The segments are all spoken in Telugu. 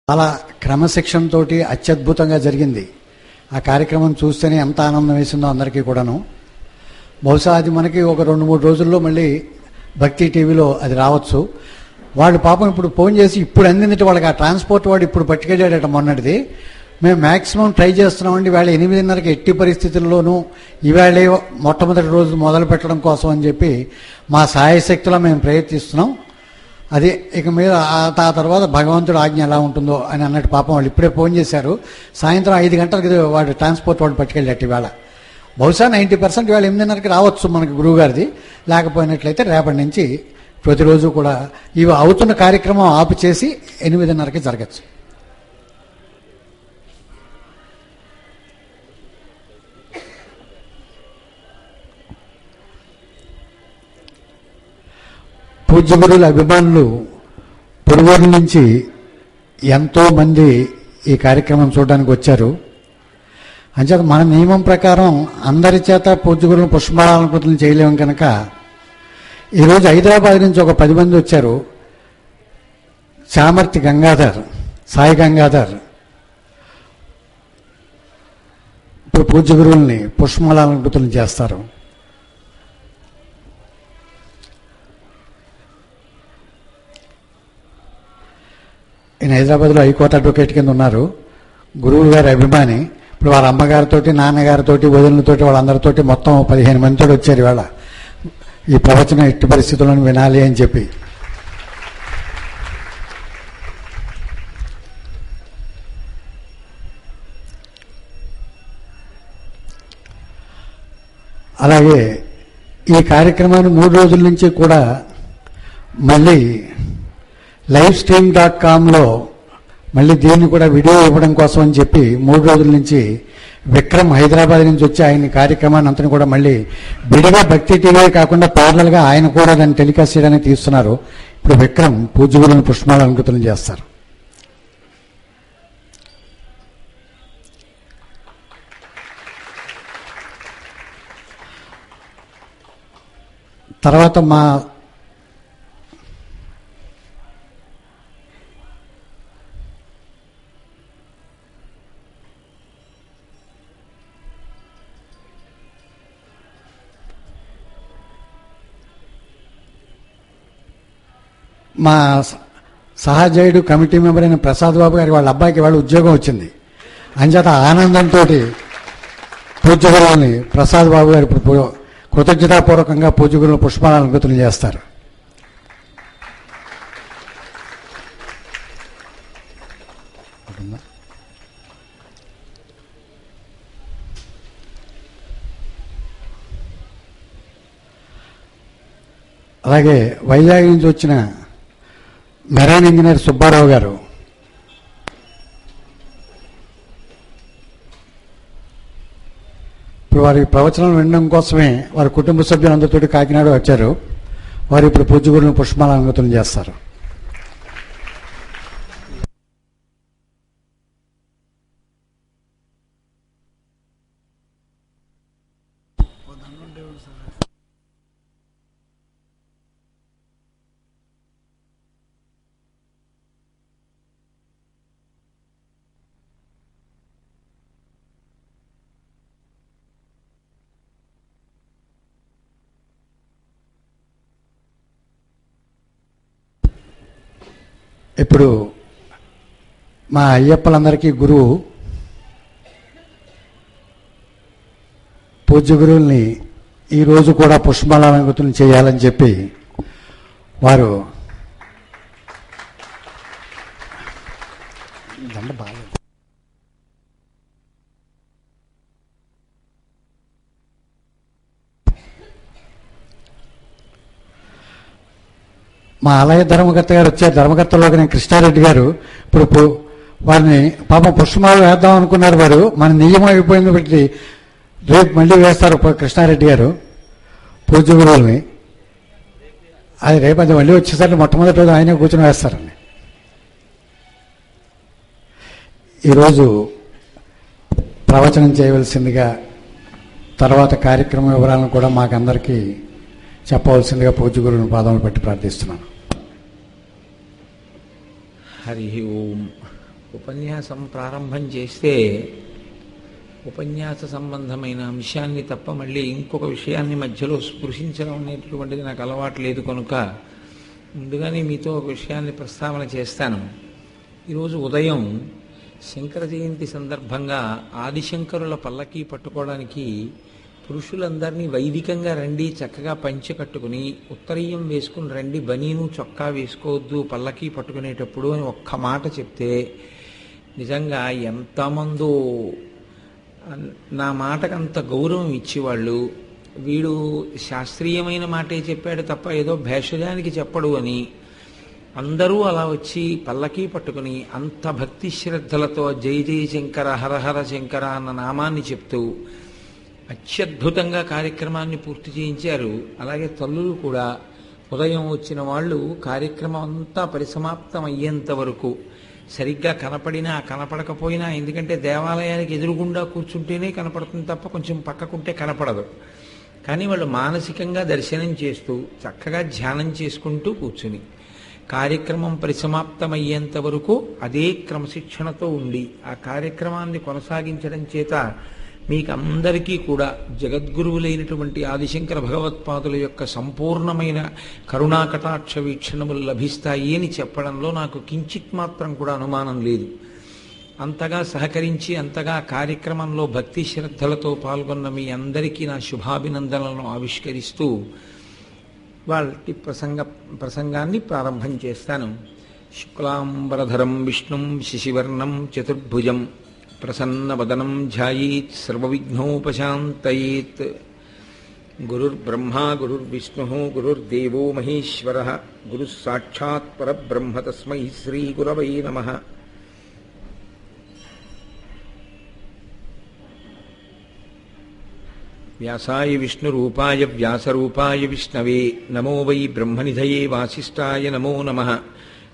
చాలా క్రమశిక్షణతో అత్యద్భుతంగా జరిగింది. ఆ కార్యక్రమం చూస్తేనే ఎంత ఆనందం వేసిందో అందరికీ కూడాను. బహుశా అది మనకి ఒక 2-3 రోజుల్లో మళ్ళీ భక్తి టీవీలో అది రావచ్చు. వాళ్ళు పాపం ఇప్పుడు ఫోన్ చేసి ఇప్పుడు అందింది వాళ్ళకి ఆ ట్రాన్స్పోర్ట్ వాడు ఇప్పుడు పట్టుకెళ్ళాడట మొన్నటిది. మేము మ్యాక్సిమం ట్రై చేస్తున్నామండి. ఇవాళ 8:30కి ఎట్టి పరిస్థితుల్లోనూ ఇవాళే మొట్టమొదటి రోజు మొదలు పెట్టడం కోసం అని చెప్పి మా సాయశక్తిలో మేము ప్రయత్నిస్తున్నాం. అది ఇక మీద ఆ తర్వాత భగవంతుడు ఆజ్ఞ ఎలా ఉంటుందో అని అన్నట్టు పాపం వాళ్ళు ఇప్పుడే ఫోన్ చేశారు. సాయంత్రం 5 గంటలకి వాడు ట్రాన్స్పోర్ట్ వాడు పట్టుకెళ్ళేట్టు ఇవాళ. బహుశా 90% ఇవాళ 8:30కి రావచ్చు మనకి గురువుగారిది. లేకపోయినట్లయితే రేపటి నుంచి ప్రతిరోజు కూడా ఇవి అవుతున్న కార్యక్రమం ఆపు చేసి 8:30కి జరగచ్చు. పూజ్య గురువుల అభిమానులు పొరుగురు నుంచి ఎంతోమంది ఈ కార్యక్రమం చూడడానికి వచ్చారు. అంచేత మన నియమం ప్రకారం అందరి చేత పూజ్య గురువులను పుష్పమాలంకృతం చేయలేము కనుక ఈరోజు హైదరాబాద్ నుంచి ఒక 10 మంది వచ్చారు. చామర్తి గంగాధర్, సాయి గంగాధర్ ఇప్పుడు పూజ్య గురువుల్ని పుష్పమాలంకృతం చేస్తారు. ఈయన హైదరాబాద్లో హైకోర్టు అడ్వకేట్ కింద ఉన్నారు. గురువులు గారి అభిమాని. ఇప్పుడు వారి అమ్మగారితోటి, నాన్నగారితోటి, వదినలతోటి, వాళ్ళందరితోటి మొత్తం 15 మందితో వచ్చారు ఇవాళ ఈ ప్రవచనం ఎట్టి పరిస్థితులను వినాలి అని చెప్పి. అలాగే ఈ కార్యక్రమాన్ని 3 రోజుల నుంచి కూడా మళ్ళీ livestream.com మళ్ళీ దీన్ని కూడా వీడియో ఇవ్వడం కోసం అని చెప్పి 3 రోజుల నుంచి విక్రమ్ హైదరాబాద్ నుంచి వచ్చి ఆయన కార్యక్రమాన్ని అంతని కూడా మళ్ళీ విడిగా భక్తి టీవీ కాకుండా ప్యారలల్గా ఆయన కూడా దాన్ని టెలికాస్ట్ చేయడానికి తీస్తున్నారు. ఇప్పుడు విక్రమ్ పూజ్య గురువులను పుష్పమాలంకృతం చేస్తారు. తర్వాత మా సహజయుడు కమిటీ మెంబర్ అయిన ప్రసాద్ బాబు గారి వాళ్ళ అబ్బాయికి వాళ్ళ ఉద్యోగం వచ్చింది. అంచేత ఆనందంతో పూజ్య గురువుల్ని ప్రసాద్ బాబు గారు ఇప్పుడు కృతజ్ఞతాపూర్వకంగా పూజ్య గురువులు పుష్పాలంకృతం చేస్తారు. అలాగే వైజాగ్ నుంచి వచ్చిన మెరైన్ ఇంజనీర్ సుబ్బారావు గారు ఇప్పుడు వారి ప్రవచనం వినడం కోసమే వారి కుటుంబ సభ్యులందరితో కాకినాడ వచ్చారు. వారు ఇప్పుడు పూజ్య గురువులను పుష్పమాలంకృతం చేస్తారు. ఇప్పుడు మా అయ్యప్పలందరికీ గురువు పూజ్య గురువుల్ని ఈరోజు కూడా పుష్పమాలంకృతం చేయాలని చెప్పి వారు మా ఆలయ ధర్మకర్త గారు వచ్చారు. ధర్మకర్తలోకి నేను కృష్ణారెడ్డి గారు ఇప్పుడు వారిని పాపం పుష్పమాలు వేద్దాం అనుకున్నారు. వారు మన నియమం అయిపోయింది బట్టి రేపు మళ్ళీ వేస్తారు కృష్ణారెడ్డి గారు పూజ్య గురువుల్ని. అది రేపు అది మళ్ళీ వచ్చేసరికి మొట్టమొదటి రోజు ఆయనే కూర్చొని వేస్తారండి. ఈరోజు ప్రవచనం చేయవలసిందిగా తర్వాత కార్యక్రమ వివరాలను కూడా మాకందరికీ చెప్పవలసిందిగా పూజ్య గురువుని పాదములు పెట్టి ప్రార్థిస్తున్నాను. హరి ఓం. ఉపన్యాసం ప్రారంభం చేస్తే ఉపన్యాస సంబంధమైన అంశాన్ని తప్ప మళ్ళీ ఇంకొక విషయాన్ని మధ్యలో స్పృశించడం అనేటటువంటిది నాకు అలవాటు లేదు కనుక ముందుగానే మీతో ఒక విషయాన్ని ప్రస్తావన చేస్తాను. ఈరోజు ఉదయం శంకర జయంతి సందర్భంగా ఆదిశంకరుల పల్లకీ పట్టుకోవడానికి పురుషులందరినీ వైదికంగా రండి, చక్కగా పంచె కట్టుకుని ఉత్తరీయం వేసుకుని రండి, బనీను చొక్కా వేసుకోవద్దు పల్లకీ పట్టుకునేటప్పుడు అని ఒక్క మాట చెప్తే నిజంగా ఎంతమందో నా మాటకు అంత గౌరవం ఇచ్చేవాళ్ళు. వీడు శాస్త్రీయమైన మాటే చెప్పాడు తప్ప ఏదో భేషజానికి చెప్పడు అని అందరూ అలా వచ్చి పల్లకీ పట్టుకుని అంత భక్తి శ్రద్ధలతో జై జై శంకర హరహర శంకర అన్న నామాన్ని చెప్తూ అత్యద్భుతంగా కార్యక్రమాన్ని పూర్తి చేయించారు. అలాగే తల్లులు కూడా ఉదయం వచ్చిన వాళ్ళు కార్యక్రమం అంతా పరిసమాప్తం అయ్యేంత వరకు సరిగ్గా కనపడినా కనపడకపోయినా, ఎందుకంటే దేవాలయానికి ఎదురుగుండా కూర్చుంటేనే కనపడుతుంది తప్ప కొంచెం పక్కకుంటే కనపడదు, కానీ వాళ్ళు మానసికంగా దర్శనం చేస్తూ చక్కగా ధ్యానం చేసుకుంటూ కూర్చుని కార్యక్రమం పరిసమాప్తమయ్యేంత వరకు అదే క్రమశిక్షణతో ఉండి ఆ కార్యక్రమాన్ని కొనసాగించడం చేత మీకు అందరికీ కూడా జగద్గురువులైనటువంటి ఆదిశంకర భగవత్పాదుల యొక్క సంపూర్ణమైన కరుణాకటాక్ష వీక్షణములు లభిస్తాయి అని చెప్పడంలో నాకు కించిత్ మాత్రం కూడా అనుమానం లేదు. అంతగా సహకరించి అంతగా కార్యక్రమంలో భక్తి శ్రద్ధలతో పాల్గొన్న మీ అందరికీ నా శుభాభినందనలను ఆవిష్కరిస్తూ వాళ్ళ ప్రసంగాన్ని ప్రారంభం చేస్తాను. శుక్లాంబరధరం విష్ణుం శశివర్ణం చతుర్భుజం ప్రసన్నవదనం ధ్యాయేత్ సర్వవిఘ్నోపశాంతయేత్. గురుర్బ్రహ్మా గురుర్విష్ణుః గురుర్దేవో మహేశ్వరః గురుః సాక్షాత్ పరబ్రహ్మ తస్మై శ్రీ గురవై నమః. వ్యాసాయ విష్ణురూపాయ వ్యాసరూపాయ విష్ణవే నమో వై బ్రహ్మనిధయే వాసిష్ఠాయ నమో నమః.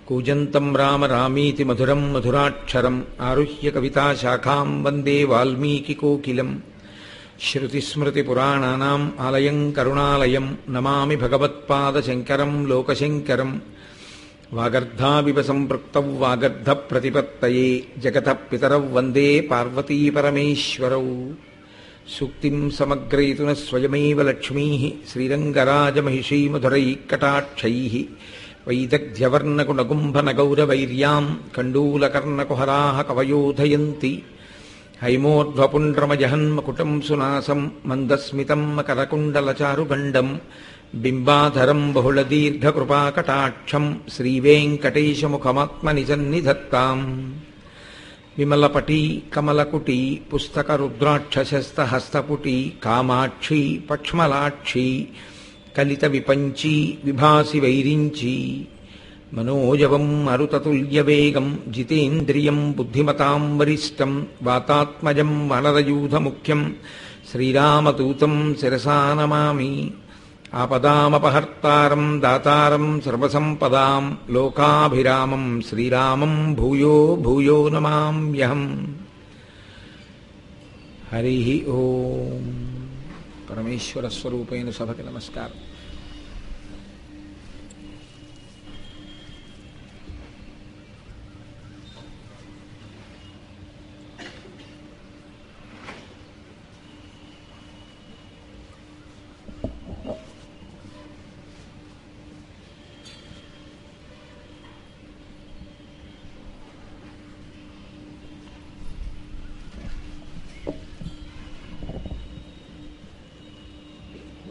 కూజంతం రామ రామీతి మధురం మధురాక్షరం ఆరుహ్య కవితాశాఖాం వందే వాల్మీకికోకిలం. శ్రుతిస్మృతిపురాణానాం ఆలయం కరుణాలయం నమామి భగవత్పాదశంకరం లోకశంకరం. వాగర్ధావివ సంపృక్తౌ వాగర్ధప్రతిపత్తయే జగతః పితరౌ వందే పార్వతీపరమేశ్వరౌ. సూక్తిం సమగ్రయతున స్వయమేవ లక్ష్మీః శ్రీరంగరాజమహిషీమధురైః వైదగ్ధ్యవర్ణగుణగుంభనగౌరవైర్యాం కండూలకర్ణకుహరాः కవయోధయంతి. హైమోర్ధ్వపుండ్రమజహన్మకుటం సునాసం మందస్మితం మకరకుండలచారుగండం బింబాధరం బహుళదీర్ఘకృపాకటాక్షం శ్రీవేంకటేశముఖమాత్మనిజన్నిధత్తాం. విమలపటీ కమలకుటీ పుస్తకరుద్రాక్షశస్తహస్తపుటీ కామాక్షి పక్ష్మలాక్షి కలిత విపంచీ విభాసి వైరించి. మనోజవం మరుతతుల్యవేగం జితేంద్రియం బుద్ధిమతాం వరిష్టం వాతాత్మజం వనరయూధముఖ్యం శ్రీరామదూతం శిరసా నమామి. ఆపదామపహర్తారం దాతారం సర్వసంపదాం లోకాభిరామం శ్రీరామం భూయో భూయో నమామ్యహం. హరి ఓం. పరమేశ్వర స్వరూపైన సభకి నమస్కారం.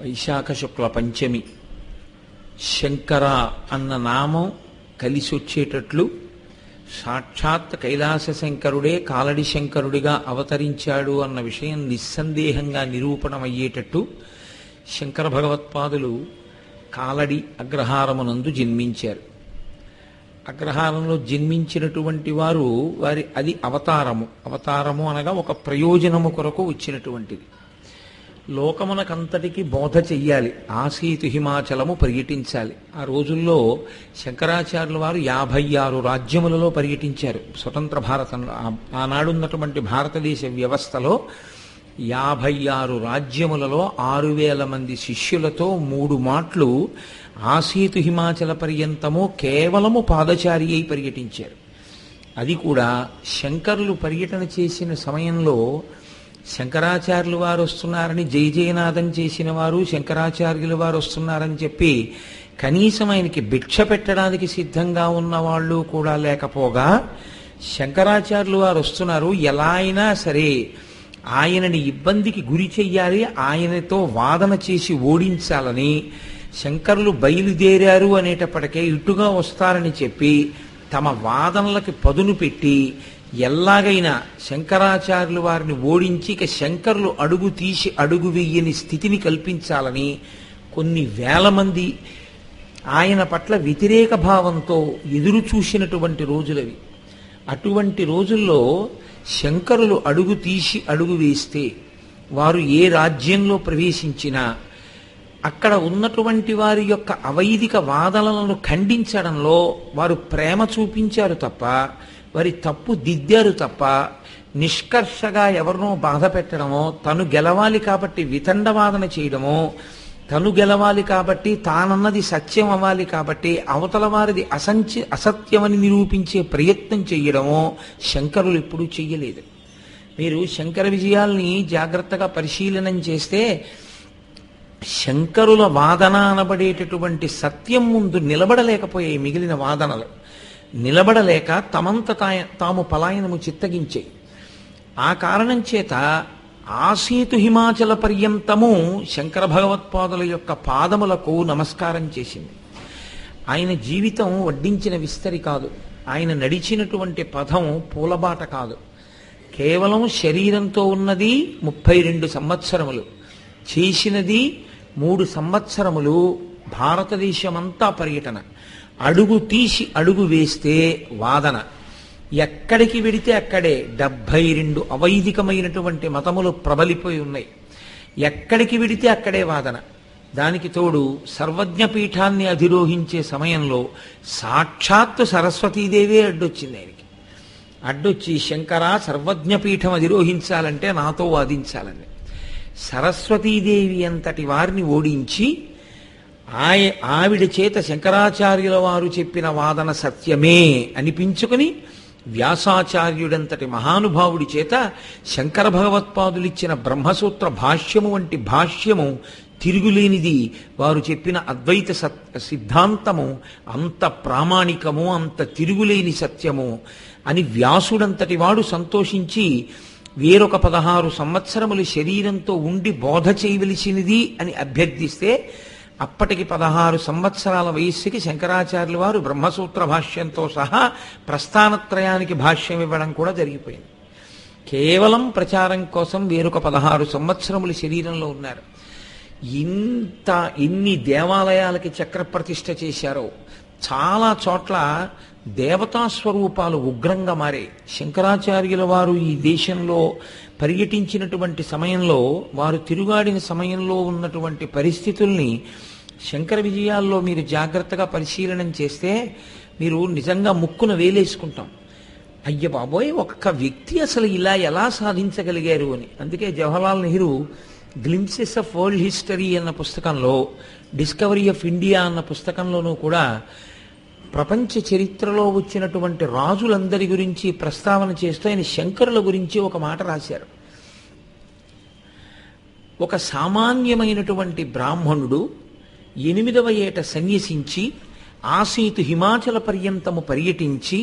వైశాఖ శుక్ల పంచమి శంకర అన్న నామం కలిసి వచ్చేటట్లు సాక్షాత్ కైలాస శంకరుడే కాలడి శంకరుడిగా అవతరించాడు అన్న విషయం నిస్సందేహంగా నిరూపణమయ్యేటట్టు శంకర భగవత్పాదులు కాలడి అగ్రహారమునందు జన్మించారు. అగ్రహారంలో జన్మించినటువంటి వారు అది అవతారము అనగా ఒక ప్రయోజనము కొరకు వచ్చినటువంటిది. లోకమునకంతటికి బోధ చెయ్యాలి, ఆసీతు హిమాచలము పర్యటించాలి. ఆ రోజుల్లో శంకరాచార్యుల వారు 56 రాజ్యములలో పర్యటించారు. స్వతంత్ర భారతంలో ఆనాడున్నటువంటి భారతదేశ వ్యవస్థలో 56 రాజ్యములలో 6000 మంది శిష్యులతో 3 మాట్లు ఆసీతు హిమాచల పర్యంతము కేవలము పాదచారి అయి పర్యటించారు. అది కూడా శంకరులు పర్యటన చేసిన సమయంలో శంకరాచార్యులు వారు వస్తున్నారని జయ జయనాదం చేసిన వారు శంకరాచార్యులు వారు వస్తున్నారని చెప్పి కనీసం ఆయనకి భిక్ష పెట్టడానికి సిద్ధంగా ఉన్న వాళ్ళు కూడా లేకపోగా శంకరాచార్యులు వారు వస్తున్నారు, ఎలా అయినా సరే ఆయనని ఇబ్బందికి గురి చెయ్యాలి, ఆయనతో వాదన చేసి ఓడించాలని శంకరులు బయలుదేరారు అనేటప్పటికే ఇటుగా వస్తారని చెప్పి తమ వాదనలకి పదును పెట్టి ఎలాగైనా శంకరాచార్యులు వారిని ఓడించి ఇక శంకరులు అడుగు తీసి అడుగు వెయ్యని స్థితిని కల్పించాలని కొన్ని వేల మంది ఆయన పట్ల వ్యతిరేక భావంతో ఎదురు చూసినటువంటి రోజులవి. అటువంటి రోజుల్లో శంకరులు అడుగు తీసి అడుగు వేస్తే వారు ఏ రాజ్యంలో ప్రవేశించినా అక్కడ ఉన్నటువంటి వారి యొక్క అవైదిక వాదనలను ఖండించడంలో వారు ప్రేమ చూపించారు తప్ప, వారి తప్పు దిద్దారు తప్ప, నిష్కర్షగా ఎవరినో బాధ పెట్టడమో, తను గెలవాలి కాబట్టి వితండవాదన చేయడమో, తను గెలవాలి కాబట్టి తానన్నది సత్యం అవ్వాలి కాబట్టి అవతల వారిది అసత్యమని నిరూపించే ప్రయత్నం చేయడమో శంకరులు ఎప్పుడూ చెయ్యలేదు. మీరు శంకర విజయాల్ని జాగ్రత్తగా పరిశీలనం చేస్తే శంకరుల వాదన అనబడేటటువంటి సత్యం ముందు నిలబడలేకపోయాయి. మిగిలిన వాదనలు నిలబడలేక తమంత తాము పలాయనము చిత్తగించాయి. ఆ కారణం చేత ఆసీతు హిమాచల పర్యంతము శంకర భగవత్పాదుల యొక్క పాదములకు నమస్కారం చేసింది. ఆయన జీవితం వడ్డించిన విస్తరి కాదు, ఆయన నడిచినటువంటి పదం పూలబాట కాదు. కేవలం శరీరంతో ఉన్నది 32 సంవత్సరములు, చేసినది 3 సంవత్సరములు భారతదేశమంతా పర్యటన. అడుగు తీసి అడుగు వేస్తే వాదన, ఎక్కడికి వెడితే అక్కడే 72 అవైదికమైనటువంటి మతములు ప్రబలిపోయి ఉన్నాయి. ఎక్కడికి వెడితే అక్కడే వాదన. దానికి తోడు సర్వజ్ఞపీఠాన్ని అధిరోహించే సమయంలో సాక్షాత్తు సరస్వతీదేవే అడ్డొచ్చింది ఆయనకి. అడ్డొచ్చి శంకర సర్వజ్ఞపీఠం అధిరోహించాలంటే నాతో వాదించాలని సరస్వతీదేవి అంతటి వారిని ఓడించి ఆవిడ చేత శంకరాచార్యుల వారు చెప్పిన వాదన సత్యమే అనిపించుకుని వ్యాసాచార్యుడంతటి మహానుభావుడి చేత శంకర భగవత్పాదులిచ్చిన బ్రహ్మసూత్ర భాష్యము వంటి భాష్యము తిరుగులేనిది, వారు చెప్పిన అద్వైత సిద్ధాంతము అంత ప్రామాణికము, అంత తిరుగులేని సత్యము అని వ్యాసుడంతటి వాడు సంతోషించి వేరొక 16 సంవత్సరములు శరీరంతో ఉండి బోధ చేయవలసినది అని అభ్యర్థిస్తే అప్పటికి 16 సంవత్సరాల వయస్సుకి శంకరాచార్యుల వారు బ్రహ్మసూత్ర భాష్యంతో సహా ప్రస్థానత్రయానికి భాష్యం ఇవ్వడం కూడా జరిగిపోయింది. కేవలం ప్రచారం కోసం వేరొక 16 సంవత్సరములు శరీరంలో ఉన్నారు. ఎన్ని దేవాలయాలకి చక్రప్రతిష్ఠ చేశారో, చాలా చోట్ల దేవతా స్వరూపాలు ఉగ్రంగా మారే. శంకరాచార్యుల వారు ఈ దేశంలో పర్యటించినటువంటి సమయంలో, వారు తిరుగాడిన సమయంలో ఉన్నటువంటి పరిస్థితుల్ని శంకర విజయాల్లో మీరు జాగ్రత్తగా పరిశీలనం చేస్తే మీరు నిజంగా ముక్కున వేలేసుకుంటాం. అయ్య బాబోయ్, ఒక్క వ్యక్తి అసలు ఇలా ఎలా సాధించగలిగారు అని. అందుకే Jawaharlal Nehru glimpses of world history అన్న పుస్తకంలో, డిస్కవరీ ఆఫ్ ఇండియా అన్న పుస్తకంలోనూ కూడా ప్రపంచ చరిత్రలో వచ్చినటువంటి రాజులందరి గురించి ప్రస్తావన చేస్తూ ఆయన శంకరుల గురించి ఒక మాట రాశారు. ఒక సామాన్యమైనటువంటి బ్రాహ్మణుడు 8వ ఏట సన్యసించి ఆసీతు హిమాచల పర్యంతము పర్యటించి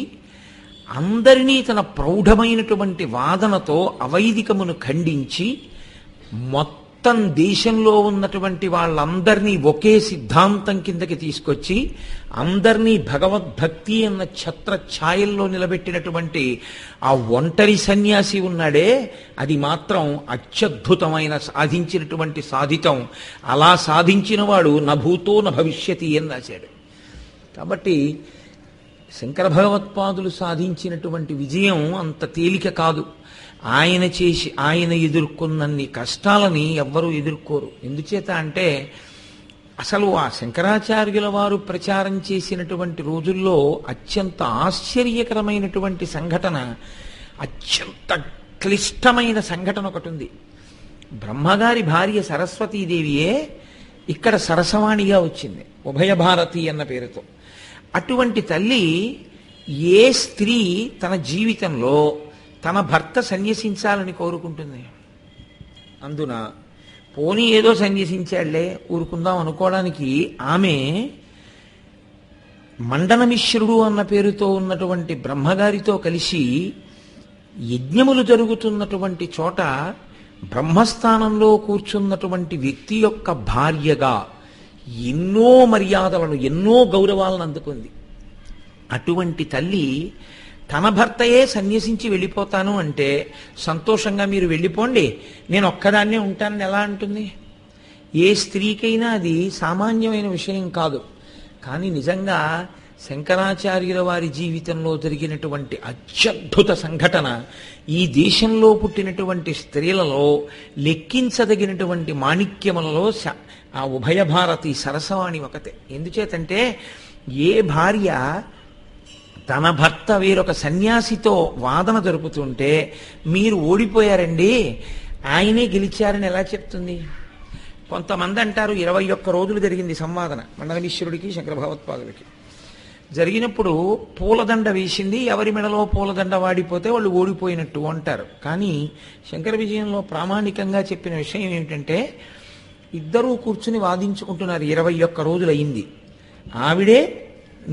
అందరినీ తన ప్రౌఢమైనటువంటి వాదనతో అవైదికమును ఖండించి మొత్తం దేశంలో ఉన్నటువంటి వాళ్ళందరినీ ఒకే సిద్ధాంతం కిందకి తీసుకొచ్చి అందరినీ భగవద్భక్తి అన్న ఛత్ర ఛాయల్లో నిలబెట్టినటువంటి ఆ ఒంటరి సన్యాసి ఉన్నాడే, అది మాత్రం అత్యద్భుతమైన సాధించినటువంటి సాధితం. అలా సాధించిన వాడు నభూతో న భవిష్యతి అని రాశాడు. కాబట్టి శంకర భగవత్పాదులు సాధించినటువంటి విజయం అంత తేలిక కాదు. ఆయన ఎదుర్కొన్నన్ని కష్టాలని ఎవ్వరూ ఎదుర్కోరు. ఎందుచేత అంటే అసలు ఆ శంకరాచార్యుల వారు ప్రచారం చేసినటువంటి రోజుల్లో అత్యంత ఆశ్చర్యకరమైనటువంటి సంఘటన, అత్యంత క్లిష్టమైన సంఘటన ఒకటి ఉంది. బ్రహ్మగారి భార్య సరస్వతీదేవియే ఇక్కడ సరసవాణిగా వచ్చింది, ఉభయ భారతి అన్న పేరుతో. అటువంటి తల్లి ఏ స్త్రీ తన జీవితంలో తన భర్త సన్యసించాలని కోరుకుంటుంది? అందున పోనీ ఏదో సన్యసించాళ్లే ఊరుకుందాం అనుకోవడానికి ఆమె మండనమిశ్రుడు అన్న పేరుతో ఉన్నటువంటి బ్రహ్మగారితో కలిసి యజ్ఞములు జరుగుతున్నటువంటి చోట బ్రహ్మస్థానంలో కూర్చున్నటువంటి వ్యక్తి యొక్క భార్యగా ఎన్నో మర్యాదలను, ఎన్నో గౌరవాలను అందుకుంది. అటువంటి తల్లి తన భర్తయే సన్యసించి వెళ్ళిపోతాను అంటే సంతోషంగా మీరు వెళ్ళిపోండి, నేను ఒక్కదాన్నే ఉంటానని ఎలా అంటుంది? ఏ స్త్రీకైనా అది సామాన్యమైన విషయం కాదు. కానీ నిజంగా శంకరాచార్యుల వారి జీవితంలో జరిగినటువంటి అత్యద్భుత సంఘటన ఈ దేశంలో పుట్టినటువంటి స్త్రీలలో లెక్కించదగినటువంటి మాణిక్యములలో ఆ ఉభయ భారతి సరసవాణి ఒకతే. ఎందుచేతంటే ఏ భార్య తన భర్త వేరొక సన్యాసితో వాదన జరుపుతుంటే మీరు ఓడిపోయారండి, ఆయనే గెలిచారని ఎలా చెప్తుంది? కొంతమంది అంటారు 21 రోజులు జరిగింది సంవాదన మండనమిశ్వరుడికి శంకర భగవత్పాదులకి. జరిగినప్పుడు పూలదండ వేసింది, ఎవరి మెడలో పూలదండ వాడిపోతే వాళ్ళు ఓడిపోయినట్టు అంటారు. కానీ శంకర విజయంలో ప్రామాణికంగా చెప్పిన విషయం ఏమిటంటే ఇద్దరూ కూర్చుని వాదించుకుంటున్నారు. 21 రోజులు అయింది. ఆవిడే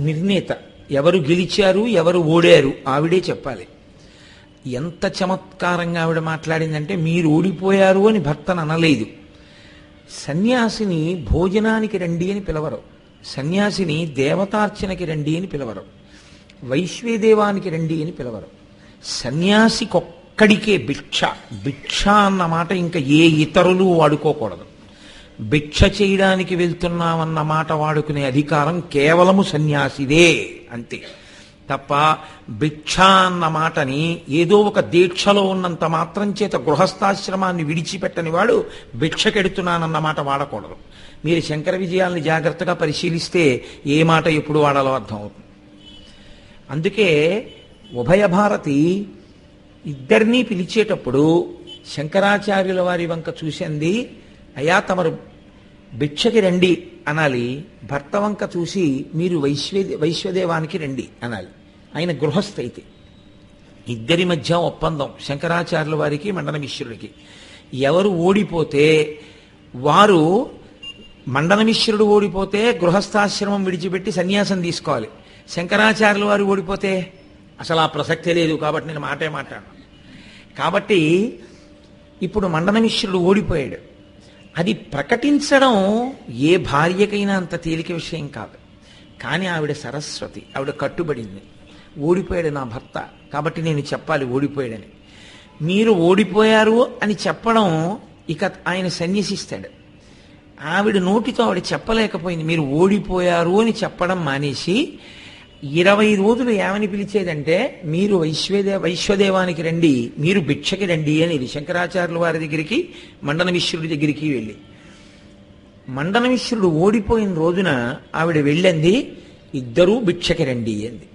నిర్ణేత, ఎవరు గెలిచారు ఎవరు ఓడారు ఆవిడే చెప్పాలి. ఎంత చమత్కారంగా ఆవిడ మాట్లాడిందంటే మీరు ఓడిపోయారు అని భర్తను అనలేదు. సన్యాసిని భోజనానికి రండి అని పిలవరు, సన్యాసిని దేవతార్చనకి రండి అని పిలవరు, వైశ్వేదేవానికి రండి అని పిలవరు. సన్యాసికొక్కడికే భిక్ష. భిక్ష అన్న మాట ఇంకా ఏ ఇతరులు వాడుకోకూడదు. భిక్ష చేయడానికి వెళ్తున్నామన్న మాట వాడుకునే అధికారం కేవలము సన్యాసిదే, అంతే. తప్ప భిక్ష అన్న మాటని ఏదో ఒక దీక్షలో ఉన్నంత మాత్రం చేత గృహస్థాశ్రమాన్ని విడిచిపెట్టని వాడు భిక్షకెడుతున్నానన్న మాట వాడకూడదు. మీరు శంకర విజయాల్ని జాగ్రత్తగా పరిశీలిస్తే ఏ మాట ఎప్పుడు వాడాలో అర్థం అవుతుంది. అందుకే ఉభయ భారతి ఇద్దరినీ పిలిచేటప్పుడు శంకరాచార్యుల వారి వంక చూసింది, అయా తమరు భిక్షకి రండి అనాలి. భర్త వంక చూసి మీరు వైశ్వదేవానికి రండి అనాలి. ఆయన గృహస్థ అయితే. ఇద్దరి మధ్య ఒప్పందం శంకరాచార్యుల వారికి మండనమిశ్రుడికి. ఎవరు ఓడిపోతే వారు, మండనమిశ్రుడు ఓడిపోతే గృహస్థాశ్రమం విడిచిపెట్టి సన్యాసం తీసుకోవాలి. శంకరాచార్యుల వారు ఓడిపోతే అసలు ఆ ప్రసక్తే లేదు. కాబట్టి నేను మాటే మాట్లాడను. కాబట్టి ఇప్పుడు మండనమిశ్రుడు ఓడిపోయాడు. అది ప్రకటించడం ఏ భార్యకైనా అంత తేలిక విషయం కాదు. కానీ ఆవిడ సరస్వతి, ఆవిడ కట్టుబడింది. ఓడిపోయాడు నా భర్త, కాబట్టి నేను చెప్పాలి ఓడిపోయాడని. మీరు ఓడిపోయారు అని చెప్పడం ఇక ఆయన సన్యసిస్తాడు. ఆవిడ నోటితో ఆవిడ చెప్పలేకపోయింది. మీరు ఓడిపోయారు అని చెప్పడం మానేసి 20 రోజులు ఏమని పిలిచేదంటే మీరు వైశ్వదేవానికి రండి, మీరు భిక్షకి రండి అనేది. శంకరాచార్యుల వారి దగ్గరికి మండనమిశ్రుడి దగ్గరికి వెళ్ళి, మండనమిశ్రుడు ఓడిపోయిన రోజున ఆవిడ వెళ్ళింది ఇద్దరూ భిక్షకి రండి అంది.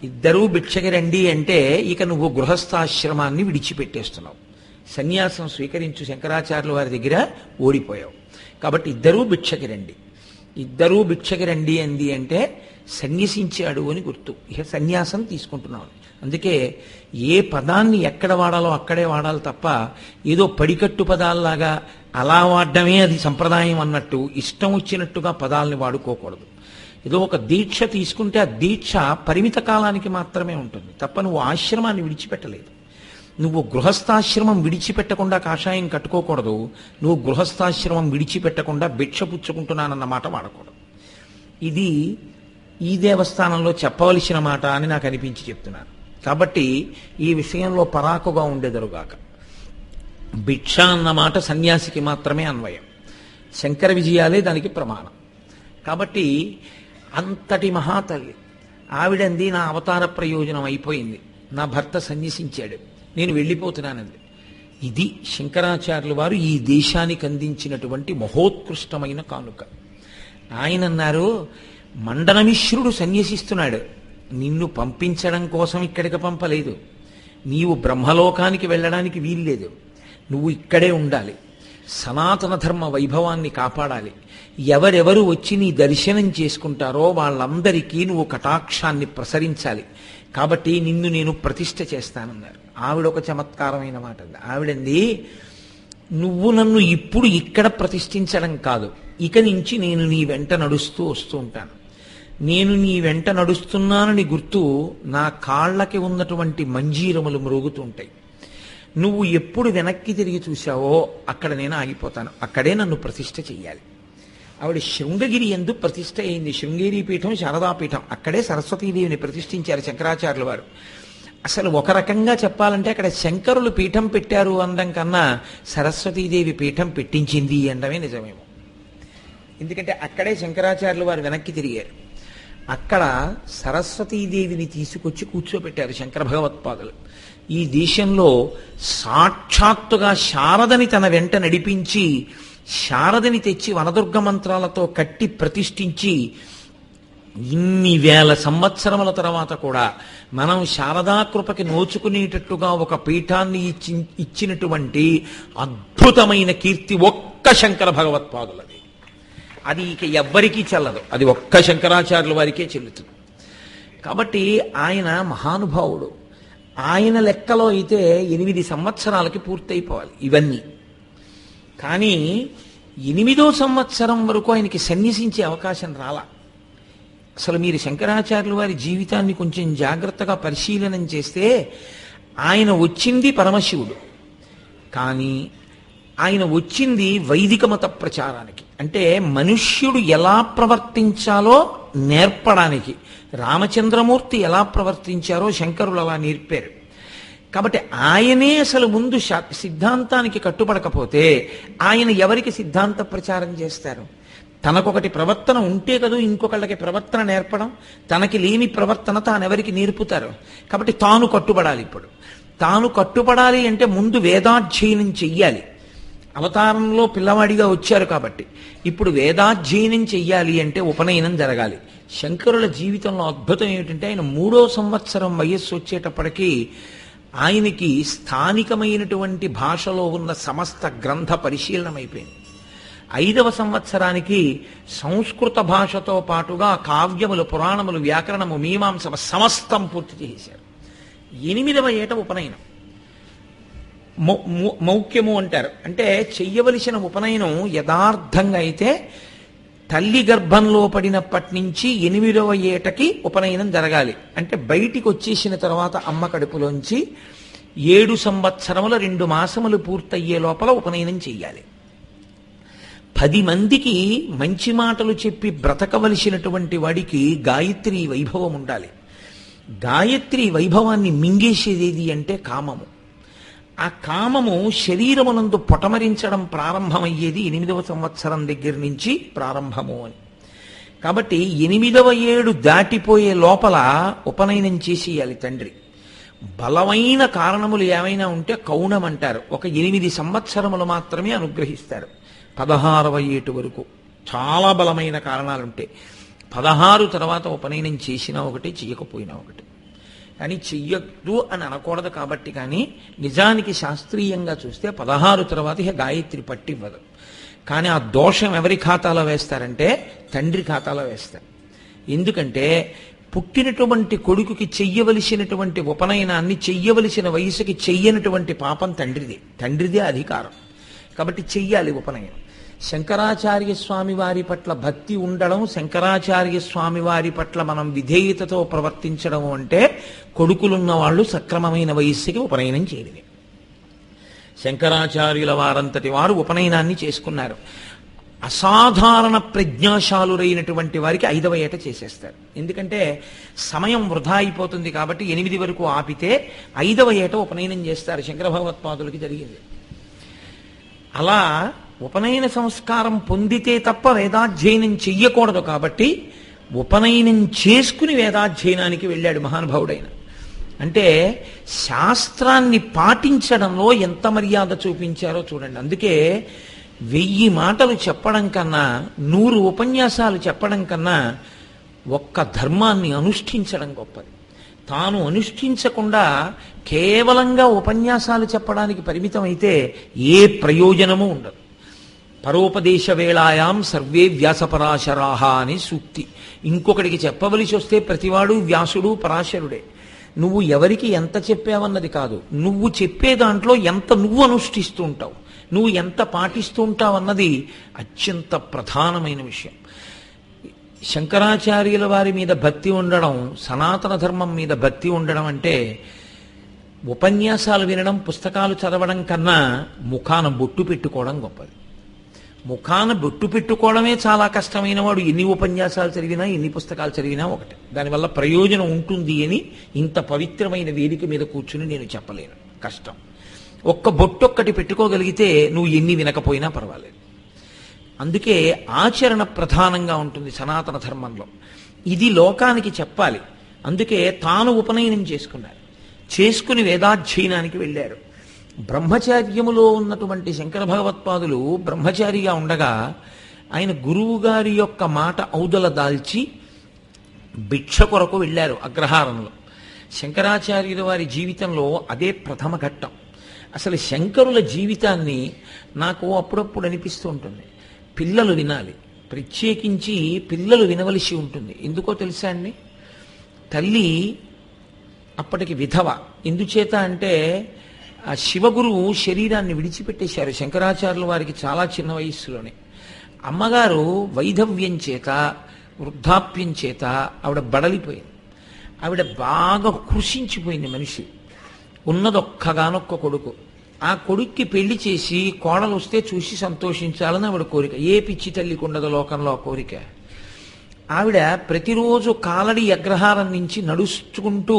ఇద్దరూ భిక్షకి రండి అంటే ఇక నువ్వు గృహస్థాశ్రమాన్ని విడిచిపెట్టేస్తున్నావు, సన్యాసం స్వీకరించు, శంకరాచార్యుల వారి దగ్గర ఓడిపోయావు, కాబట్టి ఇద్దరూ భిక్షకి రండి. ఇద్దరూ భిక్షకి రండి అంది అంటే సన్యసించాడు అని గుర్తు. ఇక సన్యాసం తీసుకుంటున్నావు. అందుకే ఏ పదాన్ని ఎక్కడ వాడాలో అక్కడే వాడాలి తప్ప ఏదో పడికట్టు పదాల్లాగా అలా వాడడమే అది సంప్రదాయం అన్నట్టు ఇష్టం వచ్చినట్టుగా పదాలని వాడుకోకూడదు. ఏదో ఒక దీక్ష తీసుకుంటే ఆ దీక్ష పరిమిత కాలానికి మాత్రమే ఉంటుంది తప్ప నువ్వు ఆశ్రమాన్ని విడిచిపెట్టలేదు. నువ్వు గృహస్థాశ్రమం విడిచిపెట్టకుండా కాషాయం కట్టుకోకూడదు, నువ్వు గృహస్థాశ్రమం విడిచిపెట్టకుండా భిక్ష పుచ్చుకుంటున్నానన్న మాట వాడకూడదు. ఇది ఈ దేవస్థానంలో చెప్పవలసిన మాట అని నాకు అనిపించి చెప్తున్నాను. కాబట్టి ఈ విషయంలో పరాకుగా ఉండేదరుగాక. భిక్ష అన్న మాట సన్యాసికి మాత్రమే అన్వయం, శంకర విజయాలే దానికి ప్రమాణం. కాబట్టి అంతటి మహాతల్లి ఆవిడంది నా అవతార ప్రయోజనం అయిపోయింది, నా భర్త సన్యసించాడు, నేను వెళ్ళిపోతున్నానండి. ఇది శంకరాచార్యుల వారు ఈ దేశానికి అందించినటువంటి మహోత్కృష్టమైన కానుక. ఆయన అన్నారు, మండనమిశ్రుడు సన్యసిస్తున్నాడు, నిన్ను పంపించడం కోసం ఇక్కడికి పంపలేదు, నీవు బ్రహ్మలోకానికి వెళ్ళడానికి వీల్లేదు, నువ్వు ఇక్కడే ఉండాలి. సనాతన ధర్మ వైభవాన్ని కాపాడాలి. ఎవరెవరు వచ్చి నీ దర్శనం చేసుకుంటారో వాళ్ళందరికీ నువ్వు కటాక్షాన్ని ప్రసరించాలి. కాబట్టి నిన్ను నేను ప్రతిష్ఠ చేస్తానన్నారు. ఆవిడ ఒక చమత్కారమైన మాట అంది. ఆవిడంది, నువ్వు నన్ను ఇప్పుడు ఇక్కడ ప్రతిష్ఠించడం కాదు, ఇక నుంచి నేను నీ వెంట నడుస్తూ వస్తూ ఉంటాను. నేను నీ వెంట నడుస్తున్నానని గుర్తు నా కాళ్ళకి ఉన్నటువంటి మంజీరములు మ్రోగుతూ ఉంటాయి. నువ్వు ఎప్పుడు వెనక్కి తిరిగి చూశావో అక్కడ నేను ఆగిపోతాను. అక్కడే నన్ను ప్రతిష్ఠ చెయ్యాలి. ఆవిడ శృంగగిరి యందు ప్రతిష్ఠ అయింది. శృంగేరి పీఠం, శారదాపీఠం. అక్కడే సరస్వతీదేవిని ప్రతిష్ఠించారు శంకరాచార్యుల వారు. అసలు ఒక రకంగా చెప్పాలంటే అక్కడ శంకరులు పీఠం పెట్టారు అనడం కన్నా సరస్వతీదేవి పీఠం పెట్టించింది అనడమే నిజమేమో. ఎందుకంటే అక్కడే శంకరాచార్యుల వారు వెనక్కి తిరిగారు. అక్కడ సరస్వతీదేవిని తీసుకొచ్చి కూర్చోబెట్టారు శంకర భగవత్పాదులు. ఈ దేశంలో సాక్షాత్తుగా శారదని తన వెంట నడిపించి, శారదని తెచ్చి వనదుర్గ మంత్రాలతో కట్టి ప్రతిష్ఠించి, ఇన్ని వేల సంవత్సరముల తర్వాత కూడా మనం శారదాకృపకి నోచుకునేటట్టుగా ఒక పీఠాన్ని ఇచ్చినటువంటి అద్భుతమైన కీర్తి ఒక్క శంకర భగవత్పాదులది. అది ఇక ఎవ్వరికీ చెల్లదు. అది ఒక్క శంకరాచార్యుల వారికే చెల్లుతుంది. కాబట్టి ఆయన మహానుభావుడు. ఆయన లెక్కలో అయితే 8 సంవత్సరాలకి పూర్తయిపోవాలి ఇవన్నీ. కానీ 8వ సంవత్సరం వరకు ఆయనకి సన్యసించే అవకాశం రాలా. అసలు మీరు శంకరాచార్యుల వారి జీవితాన్ని కొంచెం జాగ్రత్తగా పరిశీలనం చేస్తే ఆయన వచ్చింది పరమశివుడు, కానీ ఆయన వచ్చింది వైదిక మత ప్రచారానికి. అంటే మనుష్యుడు ఎలా ప్రవర్తించాలో నేర్పడానికి. రామచంద్రమూర్తి ఎలా ప్రవర్తించారో శంకరులు అలా నేర్పారు. కాబట్టి ఆయనే అసలు ముందు సిద్ధాంతానికి కట్టుబడకపోతే ఆయన ఎవరికి సిద్ధాంత ప్రచారం చేస్తారు? తనకొకటి ప్రవర్తన ఉంటే కదా ఇంకొకళ్ళకి ప్రవర్తన నేర్పడం. తనకి లేని ప్రవర్తన తానెవరికి నేర్పుతారు? కాబట్టి తాను కట్టుబడాలి. ఇప్పుడు తాను కట్టుబడాలి అంటే ముందు వేదాధ్యయనం చెయ్యాలి. అవతారంలో పిల్లవాడిగా వచ్చారు కాబట్టి ఇప్పుడు వేదాధ్యయనం చెయ్యాలి అంటే ఉపనయనం జరగాలి. శంకరుల జీవితంలో అద్భుతం ఏమిటంటే ఆయన 3వ సంవత్సరం వయస్సు వచ్చేటప్పటికీ ఆయనకి స్థానికమైనటువంటి భాషలో ఉన్న సమస్త గ్రంథ పరిశీలనం అయిపోయింది. 5వ సంవత్సరానికి సంస్కృత భాషతో పాటుగా కావ్యములు, పురాణములు, వ్యాకరణము, మీమాంస సమస్తం పూర్తి చేశారు. 8వ ఏట ఉపనయనం. మౌఖ్యము అంటారు. అంటే చెయ్యవలసిన ఉపనయనం యథార్థంగా అయితే తల్లి గర్భంలో పడినప్పటి నుంచి 8వ ఏటకి ఉపనయనం జరగాలి. అంటే బయటికి వచ్చేసిన తర్వాత అమ్మ కడుపులోంచి 7 సంవత్సరముల 2 మాసములు పూర్తయ్యే లోపల ఉపనయనం చెయ్యాలి. 10 మందికి మంచి మాటలు చెప్పి బ్రతకవలసినటువంటి వాడికి గాయత్రి వైభవం ఉండాలి. గాయత్రి వైభవాన్ని మింగేసేదేది అంటే కామము. ఆ కామము శరీరమునందు పొటమరించడం ప్రారంభమయ్యేది 8వ సంవత్సరం దగ్గర నుంచి ప్రారంభము అని. కాబట్టి 8వ ఏడు దాటిపోయే లోపల ఉపనయనం చేసేయాలి తండ్రి. బలమైన కారణములు ఏమైనా ఉంటే కౌణం అంటారు. ఒక 8 సంవత్సరములు మాత్రమే అనుగ్రహిస్తారు. 16వ ఏటు వరకు చాలా బలమైన కారణాలుంటే 16 తర్వాత ఉపనయనం చేసినా ఒకటి, చేయకపోయినా ఒకటి. కానీ చెయ్యొద్దు అని అనకూడదు కాబట్టి. కానీ నిజానికి శాస్త్రీయంగా చూస్తే 16 తర్వాత ఇక గాయత్రి పట్టివ్వదు. కానీ ఆ దోషం ఎవరి ఖాతాలో వేస్తారంటే తండ్రి ఖాతాలో వేస్తారు. ఎందుకంటే పుట్టినటువంటి కొడుకుకి చెయ్యవలసినటువంటి ఉపనయనాన్ని చెయ్యవలసిన వయసుకి చెయ్యనటువంటి పాపం తండ్రిదే అధికారం. కాబట్టి చెయ్యాలి ఉపనయనం. శంకరాచార్య స్వామి వారి పట్ల భక్తి ఉండడం, శంకరాచార్య స్వామి వారి పట్ల మనం విధేయతతో ప్రవర్తించడం అంటే కొడుకులున్న వాళ్ళు సక్రమమైన వయస్సుకి ఉపనయనం చేయడమే. శంకరాచార్యుల వారంతటి వారు ఉపనయనాన్ని చేసుకున్నారు. అసాధారణ ప్రజ్ఞాశాలురైనటువంటి వారికి 5వ ఏట చేసేస్తారు. ఎందుకంటే సమయం వృధా అయిపోతుంది కాబట్టి 8 వరకు ఆపితే 5వ ఏట ఉపనయనం చేస్తారు. శంకర భగవత్పాదులకి జరిగింది. అలా ఉపనయన సంస్కారం పొందితే తప్ప వేదాధ్యయనం చెయ్యకూడదు. కాబట్టి ఉపనయనం చేసుకుని వేదాధ్యయనానికి వెళ్ళాడు మహానుభావుడైన. అంటే శాస్త్రాన్ని పాటించడంలో ఎంత మర్యాద చూపించారో చూడండి. అందుకే 1000 మాటలు చెప్పడం కన్నా 100 ఉపన్యాసాలు చెప్పడం కన్నా ఒక్క ధర్మాన్ని అనుష్ఠించడం గొప్పది. తాను అనుష్ఠించకుండా కేవలంగా ఉపన్యాసాలు చెప్పడానికి పరిమితం అయితే ఏ ప్రయోజనము ఉండదు. పరోపదేశ వేళాయాం సర్వే వ్యాసపరాశరాహ అని సూక్తి. ఇంకొకటికి చెప్పవలసి వస్తే ప్రతివాడు వ్యాసుడు పరాశరుడే. నువ్వు ఎవరికి ఎంత చెప్పావన్నది కాదు, నువ్వు చెప్పే దాంట్లో ఎంత నువ్వు అనుష్ఠిస్తూ ఉంటావు, నువ్వు ఎంత పాటిస్తూ ఉంటావు అన్నది అత్యంత ప్రధానమైన విషయం. శంకరాచార్యుల వారి మీద భక్తి ఉండడం, సనాతన ధర్మం మీద భక్తి ఉండడం అంటే ఉపన్యాసాలు వినడం, పుస్తకాలు చదవడం కన్నా ముఖాన బొట్టు పెట్టుకోవడం గొప్పది. ముఖాన బొట్టు పెట్టుకోవడమే చాలా కష్టమైన వాడు ఎన్ని ఉపన్యాసాలు చదివినా ఎన్ని పుస్తకాలు చదివినా ఒకటే. దానివల్ల ప్రయోజనం ఉంటుంది అని ఇంత పవిత్రమైన వేదిక మీద కూర్చుని నేను చెప్పలేను, కష్టం. ఒక్క బొట్టొక్కటి పెట్టుకోగలిగితే నువ్వు ఎన్ని వినకపోయినా పర్వాలేదు. అందుకే ఆచరణ ప్రధానంగా ఉంటుంది సనాతన ధర్మంలో. ఇది లోకానికి చెప్పాలి. అందుకే తాను ఉపనయనం చేసుకున్నారు, చేసుకుని వేదాధ్యయనానికి వెళ్ళారు. బ్రహ్మచార్యములో ఉన్నటువంటి శంకర భగవత్పాదులు బ్రహ్మచారిగా ఉండగా ఆయన గురువు గారి యొక్క మాట ఔదల దాల్చి భిక్ష కొరకు వెళ్ళారు అగ్రహారంలో. శంకరాచార్యుల వారి జీవితంలో అదే ప్రథమ ఘట్టం. అసలు శంకరుల జీవితాన్ని నాకు అప్పుడప్పుడు అనిపిస్తూ ఉంటుంది, పిల్లలు వినాలి, ప్రత్యేకించి పిల్లలు వినవలసి ఉంటుంది. ఎందుకో తెలుసా అండి, తల్లి అప్పటికి విధవ. ఎందుచేత అంటే ఆ శివగురువు శరీరాన్ని విడిచిపెట్టేశారు శంకరాచార్యుల వారికి చాలా చిన్న వయస్సులోనే. అమ్మగారు వైధవ్యం చేత, వృద్ధాప్యం చేత ఆవిడ బడలిపోయింది. ఆవిడ బాగా కృషించిపోయింది మనిషి. ఉన్నదొక్కగానొక్క కొడుకు. ఆ కొడుక్కి పెళ్లి చేసి కోడలు వస్తే చూసి సంతోషించాలని ఆవిడ కోరిక. ఏ పిచ్చి తల్లికి ఉండదు లోకంలో ఆ కోరిక. ఆవిడ ప్రతిరోజు కాలడి అగ్రహారం నుంచి నడుచుకుంటూ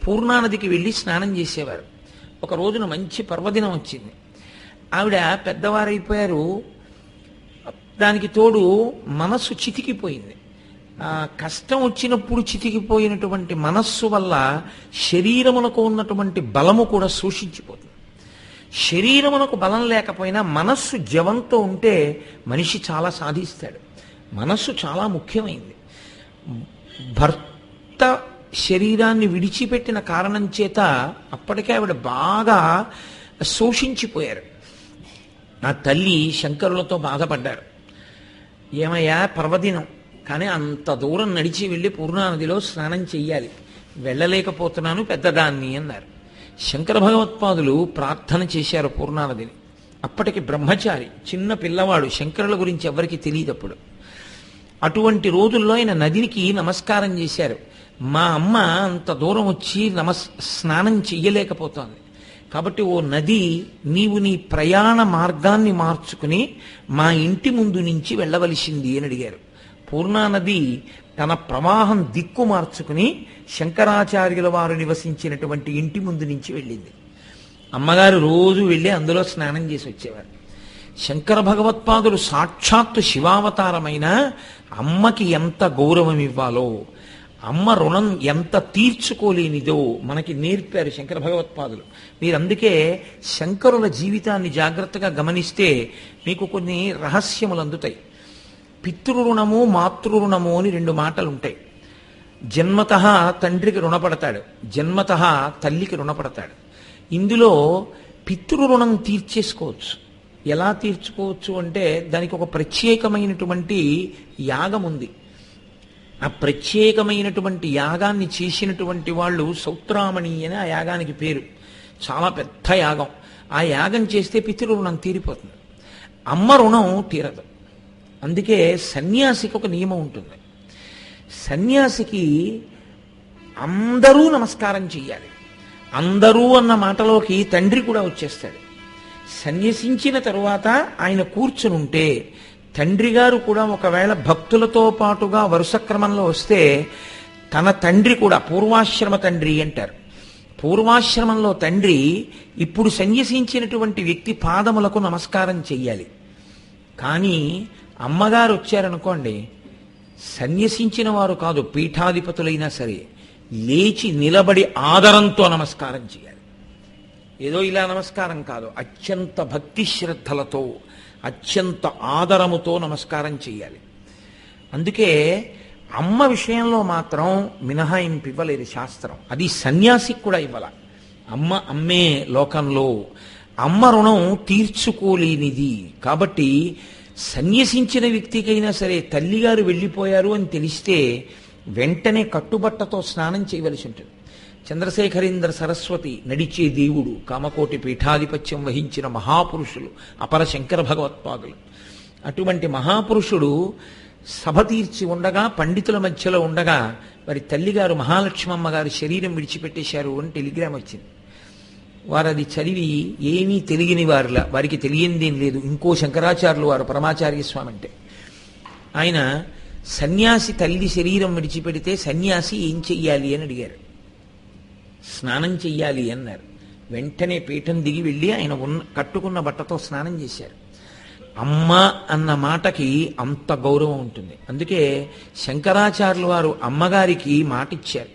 పూర్ణానదికి వెళ్ళి స్నానం చేసేవారు. ఒక రోజున మంచి పర్వదినం వచ్చింది. ఆవిడ పెద్దవారైపోయారు, దానికి తోడు మనస్సు చితికిపోయింది. కష్టం వచ్చినప్పుడు చితికిపోయినటువంటి మనస్సు వల్ల శరీరమునకు ఉన్నటువంటి బలము కూడా శోషించిపోతుంది. శరీరమునకు బలం లేకపోయినా మనస్సు జవంతో ఉంటే మనిషి చాలా సాధిస్తాడు. మనస్సు చాలా ముఖ్యమైంది. భర్త శరీరాన్ని విడిచిపెట్టిన కారణం చేత అప్పటికే ఆవిడ బాగా శోషించిపోయారు. నా తల్లి శంకరులతో బాధపడ్డారు. ఏమయ్యా పర్వదినం, కానీ అంత దూరం నడిచి వెళ్ళి పూర్ణానదిలో స్నానం చెయ్యాలి, వెళ్ళలేకపోతున్నాను పెద్దదాన్ని అన్నారు. శంకర భగవత్పాదులు ప్రార్థన చేశారు పూర్ణానదిని. అప్పటికి బ్రహ్మచారి, చిన్న పిల్లవాడు, శంకరుల గురించి ఎవరికి తెలియదు అప్పుడు. అటువంటి రోజుల్లో ఆయన నదికి నమస్కారం చేశారు. మా అమ్మ అంత దూరం వచ్చి స్నానం చెయ్యలేకపోతోంది, కాబట్టి ఓ నది, నీవు నీ ప్రయాణ మార్గాన్ని మార్చుకుని మా ఇంటి ముందు నుంచి వెళ్ళవలసింది అని అడిగారు. పూర్ణానది తన ప్రవాహం దిక్కు మార్చుకుని శంకరాచార్యుల వారు నివసించినటువంటి ఇంటి ముందు నుంచి వెళ్ళింది. అమ్మగారు రోజు వెళ్ళి అందులో స్నానం చేసి వచ్చేవారు. శంకర భగవత్పాదులు సాక్షాత్తు శివావతారమైన అమ్మకి ఎంత గౌరవం ఇవ్వాలో, అమ్మ రుణం ఎంత తీర్చుకోలేనిదో మనకి నేర్పారు శంకర భగవత్పాదులు. మీరు అందుకే శంకరుల జీవితాన్ని జాగ్రత్తగా గమనిస్తే మీకు కొన్ని రహస్యములు అందుతాయి. పితృరుణము మాతృరుణము అని రెండు మాటలు ఉంటాయి. జన్మతః తండ్రికి రుణపడతాడు, జన్మతః తల్లికి రుణపడతాడు. ఇందులో పితృరుణం తీర్చేసుకోవచ్చు. ఎలా తీర్చుకోవచ్చు అంటే దానికి ఒక ప్రత్యేకమైనటువంటి యాగం ఉంది. ఆ ప్రత్యేకమైనటువంటి యాగాన్ని చేసినటువంటి వాళ్ళు సౌత్రామణి అని ఆ యాగానికి పేరు. చాలా పెద్ద యాగం. ఆ యాగం చేస్తే పితృరుణం తీరిపోతుంది, అమ్మ రుణం తీరదు. అందుకే సన్యాసికి ఒక నియమం ఉంటుంది. సన్యాసికి అందరూ నమస్కారం చెయ్యాలి. అందరూ అన్న మాటలోకి తండ్రి కూడా వచ్చేస్తాడు. సన్యసించిన తరువాత ఆయన కూర్చునుంటే తండ్రి గారు కూడా ఒకవేళ భక్తులతో పాటుగా వరుస క్రమంలో వస్తే తన తండ్రి కూడా, పూర్వాశ్రమ తండ్రి అంటారు, పూర్వాశ్రమంలో తండ్రి ఇప్పుడు సన్యసించినటువంటి వ్యక్తి పాదములకు నమస్కారం చెయ్యాలి. కానీ అమ్మగారు వచ్చారనుకోండి, సన్యసించిన వారు కాదు, పీఠాధిపతులైనా సరే లేచి నిలబడి ఆదరంతో నమస్కారం చేయాలి. ఏదో ఇలా నమస్కారం కాదు, అత్యంత భక్తి శ్రద్ధలతో, అత్యంత ఆదరముతో నమస్కారం చేయాలి. అందుకే అమ్మ విషయంలో మాత్రం మినహాయింపు ఇవ్వలేదు శాస్త్రం. అది సన్యాసికి కూడా ఇవ్వాల. అమ్మ అమ్మే లోకంలో, అమ్మ రుణం తీర్చుకోలేనిది. కాబట్టి సన్యసించిన వ్యక్తికైనా సరే తల్లిగారు వెళ్ళిపోయారు అని తెలిస్తే వెంటనే కట్టుబట్టతో స్నానం చేయవలసి ఉంటుంది. చంద్రశేఖరేంద్ర సరస్వతి, నడిచే దేవుడు, కామకోటి పీఠాధిపత్యం వహించిన మహాపురుషులు, అపర శంకర భగవత్పాదులు, అటువంటి మహాపురుషుడు సభ తీర్చి ఉండగా, పండితుల మధ్యలో ఉండగా వారి తల్లిగారు మహాలక్ష్మమ్మ గారు శరీరం విడిచిపెట్టేశారు అని టెలిగ్రామ్ వచ్చింది. వారు అది చదివి ఏమీ తెలియని వారిలా, వారికి తెలియందేం లేదు. ఇంకో శంకరాచార్యులు వారు, పరమాచార్య స్వామి అంటే ఆయన, సన్యాసి తల్లి శరీరం విడిచిపెడితే సన్యాసి ఏం చెయ్యాలి అని అడిగారు. స్నానం చెయ్యాలి అన్నారు. వెంటనే పీఠం దిగి వెళ్ళి ఆయన కట్టుకున్న బట్టతో స్నానం చేశారు. అమ్మ అన్న మాటకి అంత గౌరవం ఉంటుంది. అందుకే శంకరాచార్యులు వారు అమ్మగారికి మాట ఇచ్చారు,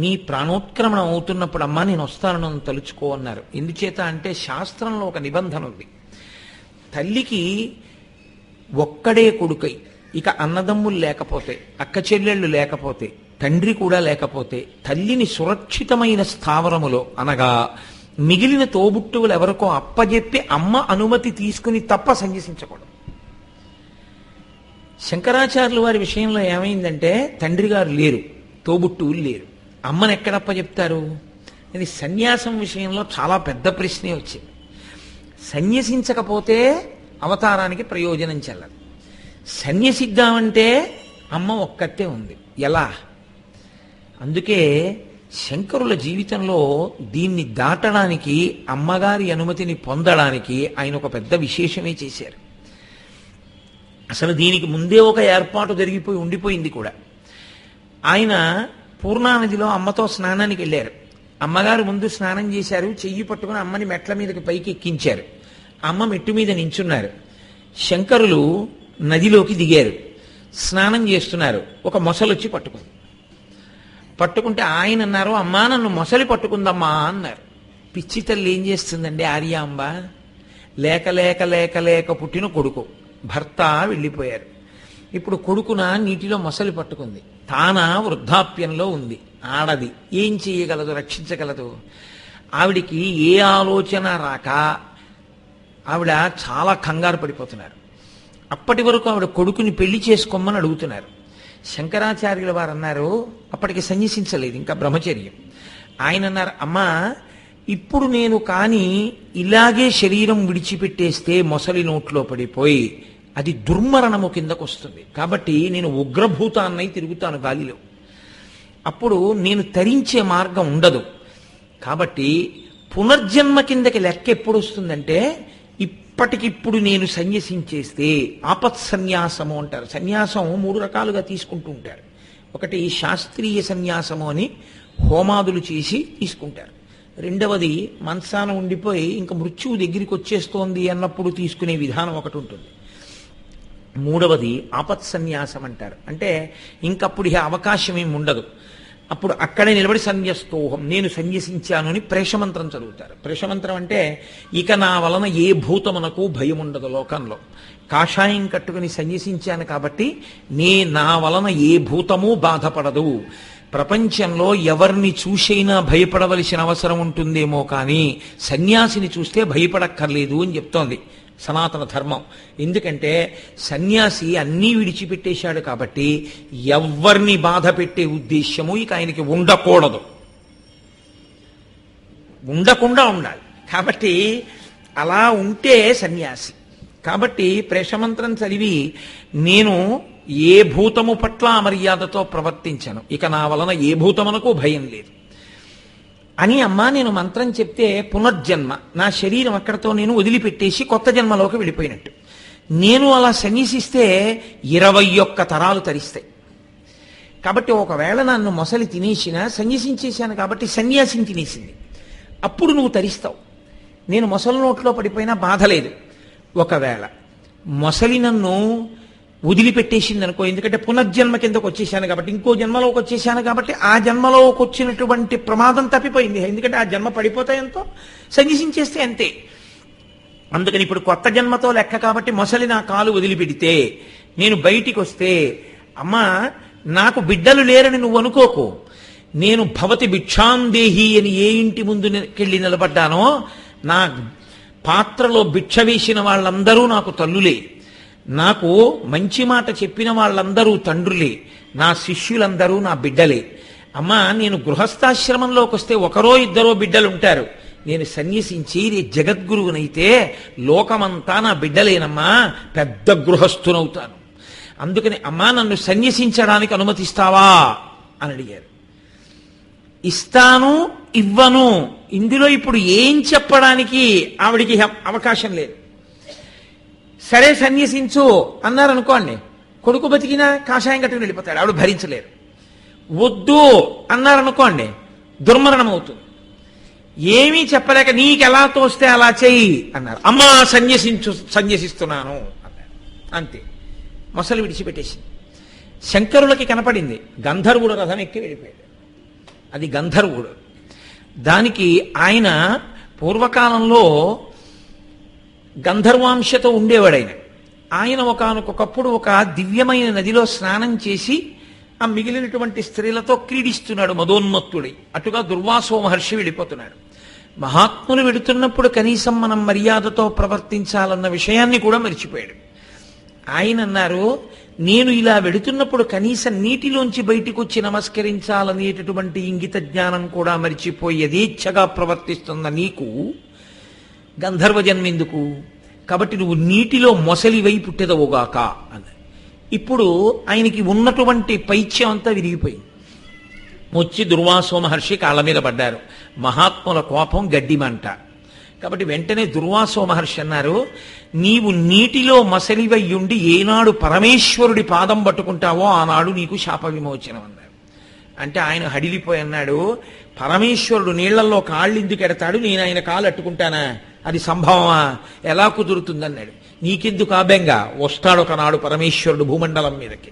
నీ ప్రాణోత్క్రమణ అవుతున్నప్పుడు అమ్మ నేను వస్తాను, నన్ను తలుచుకో అన్నారు. ఎందుచేత అంటే శాస్త్రంలో ఒక నిబంధన ఉంది. తల్లికి ఒక్కడే కొడుకై ఇక అన్నదమ్ములు లేకపోతే, అక్క చెల్లెళ్ళు లేకపోతే, తండ్రి కూడా లేకపోతే తల్లిని సురక్షితమైన స్థావరములో అనగా మిగిలిన తోబుట్టువులు ఎవరికో అప్పజెప్పి అమ్మ అనుమతి తీసుకుని తప్ప సన్యసించకూడదు. శంకరాచార్యుల వారి విషయంలో ఏమైందంటే తండ్రి గారు లేరు, తోబుట్టువులు లేరు, అమ్మను ఎక్కడప్ప చెప్తారు? ఇది సన్యాసం విషయంలో చాలా పెద్ద ప్రశ్నే వచ్చింది. సన్యసించకపోతే అవతారానికి ప్రయోజనం చెల్లదు. సన్యసిద్దామంటే అమ్మ ఒక్కతే ఉంది, ఎలా? అందుకే శంకరుల జీవితంలో దీన్ని దాటడానికి, అమ్మగారి అనుమతిని పొందడానికి ఆయన ఒక పెద్ద విశేషమే చేశారు. అసలు దీనికి ముందే ఒక ఏర్పాటు జరిగిపోయి ఉండిపోయింది కూడా. ఆయన పూర్ణానదిలో అమ్మతో స్నానానికి వెళ్ళారు. అమ్మగారు ముందు స్నానం చేశారు, చెయ్యి పట్టుకుని అమ్మని మెట్ల మీదకి పైకి ఎక్కించారు. అమ్మ మెట్టు మీద నించున్నారు. శంకరులు నదిలోకి దిగారు, స్నానం చేస్తున్నారు. ఒక మొసలొచ్చి పట్టుకుంటే ఆయన అన్నారు, అమ్మా నన్ను మొసలి పట్టుకుందమ్మా అన్నారు. పిచ్చి తల్లి ఏం చేస్తుందండి ఆర్యాంబ? లేక లేక లేక లేక పుట్టిన కొడుకు, భర్త వెళ్ళిపోయారు. ఇప్పుడు కొడుకున నీటిలో మొసలి పట్టుకుంది, తాన వృద్ధాప్యంలో ఉంది, ఆడది ఏం చేయగలదు, రక్షించగలదు? ఆవిడికి ఏ ఆలోచన రాక ఆవిడ చాలా కంగారు పడిపోతున్నారు. అప్పటి వరకు ఆవిడ కొడుకుని పెళ్లి చేసుకోమని అడుగుతున్నారు. శంకరాచార్యుల వారు అన్నారు, అప్పటికి సన్యసించలేదు, ఇంకా బ్రహ్మచర్యం. ఆయన అన్నారు, అమ్మా ఇప్పుడు నేను కానీ ఇలాగే శరీరం విడిచిపెట్టేస్తే మొసలి నోట్లో పడిపోయి అది దుర్మరణము కిందకు వస్తుంది. కాబట్టి నేను ఉగ్రభూతాన్నై తిరుగుతాను గాలిలో, అప్పుడు నేను తరించే మార్గం ఉండదు. కాబట్టి పునర్జన్మ కిందకి లెక్క ఎప్పుడు వస్తుందంటే, ఇప్పటికిప్పుడు నేను సన్యసించేస్తే, ఆపత్సన్యాసము అంటారు. సన్యాసం 3 రకాలుగా తీసుకుంటూ ఉంటారు. ఒకటి శాస్త్రీయ సన్యాసము అని హోమాదులు చేసి తీసుకుంటారు. రెండవది మనసాన ఉండిపోయి ఇంకా మృత్యువు దగ్గరికి వచ్చేస్తోంది అన్నప్పుడు తీసుకునే విధానం ఒకటి ఉంటుంది. మూడవది ఆపత్సన్యాసం అంటారు. అంటే ఇంకప్పుడు ఇక అవకాశం ఏమి ఉండదు, అప్పుడు అక్కడే నిలబడి సన్యస్తోహం, నేను సన్యసించాను అని ప్రేషమంత్రం చదువుతారు. ప్రేషమంత్రం అంటే ఇక నా వలన ఏ భూతమునకు భయం ఉండదు లోకంలో. కాషాయం కట్టుకుని సన్యసించాను కాబట్టి నా వలన ఏ భూతము బాధపడదు. ప్రపంచంలో ఎవరిని చూసైనా భయపడవలసిన అవసరం ఉంటుందేమో కానీ సన్యాసిని చూస్తే భయపడక్కర్లేదు అని చెప్తోంది సనాతన ధర్మం. ఎందుకంటే సన్యాసి అన్నీ విడిచిపెట్టేశాడు కాబట్టి ఎవరిని బాధ పెట్టే ఉద్దేశ్యము ఇక ఆయనకి ఉండకూడదు, ఉండకుండా ఉండాలి. కాబట్టి అలా ఉంటే సన్యాసి. కాబట్టి ప్రేషమంత్రం చదివి నేను ఏ భూతము పట్ల అమర్యాదతో ప్రవర్తించను, ఇక నా వలన ఏ భూతమునకు భయం లేదు అని అమ్మా నేను మంత్రం చెప్తే పునర్జన్మ, నా శరీరం అక్కడతో నేను వదిలిపెట్టేసి కొత్త జన్మలోకి వెళ్ళిపోయినట్టు. నేను అలా సన్యసిస్తే 21 తరాలు తరిస్తాయి. కాబట్టి ఒకవేళ నన్ను మొసలి తినేసినా సన్యసించేశాను కాబట్టి సన్యాసిని తినేసింది, అప్పుడు నువ్వు తరిస్తావు. నేను మొసలి నోట్లో పడిపోయినా బాధ లేదు. ఒకవేళ మొసలి నన్ను వదిలిపెట్టేసింది అనుకో, ఎందుకంటే పునర్జన్మ కిందకు వచ్చేసాను కాబట్టి, ఇంకో జన్మలోకి వచ్చేసాను కాబట్టి ఆ జన్మలోకి వచ్చినటువంటి ప్రమాదం తప్పిపోయింది. ఎందుకంటే ఆ జన్మ పడిపోతాయంతో సన్యసించేస్తే అంతే. అందుకని ఇప్పుడు కొత్త జన్మతో లెక్క కాబట్టి మొసలి నా కాలు వదిలిపెడితే నేను బయటికి వస్తే, అమ్మా నాకు బిడ్డలు లేరని నువ్వు అనుకోకు, నేను భవతి భిక్షాందేహి అని ఏ ఇంటి ముందుకెళ్ళి నిలబడ్డానో నా పాత్రలో భిక్ష వేసిన వాళ్ళందరూ నాకు తల్లులే. నాకు మంచి మాట చెప్పిన వాళ్ళందరూ తండ్రులే, నా శిష్యులందరూ నా బిడ్డలే. అమ్మా, నేను గృహస్థాశ్రమంలోకి వస్తే ఒకరో ఇద్దరో బిడ్డలు ఉంటారు. నేను సన్యసించి జగద్గురువునైతే లోకమంతా నా బిడ్డలేనమ్మా, పెద్ద గృహస్థునవుతాను. అందుకని అమ్మా నన్ను సన్యసించడానికి అనుమతిస్తావా అని అడిగారు. ఇస్తాను, ఇవ్వను, ఇందులో ఇప్పుడు ఏం చెప్పడానికి ఆవిడికి అవకాశం లేదు. సరే సన్యసించు అన్నారనుకోండి, కొడుకు బతికినా కాషాయం కట్టుకుని వెళ్ళిపోతాడు, ఆవిడ భరించలేరు. వద్దు అన్నారనుకోండి, దుర్మరణం అవుతుంది. ఏమీ చెప్పలేక నీకెలా తోస్తే అలా చెయ్యి అన్నారు. అమ్మా సన్యసిస్తున్నాను అన్నారు. అంతే, మొసలు విడిచిపెట్టేసింది. శంకరులకి కనపడింది, గంధర్వుడు రథం ఎక్కి వెళ్ళిపోయాడు. అది గంధర్వుడు. దానికి ఆయన పూర్వకాలంలో గంధర్వాంశతో ఉండేవాడు. ఆయన ఒకానొకప్పుడు ఒక దివ్యమైన నదిలో స్నానం చేసి ఆ మిగిలినటువంటి స్త్రీలతో క్రీడిస్తున్నాడు మదోన్మత్తుడై. అటుగా దుర్వాసో మహర్షి వెళ్ళిపోతున్నాడు. మహాత్ములు వెడుతున్నప్పుడు కనీసం మనం మర్యాదతో ప్రవర్తించాలన్న విషయాన్ని కూడా మర్చిపోయాడు. ఆయన అన్నారు, నేను ఇలా వెడుతున్నప్పుడు కనీసం నీటిలోంచి బయటికి వచ్చి నమస్కరించాలనేటటువంటి ఇంగిత జ్ఞానం కూడా మర్చిపోయి యథేచ్ఛగా ప్రవర్తిస్తున్న నీకు గంధర్వ జన్మెందుకు? కాబట్టి నువ్వు నీటిలో మొసలివై పుట్టెదవుగాక అన్న. ఇప్పుడు ఆయనకి ఉన్నటువంటి పైత్యం అంతా విరిగిపోయింది. వచ్చి దుర్వాసో మహర్షి కాళ్ళ మీద పడ్డారు. మహాత్ముల కోపం గడ్డిమంట. కాబట్టి వెంటనే దుర్వాసో మహర్షి అన్నారు, నీవు నీటిలో మసలివయ్యుండి ఏనాడు పరమేశ్వరుడి పాదం పట్టుకుంటావో ఆనాడు నీకు శాప విమోచనం అన్నారు. అంటే ఆయన హడిలిపోయి అన్నాడు, పరమేశ్వరుడు నీళ్లలో కాళ్ళు ఎందుకు ఎడతాడు, నేను ఆయన కాళ్ళు అట్టుకుంటానా? అది సంభవమా? ఎలా కుదురుతుందన్నాడు. నీకెందుకు ఆబెంగా? వస్తాడు ఒకనాడు పరమేశ్వరుడు భూమండలం మీదకి.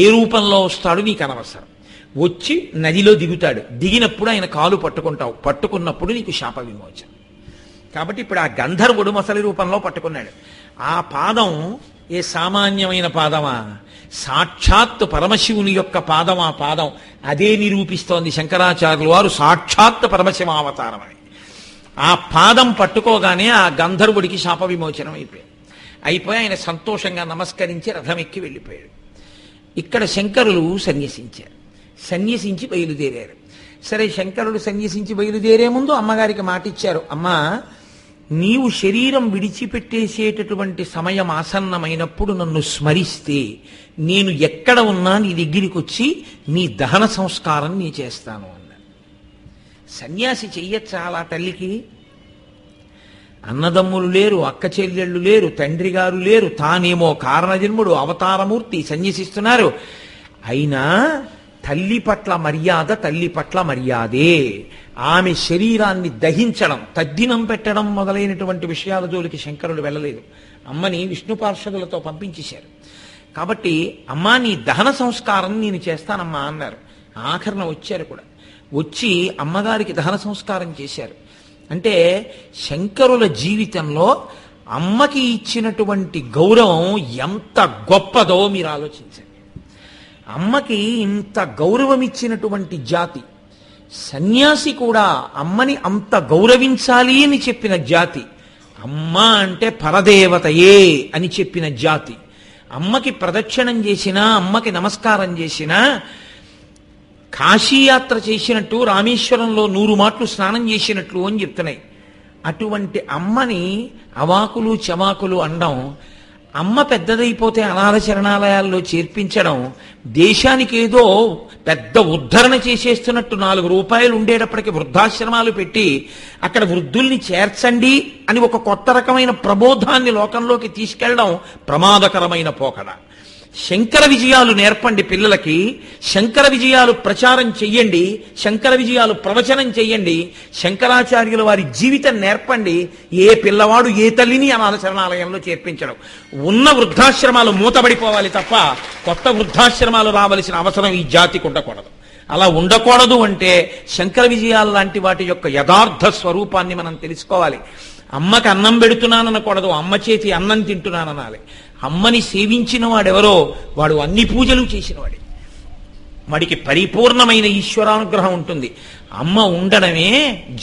ఏ రూపంలో వస్తాడు నీకు అనవసరం. వచ్చి నదిలో దిగుతాడు. దిగినప్పుడు ఆయన కాలు పట్టుకుంటావు, పట్టుకున్నప్పుడు నీకు శాప విమోచనం. కాబట్టి ఇప్పుడు ఆ గంధర్వుడు మొసలి రూపంలో పట్టుకున్నాడు. ఆ పాదం ఏ సామాన్యమైన పాదమా? సాక్షాత్ పరమశివుని యొక్క పాదం. ఆ పాదం అదే నిరూపిస్తోంది శంకరాచార్యులు వారు సాక్షాత్ పరమశివావతారం అని. ఆ పాదం పట్టుకోగానే ఆ గంధర్వుడికి శాప విమోచనం అయిపోయి ఆయన సంతోషంగా నమస్కరించి రథం ఎక్కి వెళ్ళిపోయాడు. ఇక్కడ శంకరులు సన్యసించారు. సన్యసించి బయలుదేరారు. సరే, శంకరుడు సన్యసించి బయలుదేరే ముందు అమ్మగారికి మాట ఇచ్చారు, అమ్మా నీవు శరీరం విడిచిపెట్టేసేటటువంటి సమయం ఆసన్నమైనప్పుడు నన్ను స్మరిస్తే నేను ఎక్కడ ఉన్నా నీ దగ్గరికి వచ్చి నీ దహన సంస్కారం నీ చేస్తాను అన్నారు. సన్యాసి చెయ్యొచ్చా అలా తల్లికి? అన్నదమ్ములు లేరు, అక్క చెల్లెళ్ళు లేరు, తండ్రి గారు లేరు, తానేమో కారణజన్ముడు అవతారమూర్తి సన్యసిస్తున్నారు. అయినా తల్లి పట్ల మర్యాద తల్లి పట్ల మర్యాదే. ఆమె శరీరాన్ని దహించడం, తద్దినం పెట్టడం మొదలైనటువంటి విషయాల జోలికి శంకరులు వెళ్ళలేదు. అమ్మని విష్ణు పార్షదులతో పంపించేశారు. కాబట్టి అమ్మా నీ దహన సంస్కారం నేను చేస్తానమ్మా అన్నారు. ఆఖరణ వచ్చారు కూడా. వచ్చి అమ్మగారికి దహన సంస్కారం చేశారు. అంటే శంకరుల జీవితంలో అమ్మకి ఇచ్చినటువంటి గౌరవం ఎంత గొప్పదో మీరు ఆలోచించండి. అమ్మకి ఇంత గౌరవం ఇచ్చినటువంటి జాతి. సన్యాసి కూడా అమ్మని అంత గౌరవించాలి అని చెప్పిన జాతి. అమ్మ అంటే పరదేవతయే అని చెప్పిన జాతి. అమ్మకి ప్రదక్షిణం చేసినా, అమ్మకి నమస్కారం చేసినా, కాశీయాత్ర చేసినట్టు, రామేశ్వరంలో 100 మాటలు స్నానం చేసినట్లు అని చెప్తున్నాయి. అటువంటి అమ్మని అవాకులు చవాకులు అనడం, అమ్మ పెద్దదైపోతే అనాథ శరణాలయాల్లో చేర్పించడం, దేశానికి ఏదో పెద్ద ఉద్ధరణ చేసేస్తున్నట్టు 4 రూపాయలు ఉండేటప్పటికి వృద్ధాశ్రమాలు పెట్టి అక్కడ వృద్ధుల్ని చేర్చండి అని ఒక కొత్త రకమైన ప్రబోధాన్ని లోకంలోకి తీసుకెళ్లడం ప్రమాదకరమైన పోకడ. శంకర విజయాలు నేర్పండి పిల్లలకి, శంకర విజయాలు ప్రచారం చెయ్యండి, శంకర విజయాలు ప్రవచనం చెయ్యండి, శంకరాచార్యుల వారి జీవితం నేర్పండి. ఏ పిల్లవాడు ఏ తల్లిని అనాథ శరణాలయంలో చేర్పించడం. ఉన్న వృద్ధాశ్రమాలు మూతబడిపోవాలి తప్ప కొత్త వృద్ధాశ్రమాలు రావలసిన అవసరం ఈ జాతికి ఉండకూడదు. అలా ఉండకూడదు అంటే శంకర విజయాలు లాంటి వాటి యొక్క యథార్థ స్వరూపాన్ని మనం తెలుసుకోవాలి. అమ్మకి అన్నం పెడుతున్నాననకూడదు, అమ్మ చేతి అన్నం తింటున్నాననాలి. అమ్మని సేవించిన వాడెవరో వాడు అన్ని పూజలు చేసినవాడే, వాడికి పరిపూర్ణమైన ఈశ్వరానుగ్రహం ఉంటుంది. అమ్మ ఉండడమే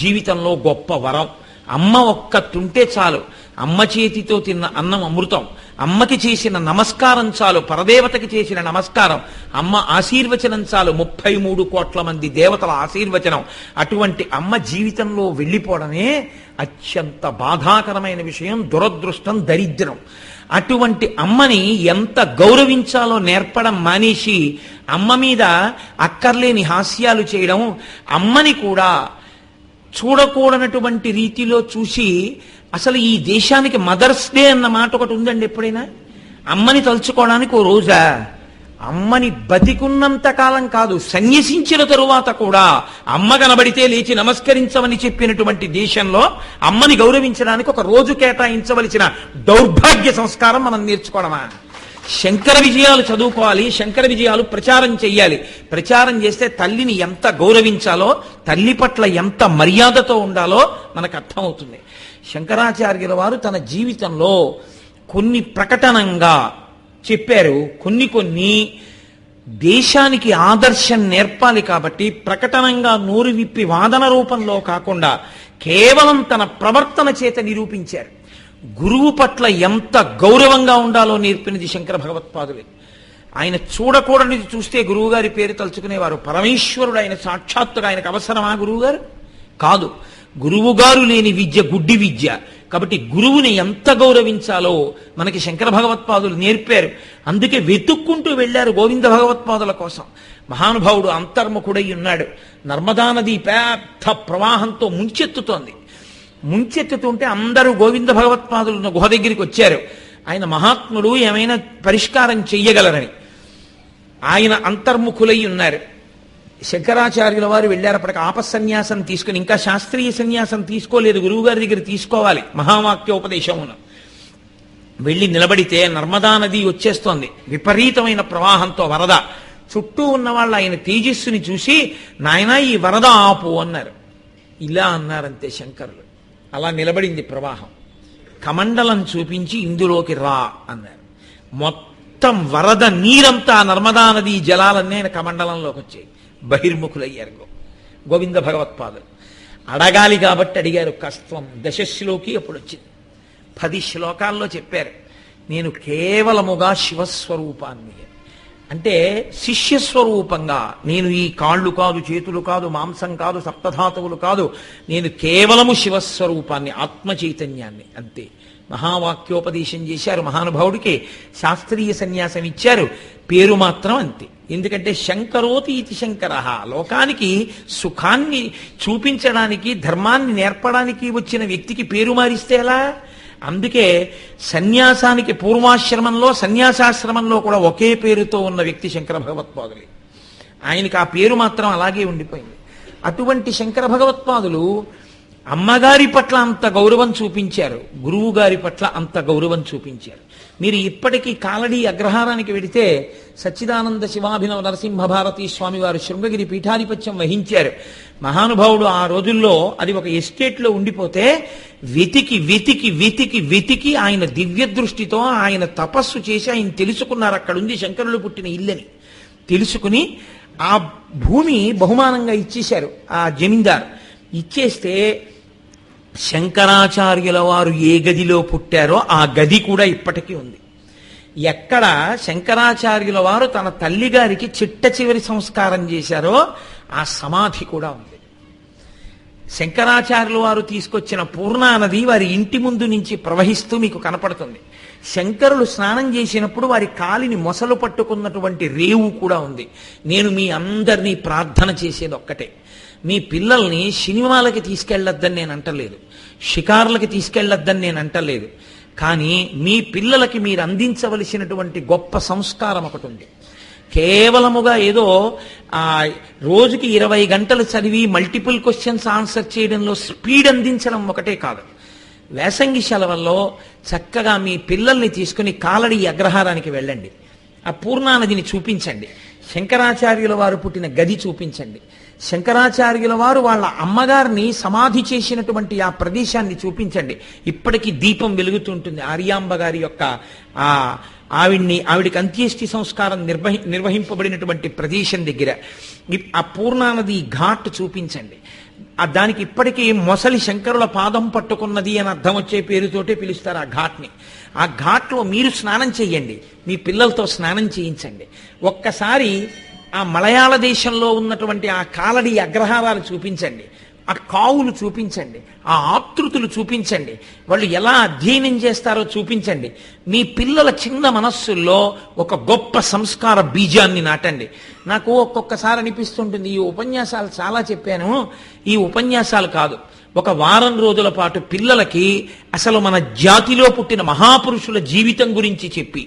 జీవితంలో గొప్ప వరం. అమ్మ ఒక్క తుంటే చాలు. అమ్మ చేతితో తిన్న అన్నం అమృతం. అమ్మకి చేసిన నమస్కారం చాలు, పరదేవతకి చేసిన నమస్కారం. అమ్మ ఆశీర్వచనం చాలు, 33 కోట్ల మంది దేవతల ఆశీర్వచనం. అటువంటి అమ్మ జీవితంలో వెళ్ళిపోవడమే అత్యంత బాధాకరమైన విషయం, దురదృష్టం, దరిద్రం. అటువంటి అమ్మని ఎంత గౌరవించాలో నేర్పడం మానేసి అమ్మ మీద అక్కర్లేని హాస్యాలు చేయడం, అమ్మని కూడా చూడకూడనటువంటి రీతిలో చూసి, అసలు ఈ దేశానికి మదర్స్ డే అన్న మాట ఒకటి ఉందండి. ఎప్పుడైనా అమ్మని తలుచుకోవడానికి ఓ రోజా? అమ్మని బతికున్నంత కాలం కాదు, సన్యసించిన తరువాత కూడా అమ్మ కనబడితే లేచి నమస్కరించమని చెప్పినటువంటి దేశంలో అమ్మని గౌరవించడానికి ఒక రోజు కేటాయించవలసిన దౌర్భాగ్య సంస్కారం మనం నేర్చుకోవడమా? శంకర విజయాలు చదువుకోవాలి, శంకర విజయాలు ప్రచారం చెయ్యాలి. ప్రచారం చేస్తే తల్లిని ఎంత గౌరవించాలో, తల్లి పట్ల ఎంత మర్యాదతో ఉండాలో మనకు అర్థమవుతుంది. శంకరాచార్యుల వారు తన జీవితంలో కొన్ని ప్రకటనంగా చెప్పారు, కొన్ని దేశానికి ఆదర్శం నేర్పాలి కాబట్టి ప్రకటనంగా నోరు విప్పి వాదన రూపంలో కాకుండా కేవలం తన ప్రవర్తన చేత నిరూపించారు. గురువు పట్ల ఎంత గౌరవంగా ఉండాలో నేర్పినది శంకర భగవత్పాదులే. ఆయన చూడకూడనిది చూస్తే గురువుగారి పేరు తలుచుకునేవారు. పరమేశ్వరుడు ఆయన సాక్షాత్తుగా, ఆయనకు అవసరమా గురువుగారు? కాదు. గురువుగారు లేని విద్య గుడ్డి విద్య. కాబట్టి గురువుని ఎంత గౌరవించాలో మనకి శంకర భగవత్పాదులు నేర్పారు. అందుకే వెతుక్కుంటూ వెళ్ళారు గోవింద భగవత్పాదుల కోసం. మహానుభావుడు అంతర్ముఖుడై ఉన్నాడు. నర్మదా నది పెద్ద ప్రవాహంతో ముంచెత్తుతోంది. ముంచెత్తుతుంటే అందరూ గోవింద భగవత్పాదులు గుహ దగ్గరికి వచ్చారు. ఆయన మహాత్ముడు, ఏమైనా పరిష్కారం చెయ్యగలరని. ఆయన అంతర్ముఖులై ఉన్నారు. శంకరాచార్యుల వారు వెళ్ళారప్పటికి ఆపసన్యాసం తీసుకుని, ఇంకా శాస్త్రీయ సన్యాసం తీసుకోలేదు, గురువుగారి దగ్గర తీసుకోవాలి మహావాక్యోపదేశమును. వెళ్ళి నిలబడితే నర్మదా నది వచ్చేస్తోంది విపరీతమైన ప్రవాహంతో, వరద. చుట్టూ ఉన్న వాళ్ళు ఆయన తేజస్సుని చూసి, నాయనా ఈ వరద ఆపు అన్నారు. ఇలా అన్నారంతే శంకరులు. అలా నిలబడింది ప్రవాహం. కమండలం చూపించి ఇందులోకి రా అన్నారు. మొత్తం వరద నీరంతా నర్మదా నది జలాలన్నీ ఆయన కమండలంలోకి వచ్చాయి. బహిర్ముఖులయ్యారు గోవింద భగవత్పాదులు. అడగాలి కాబట్టి అడిగారు. కస్త్వం దశశ్లోకి అప్పుడు వచ్చింది. 10 శ్లోకాల్లో చెప్పారు, నేను కేవలముగా శివస్వరూపాన్ని, అంటే శిష్యస్వరూపంగా. నేను ఈ కాళ్ళు కాదు, చేతులు కాదు, మాంసం కాదు, సప్తధాతువులు కాదు, నేను కేవలము శివస్వరూపాన్ని, ఆత్మ చైతన్యాన్ని, అంతే. మహావాక్యోపదేశం చేశారు మహానుభావుడికి. శాస్త్రీయ సన్యాసం ఇచ్చారు, పేరు మాత్రం అంతే. ఎందుకంటే శంకరోతి ఇది శంకర, లోకానికి సుఖాన్ని చూపించడానికి, ధర్మాన్ని నేర్పడానికి వచ్చిన వ్యక్తికి పేరు మారిస్తే ఎలా? అందుకే సన్యాసానికి పూర్వాశ్రమంలో, సన్యాసాశ్రమంలో కూడా ఒకే పేరుతో ఉన్న వ్యక్తి శంకర భగవత్పాదులే. ఆయనకి ఆ పేరు మాత్రం అలాగే ఉండిపోయింది. అటువంటి శంకర భగవత్పాదులు అమ్మగారి పట్ల అంత గౌరవం చూపించారు, గురువు గారి పట్ల అంత గౌరవం చూపించారు. మీరు ఇప్పటికీ కాలడీ అగ్రహారానికి వెడితే సచ్చిదానంద శివాభినవ నరసింహ భారతీ స్వామి వారు శృంగగిరి పీఠాధిపత్యం వహించారు. మహానుభావుడు ఆ రోజుల్లో అది ఒక ఎస్టేట్లో ఉండిపోతే వెతికి వెతికి వెతికి వెతికి ఆయన దివ్య దృష్టితో ఆయన తపస్సు చేసి ఆయన తెలుసుకున్నారు అక్కడుంది శంకరులు పుట్టిన ఇల్లని. తెలుసుకుని ఆ భూమి బహుమానంగా ఇచ్చేశారు ఆ జమీందార్. ఇచ్చేస్తే శంకరాచార్యుల వారు ఏ గదిలో పుట్టారో ఆ గది కూడా ఇప్పటికీ ఉంది. ఎక్కడ శంకరాచార్యుల వారు తన తల్లిగారికి చిట్ట చివరి సంస్కారం చేశారో ఆ సమాధి కూడా ఉంది. శంకరాచార్యుల వారు తీసుకొచ్చిన పూర్ణానది వారి ఇంటి ముందు నుంచి ప్రవహిస్తూ మీకు కనపడుతుంది. శంకరులు స్నానం చేసినప్పుడు వారి కాలిని మొసలు పట్టుకున్నటువంటి రేవు కూడా ఉంది. నేను మీ అందరినీ ప్రార్థన చేసేది ఒక్కటే, మీ పిల్లల్ని సినిమాలకి తీసుకెళ్లొద్దని నేను అంటలేదు, షికార్లకి తీసుకెళ్లొద్దని నేను అంటలేదు. కానీ మీ పిల్లలకి మీరు అందించవలసినటువంటి గొప్ప సంస్కారం ఒకటి ఉంది. కేవలముగా ఏదో రోజుకి 20 గంటలు చదివి మల్టిపుల్ క్వశ్చన్స్ ఆన్సర్ చేయడంలో స్పీడ్ అందించడం ఒకటే కాదు. వేసంగి సెలవుల్లో చక్కగా మీ పిల్లల్ని తీసుకుని కాలడి అగ్రహారానికి వెళ్ళండి, ఆ పూర్ణానదిని చూపించండి, శంకరాచార్యుల వారు పుట్టిన గది చూపించండి, శంకరాచార్యుల వారు వాళ్ళ అమ్మగారిని సమాధి చేసినటువంటి ఆ ప్రదేశాన్ని చూపించండి. ఇప్పటికీ దీపం వెలుగుతుంటుంది ఆర్యాంబ గారి యొక్క ఆవిడికి అంత్యేష్టి సంస్కారం నిర్వహింపబడినటువంటి ప్రదేశం దగ్గర. ఆ పూర్ణానది ఘాట్ చూపించండి. దానికి ఇప్పటికీ మొసలి శంకరుల పాదం పట్టుకున్నది అని అర్థం వచ్చే పేరుతోటే పిలుస్తారు ఆ ఘాట్ని. ఆ ఘాట్లో మీరు స్నానం చెయ్యండి, మీ పిల్లలతో స్నానం చేయించండి. ఒక్కసారి ఆ మలయాళ దేశంలో ఉన్నటువంటి ఆ కాలడి అగ్రహారాలు చూపించండి, ఆ కావులు చూపించండి, ఆ ఆతృతులు చూపించండి, వాళ్ళు ఎలా అధ్యయనం చేస్తారో చూపించండి. మీ పిల్లల చిన్న మనస్సుల్లో ఒక గొప్ప సంస్కార బీజాన్ని నాటండి. నాకు ఒక్కొక్కసారి అనిపిస్తుంటుంది, ఈ ఉపన్యాసాలు చాలా చెప్పాను, ఈ ఉపన్యాసాలు కాదు, ఒక వారం రోజుల పాటు పిల్లలకి అసలు మన జాతిలో పుట్టిన మహాపురుషుల జీవితం గురించి చెప్పి,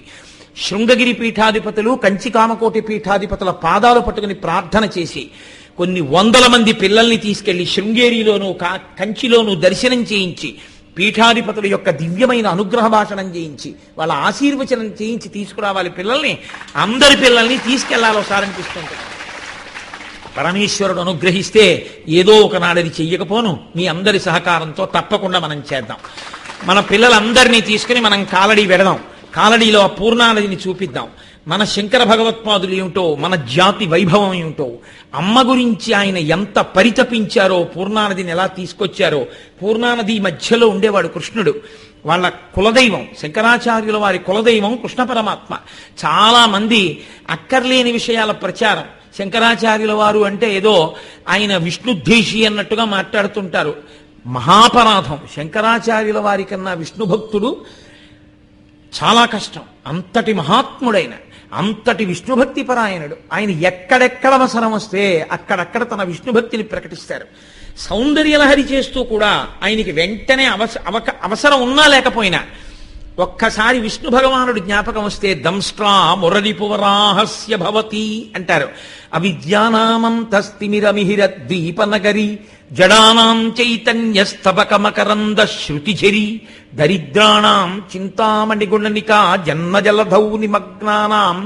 శృంగగిరి పీఠాధిపతులు, కంచి కామకోటి పీఠాధిపతుల పాదాలు పట్టుకుని ప్రార్థన చేసి, కొన్ని వందల మంది పిల్లల్ని తీసుకెళ్లి శృంగేరిలోనూ కంచిలోనూ దర్శనం చేయించి, పీఠాధిపతుల యొక్క దివ్యమైన అనుగ్రహ భాషణం చేయించి, వాళ్ళ ఆశీర్వచనం చేయించి తీసుకురావాలి పిల్లల్ని. అందరి పిల్లల్ని తీసుకెళ్లాలి ఒకసారి అనిపిస్తుంటుంది. పరమేశ్వరుడు అనుగ్రహిస్తే ఏదో ఒకనాడది చెయ్యకపోను, మీ అందరి సహకారంతో తప్పకుండా మనం చేద్దాం. మన పిల్లలందరినీ తీసుకుని మనం కాలడి వెడదాం, కాలడిలో ఆ పూర్ణానదిని చూపిద్దాం. మన శంకర భగవత్పాదులు ఏమిటో, మన జాతి వైభవం ఏమిటో, అమ్మ గురించి ఆయన ఎంత పరితపించారో, పూర్ణానదిని ఎలా తీసుకొచ్చారో. పూర్ణానది మధ్యలో ఉండేవాడు కృష్ణుడు, వాళ్ళ కులదైవం, శంకరాచార్యుల వారి కులదైవం కృష్ణ పరమాత్మ. చాలా మంది అక్కర్లేని విషయాల ప్రచారం, శంకరాచార్యుల వారు అంటే ఏదో ఆయన విష్ణుద్వేషి అన్నట్టుగా మాట్లాడుతుంటారు. మహాపరాధం. శంకరాచార్యుల వారి కన్నా విష్ణు భక్తుడు చాలా కష్టం. అంతటి మహాత్ముడైన, అంతటి విష్ణుభక్తి పరాయణుడు ఆయన. ఎక్కడెక్కడ అవసరం వస్తే అక్కడక్కడ తన విష్ణుభక్తిని ప్రకటిస్తారు. సౌందర్యలహరి చేస్తూ కూడా ఆయనకి వెంటనే అవసరం ఉన్నా లేకపోయినా ఒక్కసారి విష్ణు భగవానుడు జ్ఞాపకం వస్తే దంష్ట్రా మురళిపువరాహస్య భవతి అంటారు. అవిద్యానామంతస్తిమిరమిహిర ద్వీపనగరి జడానాం చైతన్యస్తబకమకరంద శృతిఝరి దరిద్రాణం చింతామణిగుణనికా జన్మజలధౌ నిమగ్నానాం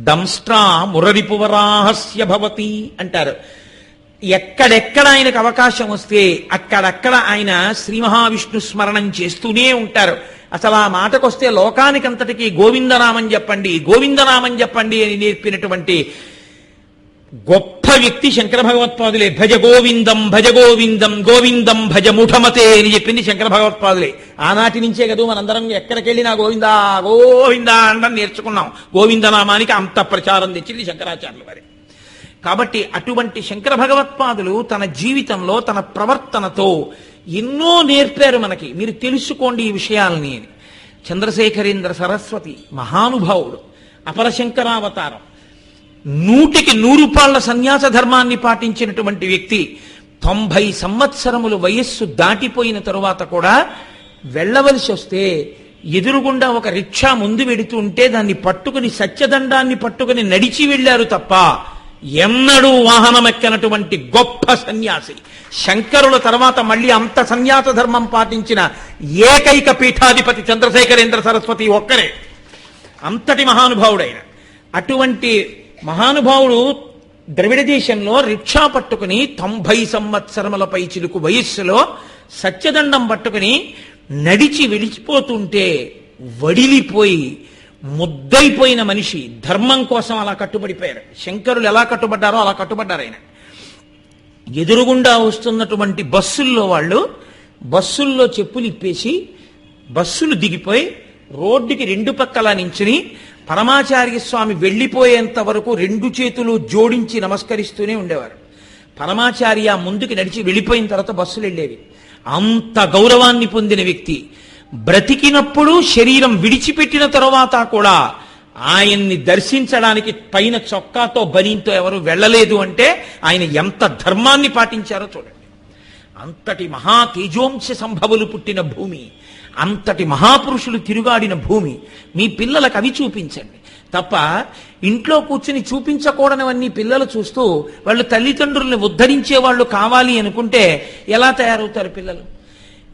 దంష్ట్రా మురళిపువరాహస్య భవతి అంటారు. ఎక్కడెక్కడ ఆయనకు అవకాశం వస్తే అక్కడక్కడ ఆయన శ్రీ మహావిష్ణు స్మరణం చేస్తూనే ఉంటారు. అసలు ఆ మాటకొస్తే లోకానికంతటికీ గోవిందనామం చెప్పండి, గోవిందనామం చెప్పండి అని నేర్పినటువంటి గొప్ప వ్యక్తి శంకర భగవత్పాదులే. భజ గోవిందం భజ గోవిందం గోవిందం భజ ముఠమతే అని చెప్పింది శంకర భగవత్పాదులే. ఆనాటి నుంచే కదా మనందరం ఎక్కడికెళ్ళినా గోవిందా గోవిందా అనడం నేర్చుకున్నాం. గోవిందనామానికి అంత ప్రచారం తెచ్చింది శంకరాచార్యుల వారి. కాబట్టి అటువంటి శంకర భగవత్పాదులు తన జీవితంలో తన ప్రవర్తనతో ఎన్నో నేర్పారు మనకి. మీరు తెలుసుకోండి ఈ విషయాలని అని. చంద్రశేఖరేంద్ర సరస్వతి మహానుభావుడు, అపరశంకరావతారం, 100కి 100 సన్యాస ధర్మాన్ని పాటించినటువంటి వ్యక్తి. 90 సంవత్సరములు వయస్సు దాటిపోయిన తరువాత కూడా వెళ్ళవలసి వస్తే ఎదురుగుండా ఒక రిక్షా ముందు వెడుతూ ఉంటే దాన్ని పట్టుకుని సత్యదండాన్ని పట్టుకుని నడిచి వెళ్ళారు తప్ప ఎన్నడూ వాహనం ఎక్కనటువంటి గొప్ప సన్యాసి. శంకరుల తర్వాత మళ్ళీ అంత సన్యాస ధర్మం పాటించిన ఏకైక పీఠాధిపతి చంద్రశేఖరేంద్ర సరస్వతి ఒక్కరే. అంతటి మహానుభావుడైన అటువంటి మహానుభావుడు ద్రవిడ దేశంలో రిక్షా పట్టుకుని 90 సంవత్సరములపై చిలుకు వయస్సులో సత్యదండం పట్టుకుని నడిచి వెళ్ళిపోతుంటే వడిలిపోయి ముద్దైపోయిన మనిషి ధర్మం కోసం అలా కట్టుబడిపోయారు. శంకరులు ఎలా కట్టుబడ్డారో అలా కట్టుబడ్డారు ఆయన. ఎదురుగుండా వస్తున్నటువంటి బస్సుల్లో చెప్పులు ఇప్పేసి బస్సులు దిగిపోయి రోడ్డుకి 2 పక్కలా నించుని పరమాచార్య స్వామి వెళ్ళిపోయేంత వరకు 2 చేతులు జోడించి నమస్కరిస్తూనే ఉండేవారు. పరమాచార్య ముందుకి నడిచి వెళ్ళిపోయిన తర్వాత బస్సులు వెళ్ళేవి. అంత గౌరవాన్ని పొందిన వ్యక్తి. బ్రతికినప్పుడు శరీరం విడిచిపెట్టిన తరువాత కూడా ఆయన్ని దర్శించడానికి పైన చొక్కాతో బనీంతో ఎవరు వెళ్ళలేదు అంటే ఆయన ఎంత ధర్మాన్ని పాటించారో చూడండి. అంతటి మహా తేజోంశ సంభవులు పుట్టిన భూమి, అంతటి మహాపురుషులు తిరుగాడిన భూమి. మీ పిల్లలకు అవి చూపించండి తప్ప ఇంట్లో కూర్చుని చూపించకూడనివన్నీ పిల్లలు చూస్తూ వాళ్ళు తల్లిదండ్రుల్ని ఉద్ధరించే వాళ్ళు కావాలి అనుకుంటే ఎలా తయారవుతారు పిల్లలు?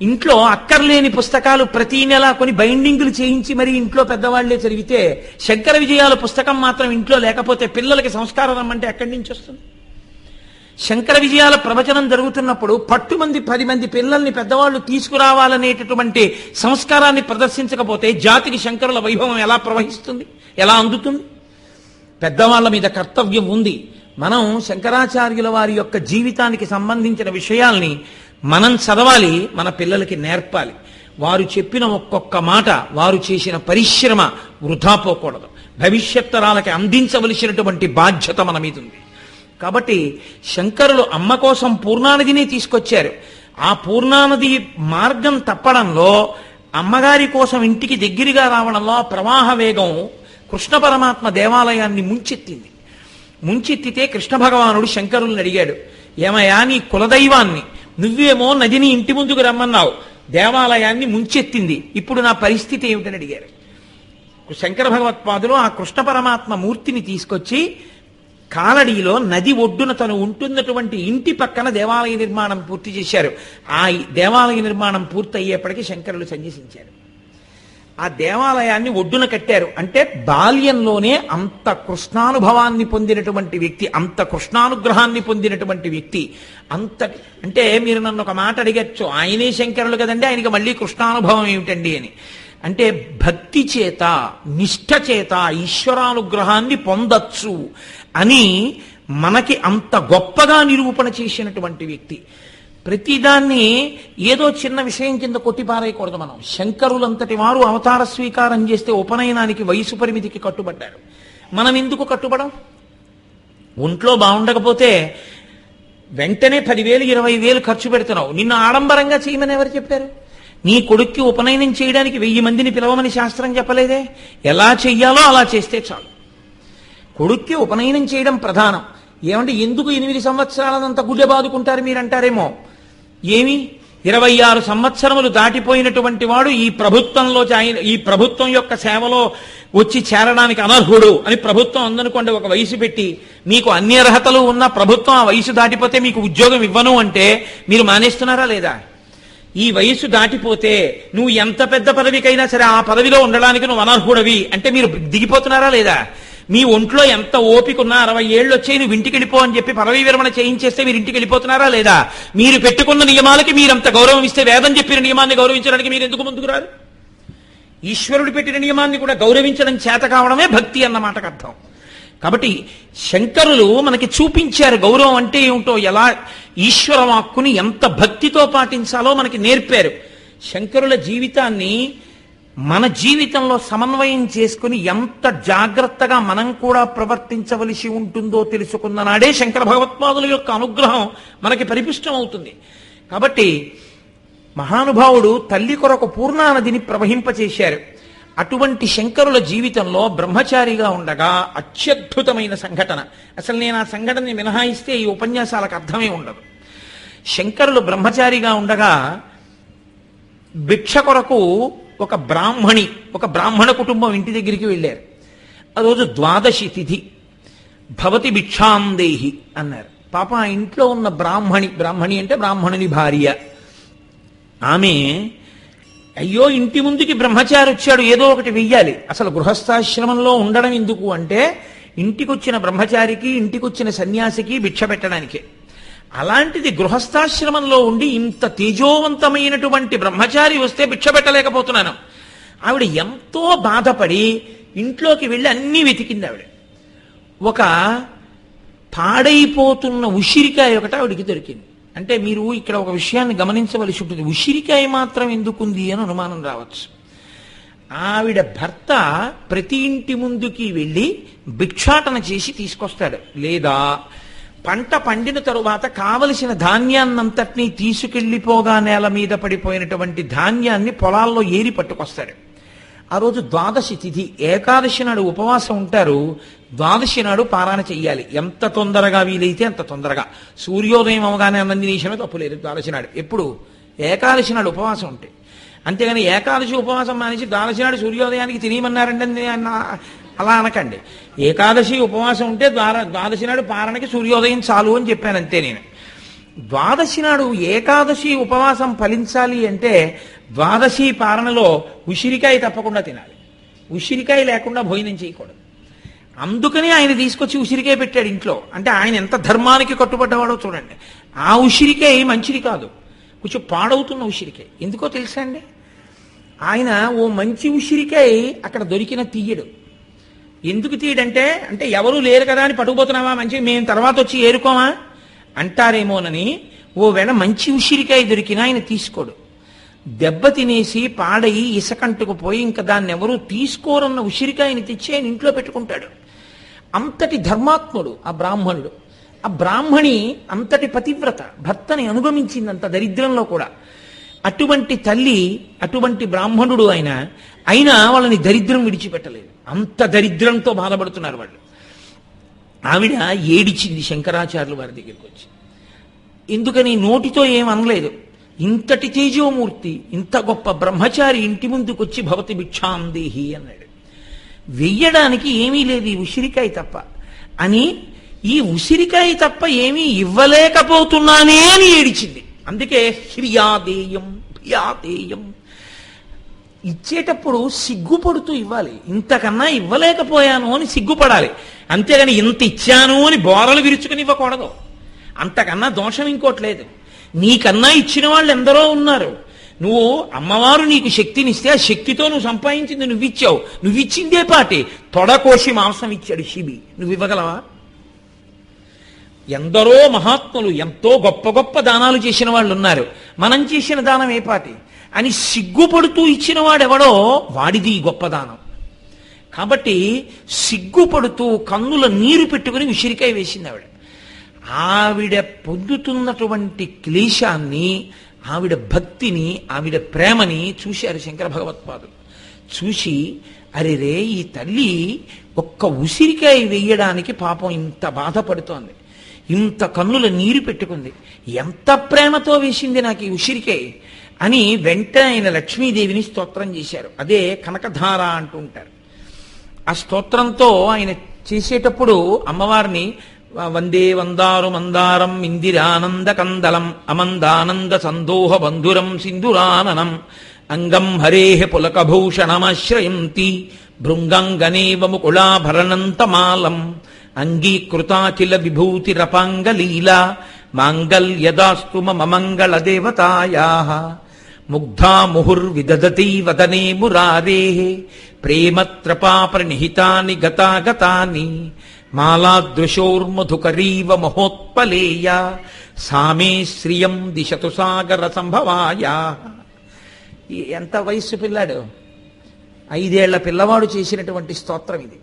ఇంట్లో అక్కర్లేని పుస్తకాలు ప్రతి నెలా కొని బైండింగులు చేయించి మరి ఇంట్లో పెద్దవాళ్లే చదివితే శంకర విజయాల పుస్తకం మాత్రం ఇంట్లో లేకపోతే పిల్లలకి సంస్కారం రమ్మంటే ఎక్కడి నుంచి వస్తుంది? శంకర విజయాల ప్రవచనం జరుగుతున్నప్పుడు 10 మంది పిల్లల్ని పెద్దవాళ్ళు తీసుకురావాలనేటటువంటి సంస్కారాన్ని ప్రదర్శించకపోతే జాతికి శంకరుల వైభవం ఎలా ప్రవహిస్తుంది, ఎలా అందుతుంది? పెద్దవాళ్ల మీద కర్తవ్యం ఉంది. మనం శంకరాచార్యుల వారి యొక్క జీవితానికి సంబంధించిన విషయాల్ని మనం చదవాలి, మన పిల్లలకి నేర్పాలి. వారు చెప్పిన ఒక్కొక్క మాట, వారు చేసిన పరిశ్రమ వృధా పోకూడదు. భవిష్యత్ తరాలకి అందించవలసినటువంటి బాధ్యత మన మీద ఉంది. కాబట్టి శంకరులు అమ్మ కోసం పూర్ణానదిని తీసుకొచ్చారు. ఆ పూర్ణానది మార్గం తప్పడంలో, అమ్మగారి కోసం ఇంటికి దగ్గరగా రావడంలో ప్రవాహ వేగం కృష్ణ పరమాత్మ దేవాలయాన్ని ముంచెత్తింది. ముంచెత్తితే కృష్ణ భగవానుడు శంకరుల్ని అడిగాడు, ఏమయ్యా నీ కులదైవాన్ని నువ్వేమో నదిని ఇంటి ముందుకు రమ్మన్నావు, దేవాలయాన్ని ముంచెత్తింది, ఇప్పుడు నా పరిస్థితి ఏమిటని అడిగారు. శంకర భగవత్పాదులు ఆ కృష్ణ పరమాత్మ మూర్తిని తీసుకొచ్చి కాలడిలో నది ఒడ్డున తను ఉంటున్నటువంటి ఇంటి పక్కన దేవాలయ నిర్మాణం పూర్తి చేశారు. ఆ దేవాలయ నిర్మాణం పూర్తి అయ్యేప్పటికీ శంకరులు సన్యసించారు. ఆ దేవాలయాన్ని ఒడ్డున కట్టారు. అంటే బాల్యంలోనే అంత కృష్ణానుభవాన్ని పొందినటువంటి వ్యక్తి, అంత కృష్ణానుగ్రహాన్ని పొందినటువంటి వ్యక్తి. అంటే మీరు నన్ను ఒక మాట అడిగచ్చు, ఆయనే శంకరులు కదండి, ఆయనకి మళ్ళీ కృష్ణానుభవం ఏమిటండి అని. అంటే భక్తి చేత, నిష్ఠ చేత ఈశ్వరానుగ్రహాన్ని పొందొచ్చు అని మనకి అంత గొప్పగా నిరూపణ చేసినటువంటి వ్యక్తి. ప్రతిదాన్ని ఏదో చిన్న విషయం కింద కొట్టిపారేయకూడదు మనం. శంకరులంతటి వారు అవతార స్వీకారం చేస్తే ఉపనయనానికి వయసు పరిమితికి కట్టుబడ్డారు. మనం ఎందుకు కట్టుబడం? ఒంట్లో బాగుండకపోతే వెంటనే 10,000 20,000 ఖర్చు పెడుతున్నావు. నిన్ను ఆడంబరంగా చేయమని ఎవరు చెప్పారు? నీ కొడుక్కి ఉపనయనం చేయడానికి 1000 మందిని పిలవమని శాస్త్రం చెప్పలేదే. ఎలా చెయ్యాలో అలా చేస్తే చాలు. కొడుక్కి ఉపనయనం చేయడం ప్రధానం. ఏమంటే ఎందుకు 8 సంవత్సరాలంత గుడ్డె బాదుకుంటారు మీరంటారేమో. ఏమి 26 సంవత్సరములు దాటిపోయినటువంటి వాడు ఈ ప్రభుత్వం యొక్క సేవలో వచ్చి చేరడానికి అనర్హుడు అని ప్రభుత్వం అందనుకోండి ఒక వయసు పెట్టి, మీకు అన్ని అర్హతలు ఉన్న ప్రభుత్వం ఆ వయసు దాటిపోతే మీకు ఉద్యోగం ఇవ్వను అంటే మీరు మానేస్తున్నారా లేదా? ఈ వయసు దాటిపోతే నువ్వు ఎంత పెద్ద పదవికైనా సరే ఆ పదవిలో ఉండడానికి నువ్వు అనర్హుడవి అంటే మీరు దిగిపోతున్నారా లేదా? మీ ఒంట్లో ఎంత ఓపిక ఉన్నా 60 ఏళ్ళు వచ్చాయి నువ్వు ఇంటికి వెళ్ళిపో అని చెప్పి పదవీ విరమణ చేయించేస్తే మీరు ఇంటికి వెళ్ళిపోతున్నారా లేదా? మీరు పెట్టుకున్న నియమాలకి మీరంత గౌరవం ఇస్తే వేదం చెప్పిన నియమాన్ని గౌరవించడానికి మీరు ఎందుకు ముందుకు రారు? ఈశ్వరుడు పెట్టిన నియమాన్ని కూడా గౌరవించడం చేత కావడమే భక్తి అన్న మాటకు అర్థం. కాబట్టి శంకరులు మనకి చూపించారు గౌరవం అంటే ఏమిటో, ఎలా ఈశ్వర వాక్కుని ఎంత భక్తితో పాటించాలో మనకి నేర్పారు. శంకరుల జీవితాన్ని మన జీవితంలో సమన్వయం చేసుకుని ఎంత జాగ్రత్తగా మనం కూడా ప్రవర్తించవలసి ఉంటుందో తెలుసుకున్న నాడే శంకర భగవత్పాదుల యొక్క అనుగ్రహం మనకి పరిపుష్టం అవుతుంది. కాబట్టి మహానుభావుడు తల్లి కొరకు పూర్ణానదిని ప్రవహింపచేశారు. అటువంటి శంకరుల జీవితంలో బ్రహ్మచారిగా ఉండగా అత్యద్భుతమైన సంఘటన. అసలు నేను ఆ సంఘటనని మినహాయిస్తే ఈ ఉపన్యాసాలకు అర్థమే ఉండదు. శంకరులు బ్రహ్మచారిగా ఉండగా భిక్ష కొరకు ఒక బ్రాహ్మణ కుటుంబం ఇంటి దగ్గరికి వెళ్ళారు. ఆ రోజు ద్వాదశి తిథి. భవతి భిక్షాందేహి అన్నారు. పాప ఆ ఇంట్లో ఉన్న బ్రాహ్మణి అంటే బ్రాహ్మణుని భార్య. ఆమె అయ్యో ఇంటి ముందుకి బ్రహ్మచారి వచ్చాడు, ఏదో ఒకటి వెయ్యాలి. అసలు గృహస్థాశ్రమంలో ఉండడం ఎందుకు అంటే ఇంటికొచ్చిన బ్రహ్మచారికి ఇంటికొచ్చిన సన్యాసికి భిక్ష పెట్టడానికే. అలాంటిది గృహస్థాశ్రమంలో ఉండి ఇంత తేజోవంతమైనటువంటి బ్రహ్మచారి వస్తే భిక్ష పెట్టలేకపోతున్నాను. ఆవిడ ఎంతో బాధపడి ఇంట్లోకి వెళ్ళి అన్నీ వెతికింది. ఆవిడ ఒక పాడైపోతున్న ఉసిరికాయ ఒకటి ఆవిడికి దొరికింది. అంటే మీరు ఇక్కడ ఒక విషయాన్ని గమనించవలసి ఉంటుంది. ఉసిరికాయ మాత్రం ఎందుకుంది అని అనుమానం రావచ్చు. ఆవిడ భర్త ప్రతి ఇంటి ముందుకి వెళ్ళి భిక్షాటన చేసి తీసుకొస్తాడు. లేదా పంట పండిన తరువాత కావలసిన ధాన్యాన్నంతటినీ తీసుకెళ్లిపోగా నేల మీద పడిపోయినటువంటి ధాన్యాన్ని పొలాల్లో ఏరి పట్టుకొస్తాడు. ఆ రోజు ద్వాదశి తిథి, ఏకాదశి నాడు ఉపవాసం ఉంటారు. ద్వాదశి నాడు పారాయణ చెయ్యాలి. ఎంత తొందరగా వీలైతే అంత తొందరగా. సూర్యోదయం అవగానే అన్నం తినేసినా తప్పులేదు ద్వాదశి నాడు. ఎప్పుడు? ఏకాదశి నాడు ఉపవాసం ఉంటాయి. అంతేగాని ఏకాదశి ఉపవాసం మానేసి ద్వాదశి నాడు సూర్యోదయానికి తినేయమన్నారండి అలా అనకండి. ఏకాదశి ఉపవాసం ఉంటే ద్వాదశి నాడు పారణకి సూర్యోదయం చాలు అని చెప్పాను అంతే నేను. ద్వాదశి నాడు ఏకాదశి ఉపవాసం ఫలించాలి అంటే ద్వాదశి పారణలో ఉసిరికాయ తప్పకుండా తినాలి. ఉసిరికాయ లేకుండా భోజనం చేయకూడదు. అందుకని ఆయన తీసుకొచ్చి ఉసిరికాయ పెట్టాడు ఇంట్లో. అంటే ఆయన ఎంత ధర్మానికి కట్టుబడ్డవాడో చూడండి. ఆ ఉసిరికాయ మంచిది కాదు, కొంచెం పాడవుతున్న ఉసిరికాయ. ఎందుకో తెలుసా అండి? ఆయన ఓ మంచి ఉసిరికాయ అక్కడ దొరికిన తీయడు. ఎందుకు తీయడంటే అంటే ఎవరూ లేరు కదా అని పట్టుకుపోతున్నావా, మంచి మేము తర్వాత వచ్చి ఏరుకోమా అంటారేమోనని ఓ వేళ మంచి ఉసిరికాయ దొరికినా ఆయన తీసుకోడు. దెబ్బ తినేసి పాడయి ఇసకంటుకు పోయి ఇంకా దాన్ని ఎవరూ తీసుకోరన్న ఉసిరికాయని తెచ్చి ఆయన ఇంట్లో పెట్టుకుంటాడు. అంతటి ధర్మాత్ముడు ఆ బ్రాహ్మణుడు. ఆ బ్రాహ్మణి అంతటి పతివ్రత, భర్తని అనుగమించింది అంత దరిద్రంలో కూడా. అటువంటి తల్లి, అటువంటి బ్రాహ్మణుడు అయినా వాళ్ళని దరిద్రం విడిచిపెట్టలేదు. అంత దరిద్రంతో బాధపడుతున్నారు వాళ్ళు. ఆవిడ ఏడిచింది శంకరాచార్యులు వారి దగ్గరికి వచ్చి. ఎందుకని నోటితో ఏం అనలేదు. ఇంతటి తేజోమూర్తి, ఇంత గొప్ప బ్రహ్మచారి ఇంటి ముందుకొచ్చి భవతి భిక్షాం దేహి అన్నాడు. వెయ్యడానికి ఏమీ లేదు ఈ ఉసిరికాయ తప్ప అని, ఈ ఉసిరికాయ తప్ప ఏమీ ఇవ్వలేకపోతున్నానే అని ఏడిచింది. అందుకే హ్రియాదేయం భియాదేయం. ఇచ్చేటప్పుడు సిగ్గుపడుతూ ఇవ్వాలి. ఇంతకన్నా ఇవ్వలేకపోయాను అని సిగ్గుపడాలి. అంతేగాని ఇంత ఇచ్చాను అని బోరలు విరుచుకుని ఇవ్వకూడదు. అంతకన్నా దోషం ఇంకోట్లేదు. నీకన్నా ఇచ్చిన వాళ్ళు ఎందరో ఉన్నారు. నువ్వు అమ్మవారు నీకు శక్తినిస్తే ఆ శక్తితో నువ్వు సంపాదించింది నువ్విచ్చావు. నువ్విచ్చిందే పాటి తొడకోసి మాంసం ఇచ్చాడు శిబి. నువ్వు ఇవ్వగలవా? ఎందరో మహాత్ములు ఎంతో గొప్ప గొప్ప దానాలు చేసిన వాళ్ళు ఉన్నారు. మనం చేసిన దానం ఏ పాటి అని సిగ్గుపడుతూ ఇచ్చిన వాడెవడో వాడిది గొప్ప దానం. కాబట్టి సిగ్గుపడుతూ కన్నుల నీరు పెట్టుకుని ఉసిరికాయ వేసింది ఆవిడ. ఆవిడ పొందుతున్నటువంటి క్లేశాన్ని, ఆవిడ భక్తిని, ఆవిడ ప్రేమని చూశారు శంకర భగవత్పాదులు. చూసి అరే రే, ఈ తల్లి ఒక్క ఉసిరికాయ వేయడానికి పాపం ఇంత బాధపడుతోంది, ఇంత కన్నుల నీరు పెట్టుకుంది, ఎంత ప్రేమతో వేసింది నాకు ఈ ఉసిరికాయ అని వెంటనే ఆయన లక్ష్మీదేవిని స్తోత్రం చేశారు. అదే కనకధార అంటూ ఉంటారు. ఆ స్తోత్రంతో ఆయన చేసేటప్పుడు అమ్మవారిని వందే వందారు మందారం ఇందిరానంద కందలం అమందానంద సందోహ బంధురం సింధురాననం అంగం హరేహ పులకభూషణమాశ్రయంతి భృంగంగనేవ ముకుళాభరణంతమాలం అంగీకృతాఖిల విభూతిరపాంగలీలా మాంగల్యదాస్తు మమ మంగళ దేవతాయాః ముగ్ధా ముహుర్విదదతి వదనే మురారేః ప్రేమత్రపా ప్రణిహితాని గతాగతాని మాలాదృశోర్మధుకరీవ మహోత్పలేయ సామే శ్రియం దిశతు సాగర సంభవాయా. ఎంత వయస్సు పిల్లాడు, 5 ఏళ్ల పిల్లవాడు చేసినటువంటి స్తోత్రం ఇది.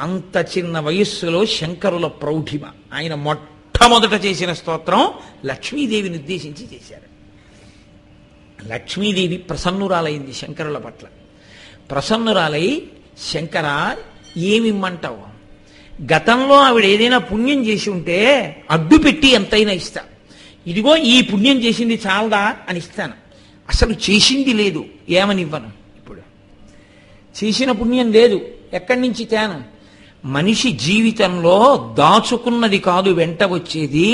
అంత చిన్న వయస్సులో శంకరుల ప్రౌఢిమ. ఆయన మొట్టమొదట చేసిన స్తోత్రం లక్ష్మీదేవిని ఉద్దేశించి చేశారు. లక్ష్మీదేవి ప్రసన్నురాలైంది శంకరుల పట్ల. ప్రసన్నురాలై, శంకర ఏమిమ్మంటావు? గతంలో ఆవిడ ఏదైనా పుణ్యం చేసి ఉంటే అడ్డు పెట్టి ఎంతైనా ఇస్తా. ఇదిగో ఈ పుణ్యం చేసింది చాలదా అని ఇస్తాను. అసలు చేసింది లేదు, ఏమనివ్వను. ఇప్పుడు చేసిన పుణ్యం లేదు, ఎక్కడి నుంచి తేను? మనిషి జీవితంలో దాచుకున్నది కాదు వెంట వచ్చేది,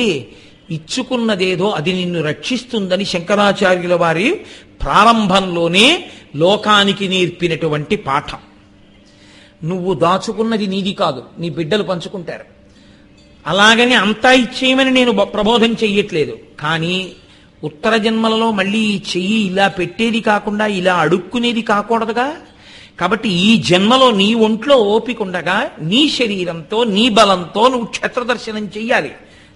ఇచ్చుకున్నదేదో అది నిన్ను రక్షిస్తుందని శంకరాచార్యుల వారి ప్రారంభంలోనే లోకానికి నేర్పినటువంటి పాఠం. నువ్వు దాచుకున్నది నీది కాదు, నీ బిడ్డలు పంచుకుంటారు. అలాగని అంతా ఇచ్చేయమని నేను ప్రబోధం చెయ్యట్లేదు. కానీ ఉత్తర జన్మలలో మళ్ళీ ఈ చెయ్యి ఇలా పెట్టేది కాకుండా ఇలా అడుక్కునేది కాకూడదుగా. కాబట్టి ఈ జన్మలో నీ ఒంట్లో ఓపిక ఉండగా నీ శరీరంతో నీ బలంతో నువ్వు క్షేత్రదర్శనం చెయ్యాలి,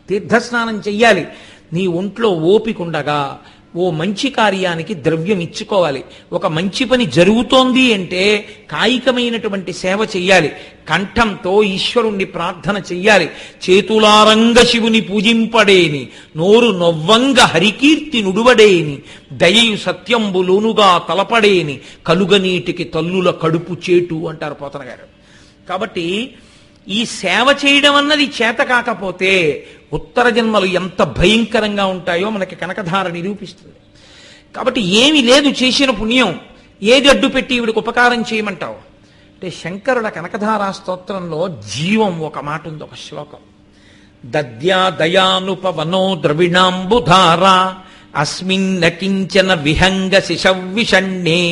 తీర్థస్నానం చెయ్యాలి. నీ ఒంట్లో ఓపిక ఉండగా ఓ మంచి కార్యానికి ద్రవ్యం ఇచ్చుకోవాలి. ఒక మంచి పని జరుగుతోంది అంటే కాయికమైనటువంటి సేవ చెయ్యాలి. కంఠంతో ఈశ్వరుణ్ణి ప్రార్థన చెయ్యాలి. చేతులారంగ శివుని పూజింపడేని, నోరు నొవ్వంగ హరికీర్తి నుడువడేని, దయయు సత్యంబులోనుగా తలపడేని, కలుగనీటికి తల్లుల కడుపు చేటు అంటారు పోతన గారు. కాబట్టి ఈ సేవ చేయడం అన్నది చేత కాకపోతే ఉత్తర జన్మలు ఎంత భయంకరంగా ఉంటాయో మనకి కనకధార నిరూపిస్తుంది. కాబట్టి ఏమి లేదు చేసిన పుణ్యం, ఏది అడ్డు పెట్టి ఈవిడికి ఉపకారం చేయమంటావు అంటే శంకరుల కనకధారా స్తోత్రంలో జీవం ఒక మాట ఉంది, ఒక శ్లోకం. దద్యా దయానుపవనో ద్రవిణాంబుధారా అస్మిన్న కించన విహంగ శిశవ్విషణ్ణే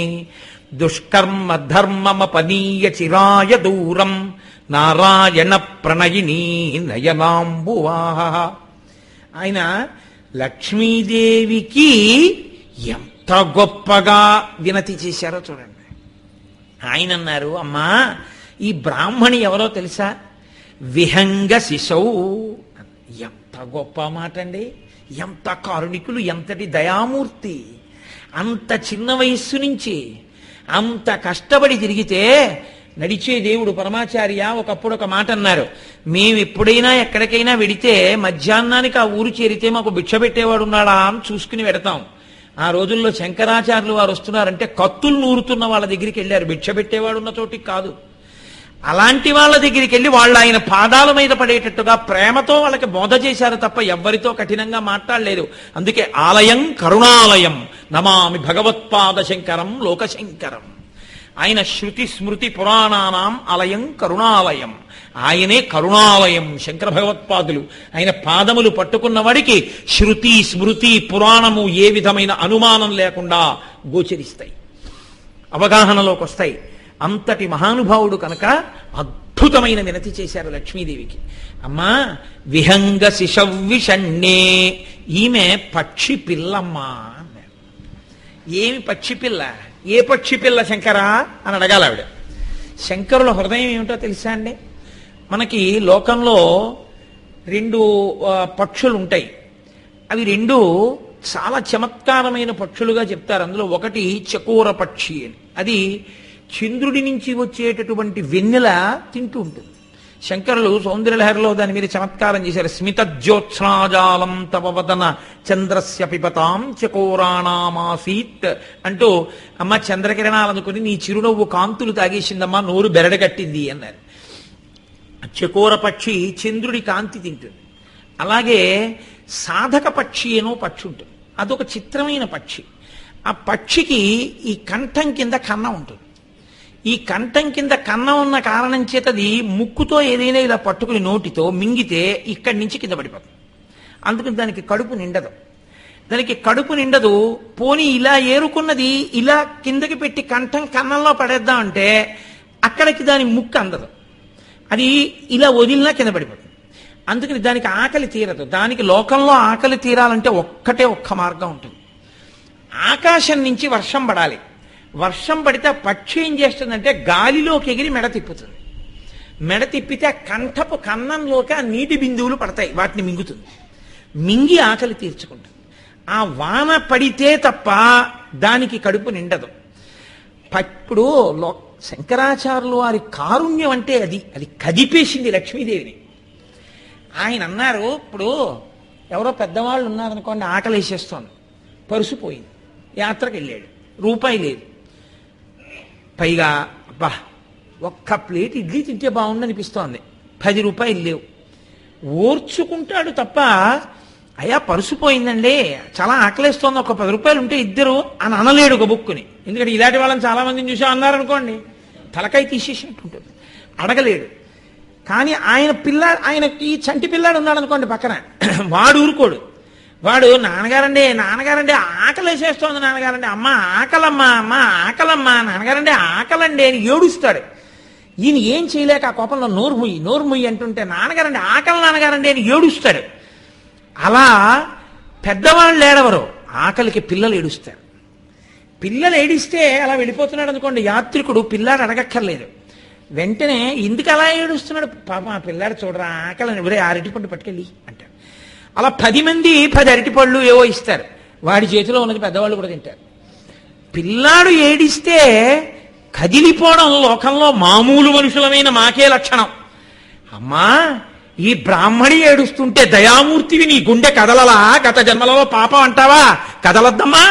దుష్కర్మ ధర్మమపనీయ చిరాయ దూరం నారాయణ ప్రణయిని నయనాంబువాహ. ఆయన లక్ష్మీదేవికి ఎంత గొప్పగా వినతి చేశారో చూడండి. ఆయన అన్నారు, అమ్మా ఈ బ్రాహ్మణి ఎవరో తెలుసా? విహంగ శిశౌ. ఎంత గొప్ప మాట అండి! ఎంత కారుణికులు, ఎంతటి దయామూర్తి! అంత చిన్న వయస్సు నుంచి అంత కష్టపడి తిరిగితే నడిచే దేవుడు పరమాచార్య ఒకప్పుడు ఒక మాట అన్నారు. మేము ఎప్పుడైనా ఎక్కడికైనా వెడితే మధ్యాహ్నానికి ఆ ఊరు చేరితే మాకు భిక్ష పెట్టేవాడు ఉన్నాడా అని చూసుకుని వెడతాం. ఆ రోజుల్లో శంకరాచార్యులు వారు వస్తున్నారంటే కత్తులు నూరుతున్న వాళ్ళ దగ్గరికి వెళ్ళారు, భిక్ష పెట్టేవాడు ఉన్న చోటికి కాదు. అలాంటి వాళ్ళ దగ్గరికి వెళ్ళి వాళ్ళు ఆయన పాదాల మీద పడేటట్టుగా ప్రేమతో వాళ్ళకి బోధ చేశారు తప్ప ఎవ్వరితో కఠినంగా మాట్లాడలేదు. అందుకే ఆలయం కరుణాలయం నమామి భగవత్పాద శంకరం లోకశంకరం. ఆయన శృతి స్మృతి పురాణానాం ఆలయం కరుణాలయం. ఆయనే కరుణాలయం. శంకర భగవత్పాదులు ఆయన పాదములు పట్టుకున్న వాడికి శృతి స్మృతి పురాణము ఏ విధమైన అనుమానం లేకుండా గోచరిస్తాయి, అవగాహనలోకి వస్తాయి. అంతటి మహానుభావుడు కనుక అద్భుతమైన వినతి చేశారు లక్ష్మీదేవికి. అమ్మా విహంగ శిశవ్విషణ్ణే, ఈమె పక్షి పిల్లమ్మా అన్నారు. ఏమి పక్షి పిల్ల? ఏ పక్షి పిల్ల శంకరా అని అడగాలి ఆవిడ. శంకరుల హృదయం ఏమిటో తెలుసా అండి? మనకి లోకంలో రెండు పక్షులు ఉంటాయి. అవి రెండు చాలా చమత్కారమైన పక్షులుగా చెప్తారు. అందులో ఒకటి చకోర పక్షి అని. అది చంద్రుడి నుంచి వచ్చేటటువంటి వెన్నెల తింటూ ఉంటుంది. శంకరులు సౌందర్యలహరిలో దాని మీద చమత్కారం చేశారు. స్మిత జ్యోత్స్నాజాలం తపవదన చంద్రస్య పిబతాం చకోరాణామాసీత్ అంటూ, అమ్మ చంద్రకిరణాలనుకుని నీ చిరునవ్వు కాంతులు తాగేసిందమ్మా, నోరు బెరడగట్టింది అన్నారు. చకోర పక్షి చంద్రుడి కాంతి తింటుంది. అలాగే సాధక పక్షి అనో పక్షి ఉంటుంది. అదొక చిత్రమైన పక్షి. ఆ పక్షికి ఈ కంఠం కింద కన్నం ఉంటుంది. ఈ కంఠం కింద కన్నం ఉన్న కారణం చేతది ముక్కుతో ఏదైనా ఇలా పట్టుకుని నోటితో మింగితే ఇక్కడి నుంచి కింద పడిపోతుంది. అందుకని దానికి కడుపు నిండదు. దానికి కడుపు నిండదు. పోనీ ఇలా ఏరుకున్నది ఇలా కిందకి పెట్టి కంఠం కన్నంలో పడేద్దాం అంటే అక్కడికి దాని ముక్కు అందదు. అది ఇలా వదిలినా కింద పడిపోతుంది. అందుకని దానికి ఆకలి తీరదు. దానికి లోకంలో ఆకలి తీరాలంటే ఒక్క మార్గం ఉంటుంది. ఆకాశం నుంచి వర్షం పడాలి. వర్షం పడితే ఆ పక్షి ఏం చేస్తుందంటే గాలిలోకి ఎగిరి మెడ తిప్పుతుంది. మెడ తిప్పితే ఆ కంఠపు కన్నంలోకి ఆ నీటి బిందువులు పడతాయి, వాటిని మింగుతుంది. మింగి ఆకలి తీర్చుకుంటుంది. ఆ వాన పడితే తప్ప దానికి కడుపు నిండదు. ఇప్పుడు శంకరాచార్యులు వారి కారుణ్యం అంటే అది కదిపేసింది లక్ష్మీదేవిని. ఆయన అన్నారు, ఇప్పుడు ఎవరో పెద్దవాళ్ళు ఉన్నారనుకోండి, ఆకలి వేసేస్తోంది, పరుసుపోయింది, యాత్రకు వెళ్ళాడు, రూపాయి లేదు, పైగా అబ్బా ఒక్క ప్లేట్ ఇడ్లీ తింటే బాగుండనిపిస్తోంది, 10 రూపాయలు లేవు. ఓర్చుకుంటాడు తప్ప అయ్యా పరుసుపోయిందండి, చాలా ఆకలేస్తోంది, ఒక 10 రూపాయలు ఉంటే ఇద్దరు అని అనలేడు గబుక్కుని. ఎందుకంటే ఇలాంటి వాళ్ళని చాలా మందిని చూసా అన్నారనుకోండి తలకాయ తీసేసినట్టుంటుంది, అడగలేడు. కానీ ఆయన ఈ చంటి పిల్లాడు ఉన్నాడు అనుకోండి పక్కన, వాడు ఊరుకోడు. వాడు నాన్నగారండి ఆకలి వేసేస్తోంది నాన్నగారండి, అమ్మ ఆకలమ్మా అమ్మ ఆకలమ్మా నాన్నగారండి ఆకలండి అని ఏడుస్తాడు. ఈయన ఏం చేయలేక ఆ కోపంలో నోరు ముయ్యి అంటుంటే నాన్నగారండి ఆకలి నాన్నగారండి అని ఏడుస్తాడు. అలా పెద్దవాళ్ళు ఏడవరు, ఆకలికి పిల్లలు ఏడుస్తారు. పిల్లలు ఏడిస్తే అలా వెళ్ళిపోతున్నాడు అనుకోండి యాత్రికుడు, పిల్లాడు అడగక్కర్లేదు, వెంటనే ఎందుకు అలా ఏడుస్తున్నాడు, పాప ఆ పిల్లాడు చూడరా ఆకలని, ఎవరే 6 అరటిపండు పట్టుకెళ్ళి అంటారు. అలా 10 మంది 10 అరటిపళ్ళు ఏవో ఇస్తారు, వాడి చేతిలో ఉన్నది పెద్దవాళ్ళు కూడా తింటారు. పిల్లాడు ఏడిస్తే కదిలిపోవడం లోకంలో మామూలు మనుషులమైన మాకే లక్షణం. అమ్మా ఈ బ్రాహ్మణి ఏడుస్తుంటే దయామూర్తివి నీ గుండె కదలలా, గత జన్మలలో పాపం అంటావా, కదలద్దమ్మా,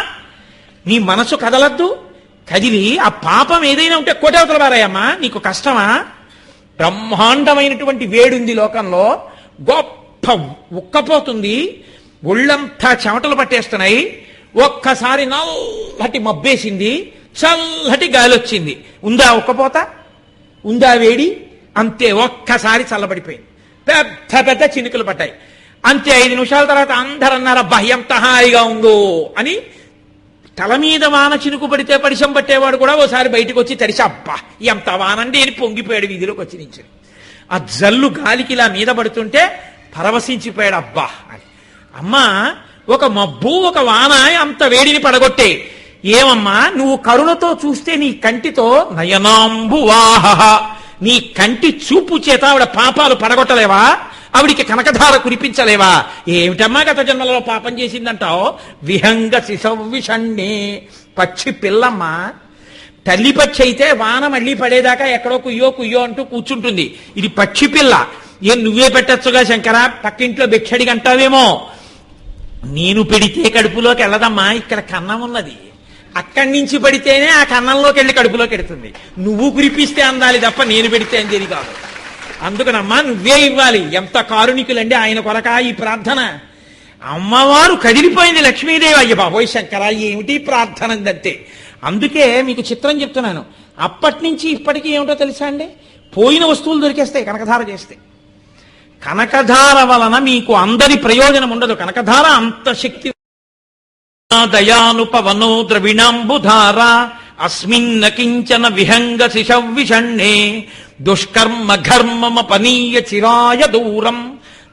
నీ మనసు కదలద్దు, కదిలి ఆ పాపం ఏదైనా ఉంటే కోటవతల బారాయమ్మా, నీకు కష్టమా. బ్రహ్మాండమైనటువంటి వేడుంది లోకంలో, గొప్ప ఉక్కపోతుంది, ఒళ్ళంతా చెమటలు పట్టేస్తున్నాయి, ఒక్కసారి నల్లటి మబ్బేసింది, చల్లటి గాలి వచ్చింది, ఉందా ఉక్కపోత, ఉందా వేడి, అంతే ఒక్కసారి చల్లబడిపోయింది, పెద్ద చినుకులు పట్టాయి, అంతే. 5 నిమిషాల తర్వాత అందరూ అన్నారు అబ్బా ఎంత హాయిగా ఉందో అని. తల మీద వాన చినుకు పడితే పరిశం పట్టేవాడు కూడా ఓసారి బయటకు వచ్చి తడిసి అబ్బా ఎంత వానండి అని పొంగిపోయాడు వీధిలోకి వచ్చి నుంచి. ఆ జల్లు గాలికి ఇలా మీద పడుతుంటే పరవశించిపోయాడు అబ్బా అని. అమ్మా ఒక మబ్బు ఒక వాన అంత వేడిని పడగొట్టే, ఏమమ్మా నువ్వు కరుణతో చూస్తే నీ కంటితో నయనాంబు వాహ, నీ కంటి చూపు చేత ఆవిడ పాపాలు పడగొట్టలేవా? ఆవిడికి కనకధార కురిపించలేవా? ఏమిటమ్మా గత జన్మలలో పాపం చేసిందంటావు? విహంగ శిశవ్విషణ్ణే, పక్షి పిల్లమ్మ. తల్లి పక్షి అయితే వాన మళ్ళీ పడేదాకా ఎక్కడో కుయ్యో కుయ్యో అంటూ కూర్చుంటుంది. ఇది పక్షి పిల్ల. ఏం నువ్వే పెట్టచ్చుగా శంకరా, పక్కింట్లో భిక్షడిగంటావేమో. నేను పెడితే కడుపులోకి వెళ్ళదమ్మా, ఇక్కడ కన్నం ఉన్నది. అక్కడి నుంచి పడితేనే ఆ కన్నంలోకి వెళ్ళి కడుపులోకి వెడుతుంది. నువ్వు కురిపిస్తే అందాలి తప్ప నేను పెడితే అందేది కాదు. అందుకనమ్మా నువ్వే ఇవ్వాలి. ఎంత కారుణికులండి ఆయన కొరక ఈ ప్రార్థన. అమ్మవారు కదిలిపోయింది లక్ష్మీదేవి. అయ్య బాబోయ్ శంకరా ఏమిటి ప్రార్థన అంతే. అందుకే మీకు చిత్రం చెప్తున్నాను. అప్పటి నుంచి ఇప్పటికీ ఏమిటో తెలుసా అండి, పోయిన వస్తువులు దొరికేస్తాయి కనకధార చేస్తే. కనకధార వలన మీకు అందరి ప్రయోజనం ఉండదు. కనకధార అంత శక్తి. దయానుపవనో ద్రవిణాంబుధార అస్మిన్న కించన విహంగ శిశవ్విషణ్ణే దుష్కర్మ ఘర్మమపనీయ చిరాయ దూరం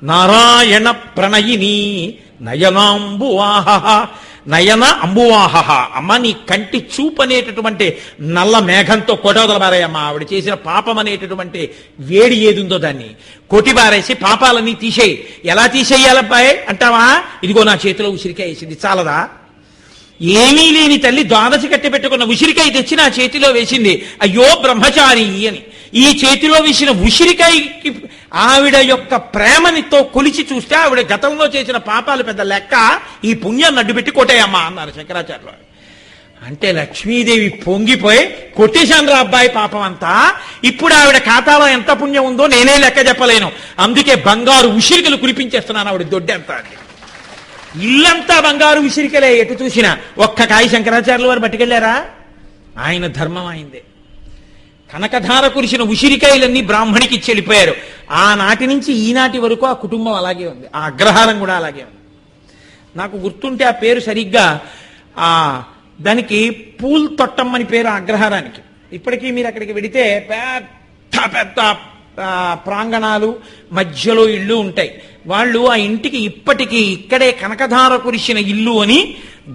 నారాయణ ప్రణయిని నయనాంబువాహ. నయన అంబువాహ. అమ్మ నీ కంటి చూపు అనేటటువంటి నల్ల మేఘంతో కొట్టవదలబారాయమ్మ. ఆవిడ చేసిన పాపం అనేటటువంటి వేడి ఏదుందో దాన్ని కొట్టిబారేసి పాపాలన్నీ తీసేయి. ఎలా తీసేయాలబ్బాయి అంటావా? ఇదిగో నా చేతిలో ఉసిరికాయ వేసింది, చాలదా? ఏమీ లేని తల్లి ద్వాదశి కట్టి పెట్టుకున్న ఉసిరికాయ తెచ్చి నా చేతిలో వేసింది. అయ్యో బ్రహ్మచారి అని. ఈ చేతిలో వేసిన ఉసిరికాయకి ఆవిడ యొక్క ప్రేమనితో కొలిచి చూస్తే ఆవిడ గతంలో చేసిన పాపాలు పెద్ద లెక్క, ఈ పుణ్యాన్ని అడ్డుపెట్టి కొట్టేయమ్మా అన్నారు శంకరాచార్యులు. అంటే లక్ష్మీదేవి పొంగిపోయి కొట్టేశాను రా అబ్బాయి పాపం అంతా, ఇప్పుడు ఆవిడ ఖాతాలో ఎంత పుణ్యం ఉందో నేనే లెక్క చెప్పలేను. అందుకే బంగారు ఉసిరికలు కురిపించేస్తున్నాను ఆవిడ దొడ్డంతా. ఇల్లంతా బంగారు ఉసిరికలే, ఎటు చూసినా. ఒక్క కాయ శంకరాచార్యుల వారు పట్టుకెళ్లారా? ఆయన ధర్మం అయిందే. కనకధార కురిసిన ఉసిరికాయలన్నీ బ్రాహ్మణికి ఇచ్చి వెళ్ళిపోయారు. ఆనాటి నుంచి ఈనాటి వరకు ఆ కుటుంబం అలాగే ఉంది, ఆ అగ్రహారం కూడా అలాగే ఉంది. నాకు గుర్తుంటే ఆ పేరు సరిగ్గా దానికి పూల్ తొట్టం అని పేరు ఆ అగ్రహారానికి. ఇప్పటికీ మీరు అక్కడికి వెడితే పెద్ద పెద్ద ప్రాంగణాలు, మధ్యలో ఇళ్ళు ఉంటాయి. వాళ్ళు ఆ ఇంటికి ఇప్పటికీ ఇక్కడే కనకధార కురిసిన ఇల్లు అని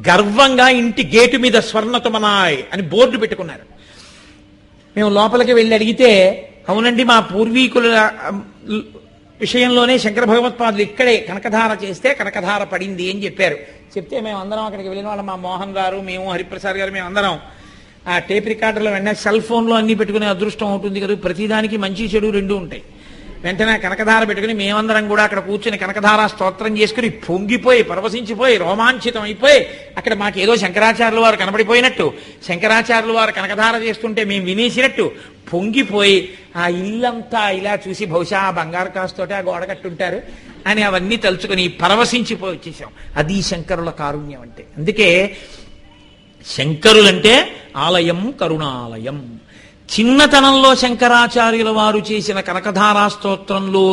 గర్వంగా ఇంటి గేటు మీద స్వర్ణతమనాయ్ అని బోర్డు పెట్టుకున్నారు. మేము లోపలికి వెళ్ళి అడిగితే, అవునండి మా పూర్వీకుల విషయంలోనే శంకర భగవత్పాదులు ఇక్కడే కనకధార చేస్తే కనకధార పడింది అని చెప్పారు. చెప్తే మేము అందరం అక్కడికి వెళ్ళిన వాళ్ళం, మా మోహన్ గారు, మేము, హరిప్రసాద్ గారు, మేము అందరం ఆ టేప్ రికార్డర్లో వెంటనే సెల్ ఫోన్లో అన్ని పెట్టుకునే అదృష్టం ఉంటుంది కదా, ప్రతిదానికి మంచి చెడు రెండు ఉంటాయి. వెంటనే కనకధార పెట్టుకుని మేమందరం కూడా అక్కడ కూర్చుని కనకధార స్తోత్రం చేసుకుని పొంగిపోయి పరవశించిపోయి రోమాంచితం అయిపోయి అక్కడ మాకేదో శంకరాచార్యుల వారు కనబడిపోయినట్టు, శంకరాచార్యుల వారు కనకధార చేస్తుంటే మేము వినేసినట్టు పొంగిపోయి ఆ ఇల్లంతా ఇలా చూసి బహుశా ఆ బంగారు కాస్తోటి ఆ గోడ కట్టుంటారు అని అవన్నీ తలుచుకుని పరవశించిపోయి వచ్చేసాం. అది శంకరుల కారుణ్యం అంటే. అందుకే శంకరులంటే ఆలయం కరుణాలయం. చిన్నతనంలో శంకరాచార్యుల వారు చేసిన కనకధారా స్తోత్రంలో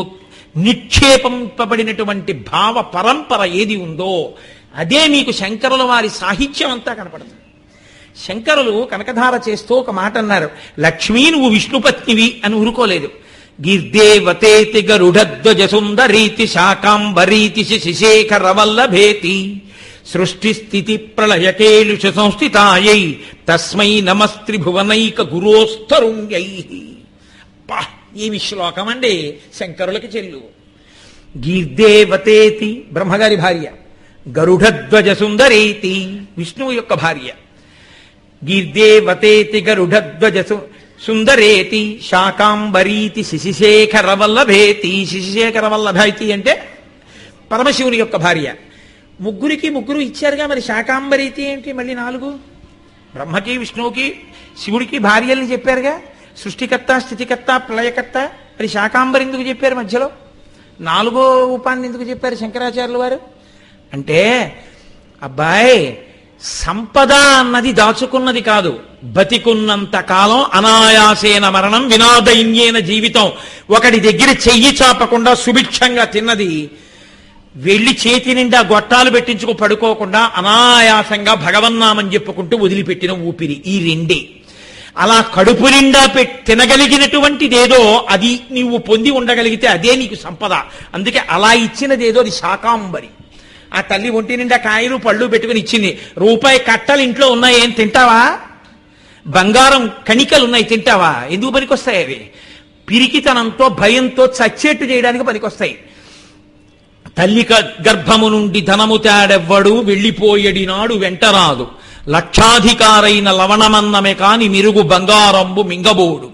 నిక్షేపింపబడినటువంటి భావ పరంపర ఏది ఉందో అదే మీకు శంకరుల వారి సాహిత్యం అంతా కనపడుతుంది. శంకరులు కనకధార చేస్తూ ఒక మాట అన్నారు, లక్ష్మీ నువ్వు విష్ణుపత్నివి అని ఊరుకోలేదు. గిర్దేవతేతి గరుడధ్వజ సుందరీతి శాకాంబరీతి శశిశేఖర వల్లభేతి సృష్టి స్థితి ప్రళయకేలుష సంస్థితాయై తస్మై నమస్త్రిభువనైక గురోస్తరుణ్యై. పా ఏమి శ్లోకం అండి, శంకరులకి చెల్లు. గీర్దేవతేతి బ్రహ్మగారి భార్య, గరుడధ్వజ సుందరేతి విష్ణువు యొక్క భార్య. గీర్దేవతేతి గరుడధ్వజ సుందరేతి శాకాంబరీతి శశిశేఖర వల్లభేతి. శశిశేఖర వల్లభేతి అంటే పరమశివుని యొక్క భార్య. ముగ్గురికి ముగ్గురు ఇచ్చారుగా, మరి శాకాంబరీతి ఏంటి మళ్ళీ 4? బ్రహ్మకి, విష్ణువుకి, శివుడికి భార్యల్ని చెప్పారుగా, సృష్టికర్త, స్థితికర్త, ప్రళయకర్త. మరి శాకాంబరి ఎందుకు చెప్పారు మధ్యలో? 4వ రూపాన్ని ఎందుకు చెప్పారు శంకరాచార్యుల వారు? అంటే అబ్బాయి సంపద అన్నది దాచుకున్నది కాదు, బతికున్నంత కాలం అనాయాసేన మరణం వినాదైన్యేన జీవితం. ఒకటి దగ్గర చెయ్యి చాపకుండా సుభిక్షంగా తిన్నది, వెళ్ళి చేతి నిండా గొట్టాలు పెట్టించుకు పడుకోకుండా అనాయాసంగా భగవన్నామం చెప్పుకుంటూ వదిలిపెట్టిన ఊపిరి, ఈ రెండే. అలా కడుపు నిండా తినగలిగినటువంటిదేదో అది నీవు పొంది ఉండగలిగితే అదే నీకు సంపద. అందుకే అలా ఇచ్చినదేదో అది శాకాంబరి. ఆ తల్లి ఒంటి నిండా కాయలు పళ్ళు పెట్టుకుని ఇచ్చింది. రూపాయి కట్టలు ఇంట్లో ఉన్నాయి, ఏం తింటావా? బంగారం కణికలు ఉన్నాయి, తింటావా? ఎందుకు పనికొస్తాయి అవి? పిరికితనంతో భయంతో చచ్చేట్టు చేయడానికి పనికొస్తాయి. తల్లి గర్భము నుండి ధనము తేడెవ్వడు వెళ్ళిపోయేడినాడు వెంటరాదు, లక్షాధికారైన లవణమన్నమే కాని మిరుగు బంగారంబు మింగబోడు,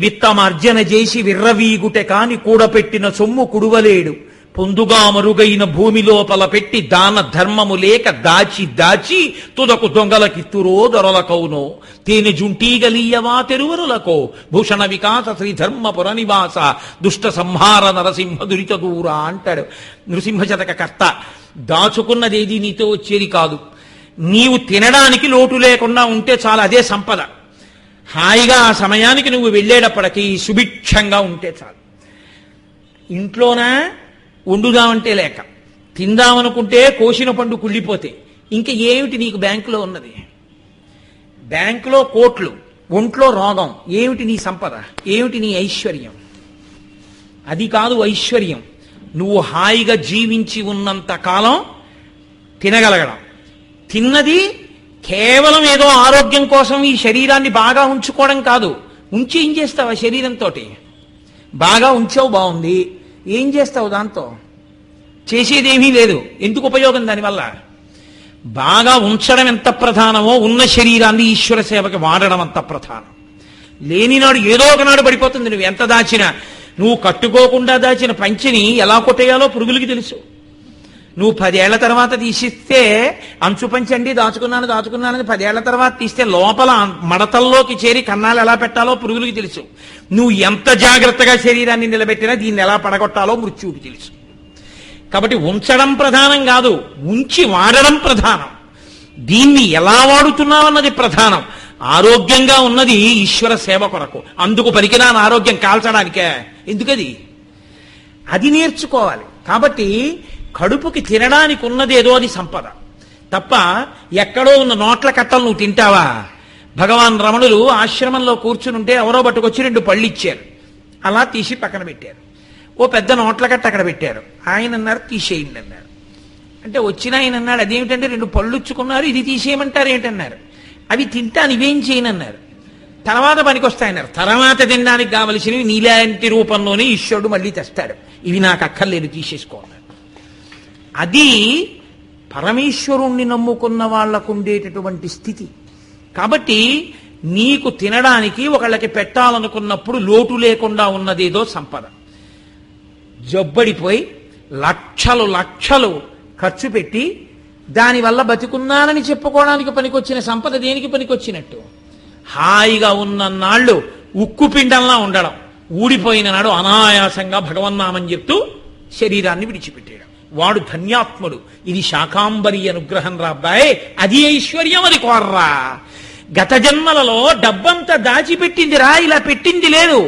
విత్తమార్జన చేసి విర్రవీగుటె కాని కూడపెట్టిన సొమ్ము కుడువలేడు, పొందుగా మరుగైన భూమి లోపల పెట్టి దాన ధర్మము లేక దాచి దాచి తుదకు దొంగలకిత్తురో దొరలకౌనో, తేనె జుంటీగలీయవా తెరువరులకో, భూషణ వికాస శ్రీధర్మపుర నివాస దుష్ట సంహార నరసింహ దురిత దూర అంటాడు నృసింహ శతక కర్త. దాచుకున్నదేది నీతో వచ్చేది కాదు. నీవు తినడానికి లోటు లేకుండా ఉంటే చాలు, అదే సంపద. హాయిగా ఆ సమయానికి నువ్వు వెళ్ళేటప్పటికీ సుభిక్షంగా ఉంటే చాలు. ఇంట్లోనా వండుదామంటే లేక, తిందామనుకుంటే కోసిన పండు కుళ్ళిపోతే, ఇంకా ఏమిటి నీకు బ్యాంకులో ఉన్నది? బ్యాంకులో కోట్లు, ఒంట్లో రోగం, ఏమిటి నీ సంపద? ఏమిటి నీ ఐశ్వర్యం? అది కాదు ఐశ్వర్యం. నువ్వు హాయిగా జీవించి ఉన్నంత కాలం తినగలగడం. తిన్నది కేవలం ఏదో ఆరోగ్యం కోసం ఈ శరీరాన్ని బాగా ఉంచుకోవడం కాదు. ఉంచి ఏం చేస్తావు ఆ శరీరంతో? బాగా ఉంచావు, బాగుంది, ఏం చేస్తావు దాంతో? చేసేదేమీ లేదు. ఎందుకు ఉపయోగం దానివల్ల? బాగా ఉంచడం ఎంత ప్రధానమో ఉన్న శరీరాన్ని ఈశ్వర సేవకి వాడడం అంత ప్రధానం. లేనినాడు ఏదో ఒకనాడు పడిపోతుంది. నువ్వు ఎంత దాచినా, నువ్వు కట్టుకోకుండా దాచిన పంచిని ఎలా కొట్టేయాలో పురుగులకి తెలుసు. నువ్వు 10 ఏళ్ల తర్వాత తీసిస్తే అంచు పంచండి దాచుకున్నానని 10 ఏళ్ల తర్వాత తీస్తే లోపల మడతల్లోకి చేరి కన్నాలు ఎలా పెట్టాలో పురుగులకి తెలుసు. నువ్వు ఎంత జాగ్రత్తగా శరీరాన్ని నిలబెట్టినా దీన్ని ఎలా పడగొట్టాలో మృత్యువుకి తెలుసు. కాబట్టి ఉంచడం ప్రధానం కాదు, ఉంచి వాడడం ప్రధానం. దీన్ని ఎలా వాడుతున్నావన్నది ప్రధానం. ఆరోగ్యంగా ఉన్నది ఈశ్వర సేవ కొరకు. అందుకు పనికిరాని ఆరోగ్యం కాల్చడానికే. ఎందుకది? అది నేర్చుకోవాలి. కాబట్టి కడుపుకి తినడానికి ఉన్నదేదో అది సంపద తప్ప ఎక్కడో ఉన్న నోట్ల కట్టలు నువ్వు తింటావా? భగవాన్ రమణులు ఆశ్రమంలో కూర్చునుంటే ఎవరో పట్టుకొచ్చి 2 పళ్ళు ఇచ్చారు. అలా తీసి పక్కన పెట్టారు. ఓ పెద్ద నోట్ల కట్ట అక్కడ పెట్టారు. ఆయన అన్నారు తీసేయండి అన్నారు. అంటే వచ్చిన ఆయన అన్నాడు అదేమిటంటే 2 పళ్ళు ఇచ్చుకున్నారు, ఇది తీసేయమంటారు ఏంటన్నారు. అవి తింటాను, ఇవేం చేయనన్నారు. తర్వాత పనికొస్తాయన్నారు. తర్వాత తినడానికి కావలసినవి నీలాంటి రూపంలోనే ఈశ్వరుడు మళ్ళీ తెస్తాడు. ఇవి నాకు అక్కర్లేదు, తీసేసుకోవాలి. అది పరమేశ్వరుణ్ణి నమ్ముకున్న వాళ్లకు ఉండేటటువంటి స్థితి. కాబట్టి నీకు తినడానికి ఒకళ్ళకి పెట్టాలనుకున్నప్పుడు లోటు లేకుండా ఉన్నదేదో సంపద. జబ్బడిపోయి లక్షలు ఖర్చు పెట్టి దానివల్ల బతికున్నానని చెప్పుకోవడానికి పనికొచ్చిన సంపద దేనికి పనికొచ్చినట్టు? హాయిగా ఉన్న నాళ్ళు ఉక్కు పిండంలా ఉండడం, ఊడిపోయిన నాడు అనాయాసంగా భగవన్నామని చెప్తూ శరీరాన్ని విడిచిపెట్టేయడం. వాడు ధన్యాత్ముడు. ఇది శాకాంబరి అనుగ్రహం రాబ్బాయ్, అది ఐశ్వర్యం, అది కోర్రా. గత జన్మలలో డబ్బంతా దాచిపెట్టిందిరా, ఇలా పెట్టింది లేదు.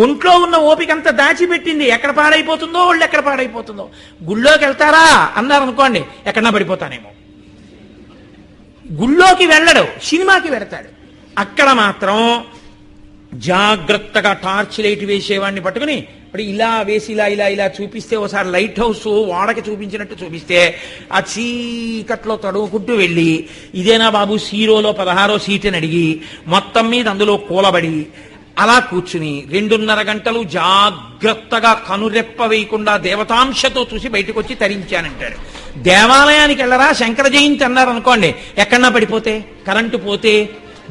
ఒంట్లో ఉన్న ఓపికంతా దాచిపెట్టింది. ఎక్కడ పాడైపోతుందో వాళ్ళు ఎక్కడ పాడైపోతుందో. గుళ్ళోకి వెళ్తారా అన్నారు అనుకోండి, ఎక్కడన్నా పడిపోతానేమో. గుళ్ళోకి వెళ్ళడు, సినిమాకి వెడతాడు. అక్కడ మాత్రం జాగ్రత్తగా టార్చ్ లైట్ వేసేవాడిని పట్టుకుని ఇప్పుడు ఇలా వేసి ఇలా చూపిస్తే, ఒకసారి లైట్ హౌస్ వాడకి చూపించినట్టు చూపిస్తే ఆ చీకట్లో తడువుకుంటూ వెళ్ళి ఇదేనా బాబు సీరోలో 16వ సీట్ అని అడిగి మొత్తం మీద అందులో కూలబడి అలా కూర్చుని 2.5 గంటలు జాగ్రత్తగా కనురెప్ప వేయకుండా దేవతాంశతో చూసి బయటకు వచ్చి తరించానంటాడు. దేవాలయానికి వెళ్ళరా శంకర జయంతి అన్నారు అనుకోండి, ఎక్కడన్నా పడిపోతే, కరెంటు పోతే,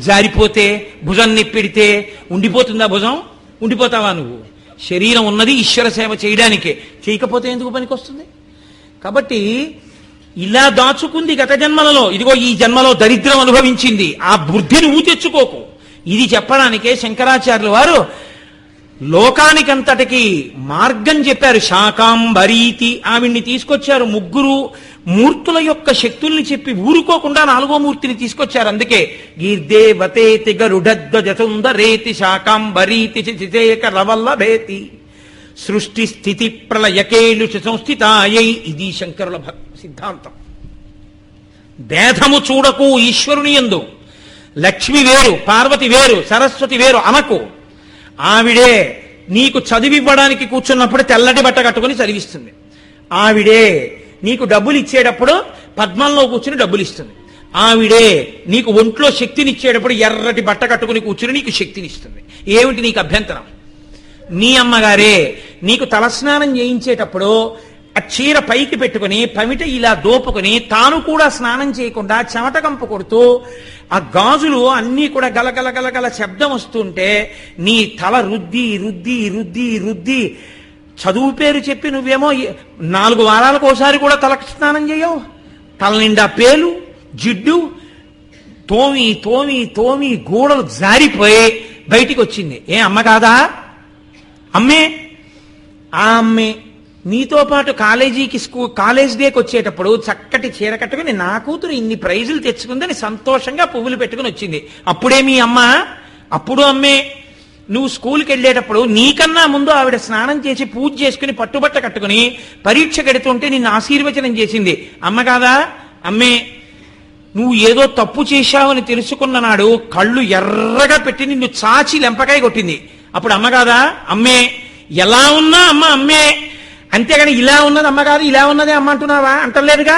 జారిపోతే, భుజం నిప్పిడితే ఉండిపోతుందా భుజం? ఉండిపోతావా నువ్వు? శరీరం ఉన్నది ఈశ్వర సేవ చేయడానికే, చేయకపోతే ఎందుకు పనికొస్తుంది? కాబట్టి ఇలా దాచుకుంది గత జన్మలలో, ఇదిగో ఈ జన్మలో దరిద్రం అనుభవించింది, ఆ బుద్ధి నువ్వు తెచ్చుకోకు. ఇది చెప్పడానికే శంకరాచార్యుల వారు లోకానికంతటికి మార్గం చెప్పారు. శాకాంబరీతి ఆవిడ్ని తీసుకొచ్చారు. 3 మూర్తుల యొక్క శక్తుల్ని చెప్పి ఊరుకోకుండా 4వ మూర్తిని తీసుకొచ్చారు. అందుకే గీర్దేవతేతి గరుడధ్వజసుందరేతి శాకాంబరీతి చిచేక రవల్లభేతి సృష్టి స్థితి ప్రళయకేలు సంస్థితాయై. ఇది శంకరుల సిద్ధాంతం. భేదము చూడకు ఈశ్వరుని యందు. లక్ష్మి వేరు, పార్వతి వేరు, సరస్వతి వేరు అనకు. ఆవిడే నీకు చదివివ్వడానికి కూర్చున్నప్పుడు తెల్లటి బట్ట కట్టుకుని చదివిస్తుంది. ఆవిడే నీకు డబ్బులు ఇచ్చేటప్పుడు పద్మంలో కూర్చుని డబ్బులు ఇస్తుంది. ఆవిడే నీకు ఒంట్లో శక్తినిచ్చేటప్పుడు ఎర్రటి బట్ట కట్టుకుని కూర్చుని నీకు శక్తినిస్తుంది. ఏమిటి నీకు అభ్యంతరం? నీ అమ్మగారే నీకు తలస్నానం చేయించేటప్పుడు ఆ చీర పైకి పెట్టుకుని పమిట ఇలా దోపుకుని తాను కూడా స్నానం చేయకుండా చెమట కంపు కొడుతూ ఆ గాజులు అన్నీ కూడా గలగల గలగల శబ్దం వస్తుంటే నీ తల రుద్ది రుద్ది రుద్ది రుద్ది చదువు పేరు చెప్పి నువ్వేమో 4 వారాలకు ఒకసారి కూడా తల స్నానం చేయవు. తల నిండా పేలు జిడ్డు తోమి తోమి తోమి గూడలు జారిపోయి బయటికి వచ్చింది. ఏ అమ్మ కాదా? అమ్మే. ఆ అమ్మే నీతో పాటు కాలేజ్ డేకి వచ్చేటప్పుడు చక్కటి చీర కట్టుకుని నా కూతురు ఇన్ని ప్రైజులు తెచ్చుకుందని సంతోషంగా పువ్వులు పెట్టుకుని వచ్చింది. అప్పుడే మీ అమ్మ? అప్పుడు అమ్మే. నువ్వు స్కూల్కి వెళ్ళేటప్పుడు నీకన్నా ముందు ఆవిడ స్నానం చేసి పూజ చేసుకుని పట్టుబట్ట కట్టుకుని పరీక్ష కడుతుంటే నిన్ను ఆశీర్వచనం చేసింది. అమ్మ కాదా? అమ్మే. నువ్వు ఏదో తప్పు చేశావని తెలుసుకున్న నాడు కళ్ళు ఎర్రగా పెట్టి నిన్ను చాచి లెంపకాయ కొట్టింది. అప్పుడు అమ్మ కాదా? అమ్మే. ఎలా ఉన్నా అమ్మ అమ్మే. అంతేగాని ఇలా ఉన్నది అమ్మ కాదు ఇలా ఉన్నదే అమ్మ అంటున్నావా? అంటలేదుగా.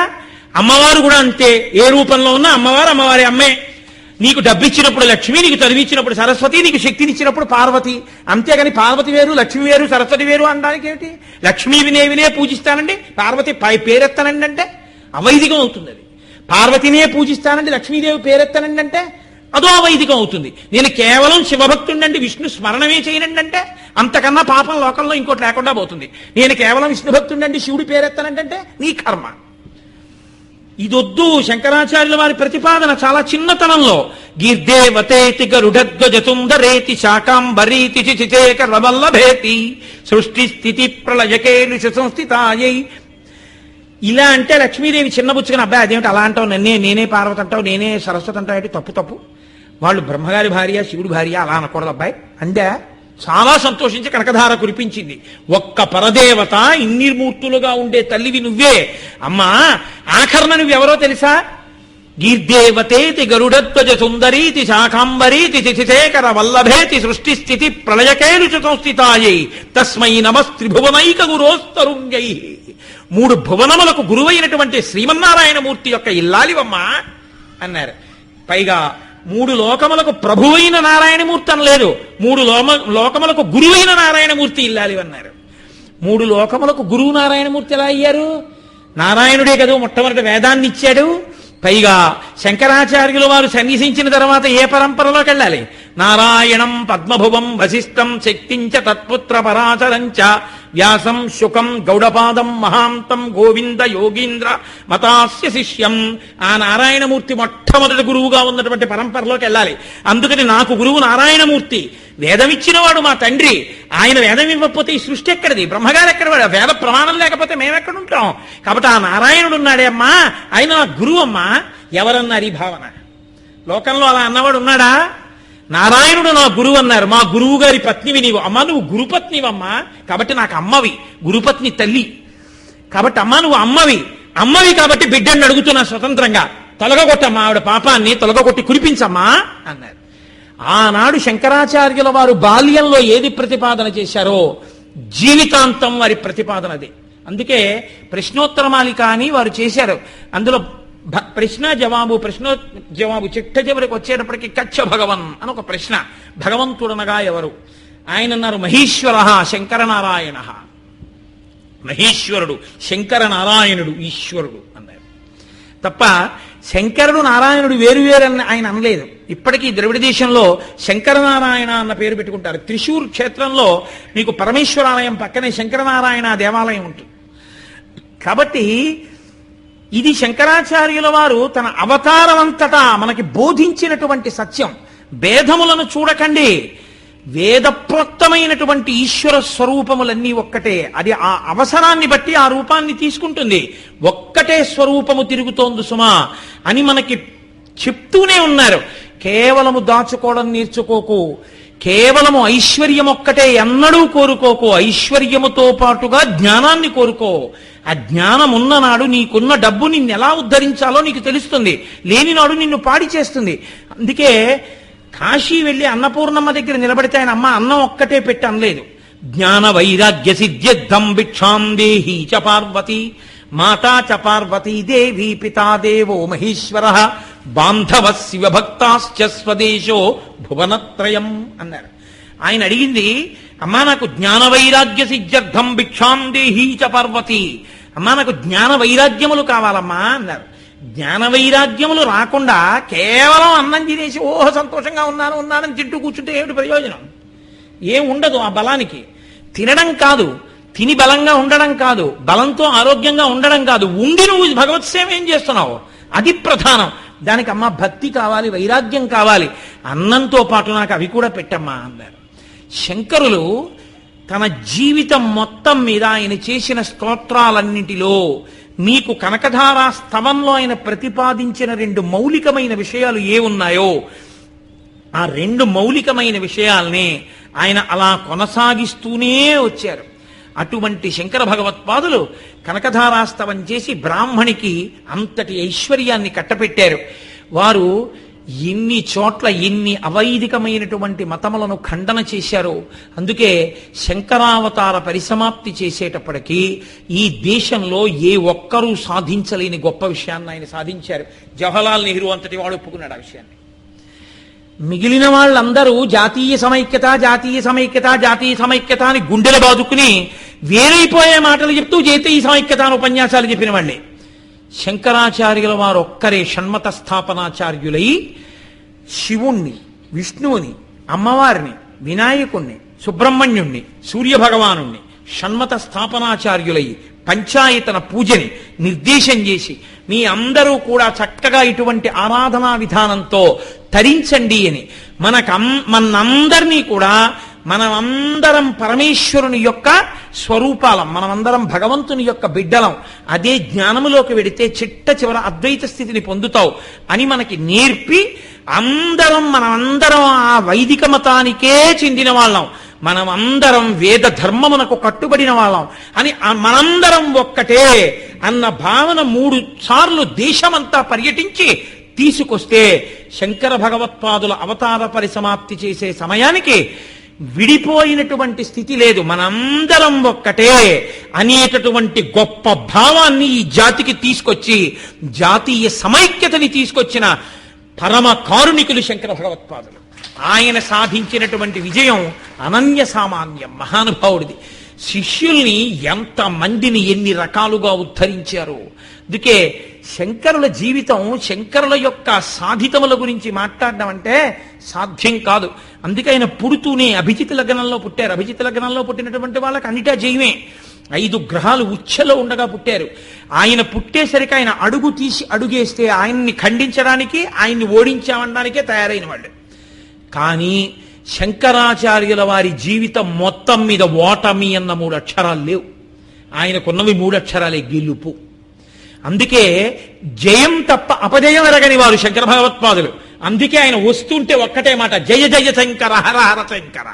అమ్మవారు కూడా అంతే. ఏ రూపంలో ఉన్నా అమ్మవారు అమ్మవారి అమ్మే. నీకు డబ్బిచ్చినప్పుడు లక్ష్మి, నీకు చదివిచ్చినప్పుడు సరస్వతి, నీకు శక్తినిచ్చినప్పుడు పార్వతి. అంతేగాని పార్వతి వేరు లక్ష్మి వేరు సరస్వతి వేరు అనడానికి ఏమిటి? లక్ష్మీ వినే పూజిస్తానండి, పార్వతి పేరెత్తానండి అంటే అవైదికం అవుతుంది. అది పార్వతినే పూజిస్తానండి, లక్ష్మీదేవి పేరెత్తానండి అంటే అదో అవైదికం అవుతుంది. నేను కేవలం శివభక్తుండండి, విష్ణు స్మరణమే చేయనండి అంటే అంతకన్నా పాపం లోకంలో ఇంకోటి లేకుండా పోతుంది. నేను కేవలం విష్ణు భక్తుండండి, శివుడి పేరెత్తానంటే నీ కర్మ. ఇదొద్దు. శంకరాచార్యుల వారి ప్రతిపాదన చాలా చిన్నతనంలో గీర్దేవతేతి గరుడధ్వజసుందరేతి శాకాంబరీతి చిచేకరవల్లభేతి సృష్టి స్థితి ప్రళయకేలు సంస్థితాయై. ఇలా అంటే లక్ష్మీదేవి చిన్నబుచ్చుకుని అబ్బాయి అదేమిటి అలా అంటావు, నేనే పార్వతి అంటావు, నేనే సరస్వతి అంటావు, ఏంటి తప్పు. వాళ్ళు బ్రహ్మగారి భార్య శివుడి భార్య అలా అనకూడదు అబ్బాయి అందే. చాలా సంతోషించి కనకధార కురిపించింది. ఒక్క పరదేవత ఇన్ని మూర్తులుగా ఉండే తల్లివి నువ్వే అమ్మా. ఆఖరణ నువ్వెవరో తెలుసా? గీర్దేవతేతి గరుడధ్వజ సుందరీతి శాకాంబరీతి శశిశేఖర వల్లభేతి సృష్టి స్థితి ప్రళయకేలు సంస్థితాయై తస్మై నమస్త్రిభువనైక గురోస్తరుంగై. 3 భువనములకు గురువైనటువంటి శ్రీమన్నారాయణమూర్తి యొక్క ఇల్లాలివమ్మా అన్నారు. పైగా 3 లోకములకు ప్రభువైన నారాయణమూర్తి అనలేదు, 3 లోకములకు గురువైన నారాయణమూర్తి ఇల్లాలివన్నారు. 3 లోకములకు గురువు నారాయణమూర్తి ఎలా అయ్యారు? నారాయణుడే కదా మొట్టమొదటి వేదాన్ని ఇచ్చాడు. పైగా శంకరాచార్యుల వారు సన్నిసించిన తర్వాత ఏ పరంపరలోకి వెళ్ళాలి? నారాయణం పద్మభువం వశిష్టం శక్తించ తత్పుత్ర పరాచరంచ వ్యాసం శుకం గౌడపాదం మహాంతం గోవింద యోగీంద్ర మతాస్య శిష్యం. ఆ నారాయణమూర్తి మొట్టమొదటి గురువుగా ఉన్నటువంటి పరంపరలోకి వెళ్ళాలి. అందుకని నాకు గురువు నారాయణమూర్తి. వేదం ఇచ్చినవాడు మా తండ్రి. ఆయన వేదం ఇవ్వకపోతే ఈ సృష్టి ఎక్కడిది? బ్రహ్మగారు ఎక్కడవాడు? వేద ప్రమాణం లేకపోతే మేమెక్కడ ఉంటాం? కాబట్టి ఆ నారాయణుడు ఉన్నాడే అమ్మా, ఆయన నా గురువు అమ్మా. ఎవరన్నారు ఈ భావన? లోకంలో అలా అన్నవాడు ఉన్నాడా? నారాయణుడు నా గురువు అన్నారు. మా గురువు గారి పత్నివి నీవు. అమ్మా నువ్వు గురుపత్నివమ్మా, కాబట్టి నాకు అమ్మవి, గురుపత్ని తల్లి కాబట్టి అమ్మా నువ్వు అమ్మవి కాబట్టి బిడ్డని అడుగుతున్నా స్వతంత్రంగా. తొలగొట్టమ్మా ఆవిడ పాపాన్ని, తొలగొట్టి కురిపించమ్మా అన్నారు. ఆనాడు శంకరాచార్యుల వారు బాల్యంలో ఏది ప్రతిపాదన చేశారో జీవితాంతం వారి ప్రతిపాదన అదే. అందుకే ప్రశ్నోత్తరమాలిక అని వారు చేశారు. అందులో ప్రశ్న జవాబు చిట్ట చివరికి వచ్చేటప్పటికి కచ్చ భగవన్ అని ఒక ప్రశ్న. భగవంతుడనగా ఎవరు? ఆయన అన్నారు మహేశ్వర శంకరనారాయణ. మహేశ్వరుడు శంకరనారాయణుడు ఈశ్వరుడు అన్నారు తప్ప శంకరుడు నారాయణుడు వేరువేరని ఆయన అనలేదు. ఇప్పటికీ ద్రవిడ దేశంలో శంకరనారాయణ అన్న పేరు పెట్టుకుంటారు. త్రిశూర్ క్షేత్రంలో మీకు పరమేశ్వరాలయం పక్కనే శంకరనారాయణ దేవాలయం ఉంటుంది. కాబట్టి ఇది శంకరాచార్యుల వారు తన అవతారమంతటా మనకి బోధించినటువంటి సత్యం. భేదములను చూడకండి. వేదప్రోక్తమైనటువంటి ఈశ్వర స్వరూపములన్నీ ఒక్కటే. అది ఆ అవసరాన్ని బట్టి ఆ రూపాన్ని తీసుకుంటుంది. ఒక్కటే స్వరూపము తిరుగుతోంది సుమా అని మనకి చెప్తూనే ఉన్నారు. కేవలము దాచుకోవడం నేర్చుకోకు. కేవలము ఐశ్వర్యం ఒక్కటే ఎన్నడూ కోరుకోకు. ఐశ్వర్యముతో పాటుగా జ్ఞానాన్ని కోరుకో. ఆ జ్ఞానం ఉన్ననాడు నీకున్న డబ్బు నిన్ను ఎలా ఉద్ధరించాలో నీకు తెలుస్తుంది. లేనినాడు నిన్ను పాడి చేస్తుంది. అందుకే కాశీ వెళ్ళి అన్నపూర్ణమ్మ దగ్గర నిలబడితే ఆయన అమ్మ అన్నం ఒక్కటే పెట్టి అనలేదు. జ్ఞాన వైరాగ్య సిద్ధ్యర్థం భిక్షాం దేహి చ పార్వతి మాతా చ పార్వతీ దేవి పితా దేవో మహేశ్వర బాంధవ శివభక్తాశ్చ స్వదేశో భువనత్రయం అన్నారు. ఆయన అడిగింది, అమ్మా నాకు జ్ఞాన వైరాగ్య సిద్ధ్యర్థం భిక్షాం దేహీ చ పార్వతి, అమ్మా నాకు జ్ఞాన వైరాగ్యములు కావాలమ్మా అన్నారు. జ్ఞాన వైరాగ్యములు రాకుండా కేవలం అన్నం తినేసి ఓహో సంతోషంగా ఉన్నానని తింటూ కూర్చుంటే ఏమిటి ప్రయోజనం? ఏం ఉండదు ఆ బలానికి. తినడం కాదు, తిని బలంగా ఉండడం కాదు, బలంతో ఆరోగ్యంగా ఉండడం కాదు, ఉండి నువ్వు భగవత్ సేవ ఏం చేస్తున్నావు అది ప్రధానం. దానికి అమ్మ భక్తి కావాలి, వైరాగ్యం కావాలి, అన్నంతో పాటు నాకు అవి కూడా పెట్టమ్మా అన్నారు. శంకరులు తన జీవితం మొత్తం మీద ఆయన చేసిన స్తోత్రాలన్నింటిలో మీకు కనకధారా స్తవంలో ఆయన ప్రతిపాదించిన 2 మౌలికమైన విషయాలు ఏ ఉన్నాయో ఆ 2 మౌలికమైన విషయాల్ని ఆయన అలా కొనసాగిస్తూనే వచ్చారు. అటువంటి శంకర భగవత్పాదులు కనకధారాస్తవం చేసి బ్రాహ్మణికి అంతటి ఐశ్వర్యాన్ని కట్టపెట్టారు. వారు ఎన్ని చోట్ల ఎన్ని అవైదికమైనటువంటి మతములను ఖండన చేశారో. అందుకే శంకరావతార పరిసమాప్తి చేసేటప్పటికీ ఈ దేశంలో ఏ ఒక్కరూ సాధించలేని గొప్ప విషయాన్ని ఆయన సాధించారు. జవహర్లాల్ నెహ్రూ అంతటి వాడు ఒప్పుకున్నాడు ఆ విషయాన్ని. మిగిలిన వాళ్ళందరూ జాతీయ సమైక్యత జాతీయ సమైక్యత జాతీయ సమైక్యత అని గుండెలు బాదుకుని వేరైపోయే మాటలు చెప్తూ జాతీయ సమైక్యత అని ఉపన్యాసాలు చెప్పిన వాళ్ళే. శంకరాచార్యుల వారు ఒక్కరే షణ్మత స్థాపనాచార్యులై శివుణ్ణి, విష్ణువుని, అమ్మవారిని, వినాయకుణ్ణి, సుబ్రహ్మణ్యుణ్ణి, సూర్యభగవానుణ్ణి షణ్మత స్థాపనాచార్యులై పంచాయతన పూజని నిర్దేశం చేసి మీ అందరూ కూడా చక్కగా ఇటువంటి ఆరాధనా విధానంతో తరించండి అని మనందరినీ కూడా మనమందరం పరమేశ్వరుని యొక్క స్వరూపాలం, మనమందరం భగవంతుని యొక్క బిడ్డలం, అదే జ్ఞానములోకి వెడితే చిట్ట చివర అద్వైత స్థితిని పొందుతావు అని మనకి నేర్పి మనమందరం ఆ వైదిక మతానికే చెందిన వాళ్ళం, మనమందరం వేద ధర్మమునకు కట్టుబడిన వాళ్ళం అని మనందరం ఒక్కటే అన్న భావన 3 సార్లు దేశమంతా పర్యటించి తీసుకొస్తే శంకర భగవత్పాదుల అవతార పరిసమాప్తి చేసే సమయానికి విడిపోయినటువంటి స్థితి లేదు, మనందరం ఒక్కటే అనేటటువంటి గొప్ప భావాన్ని ఈ జాతికి తీసుకొచ్చి జాతీయ సమైక్యతని తీసుకొచ్చిన పరమ కారుణికులు శంకర భగవత్పాదులు. ఆయన సాధించినటువంటి విజయం అనన్య సామాన్యం, మహానుభావుడిది. శిష్యుల్ని ఎంత మందిని ఎన్ని రకాలుగా ఉద్ధరించారు. అందుకే శంకరుల జీవితం, శంకరుల యొక్క సాధితముల గురించి మాట్లాడడం అంటే సాధ్యం కాదు. అందుకే ఆయన పుడుతూనే అభిజిత్ లగ్నంలో పుట్టారు. అభిజిత్ లగ్నంలో పుట్టినటువంటి వాళ్ళకి అన్నిటా జయమే. 5 గ్రహాలు ఉచ్ఛలో ఉండగా పుట్టారు. ఆయన పుట్టేసరికి ఆయన అడుగు తీసి అడుగేస్తే ఆయన్ని ఖండించడానికి, ఆయన్ని ఓడించామనడానికే తయారైన వాళ్ళు. కానీ శంకరాచార్యుల వారి జీవితం మొత్తం మీద ఓటమి అన్న 3 అక్షరాలు లేవు. ఆయనకున్నవి 3 అక్షరాలే, గెలుపు. అందుకే జయం తప్ప అపజయం ఎరగని వారు శంకర భగవత్పాదులు. అందుకే ఆయన వస్తుంటే ఒక్కటే మాట, జయ జయ శంకర హర హర శంకర.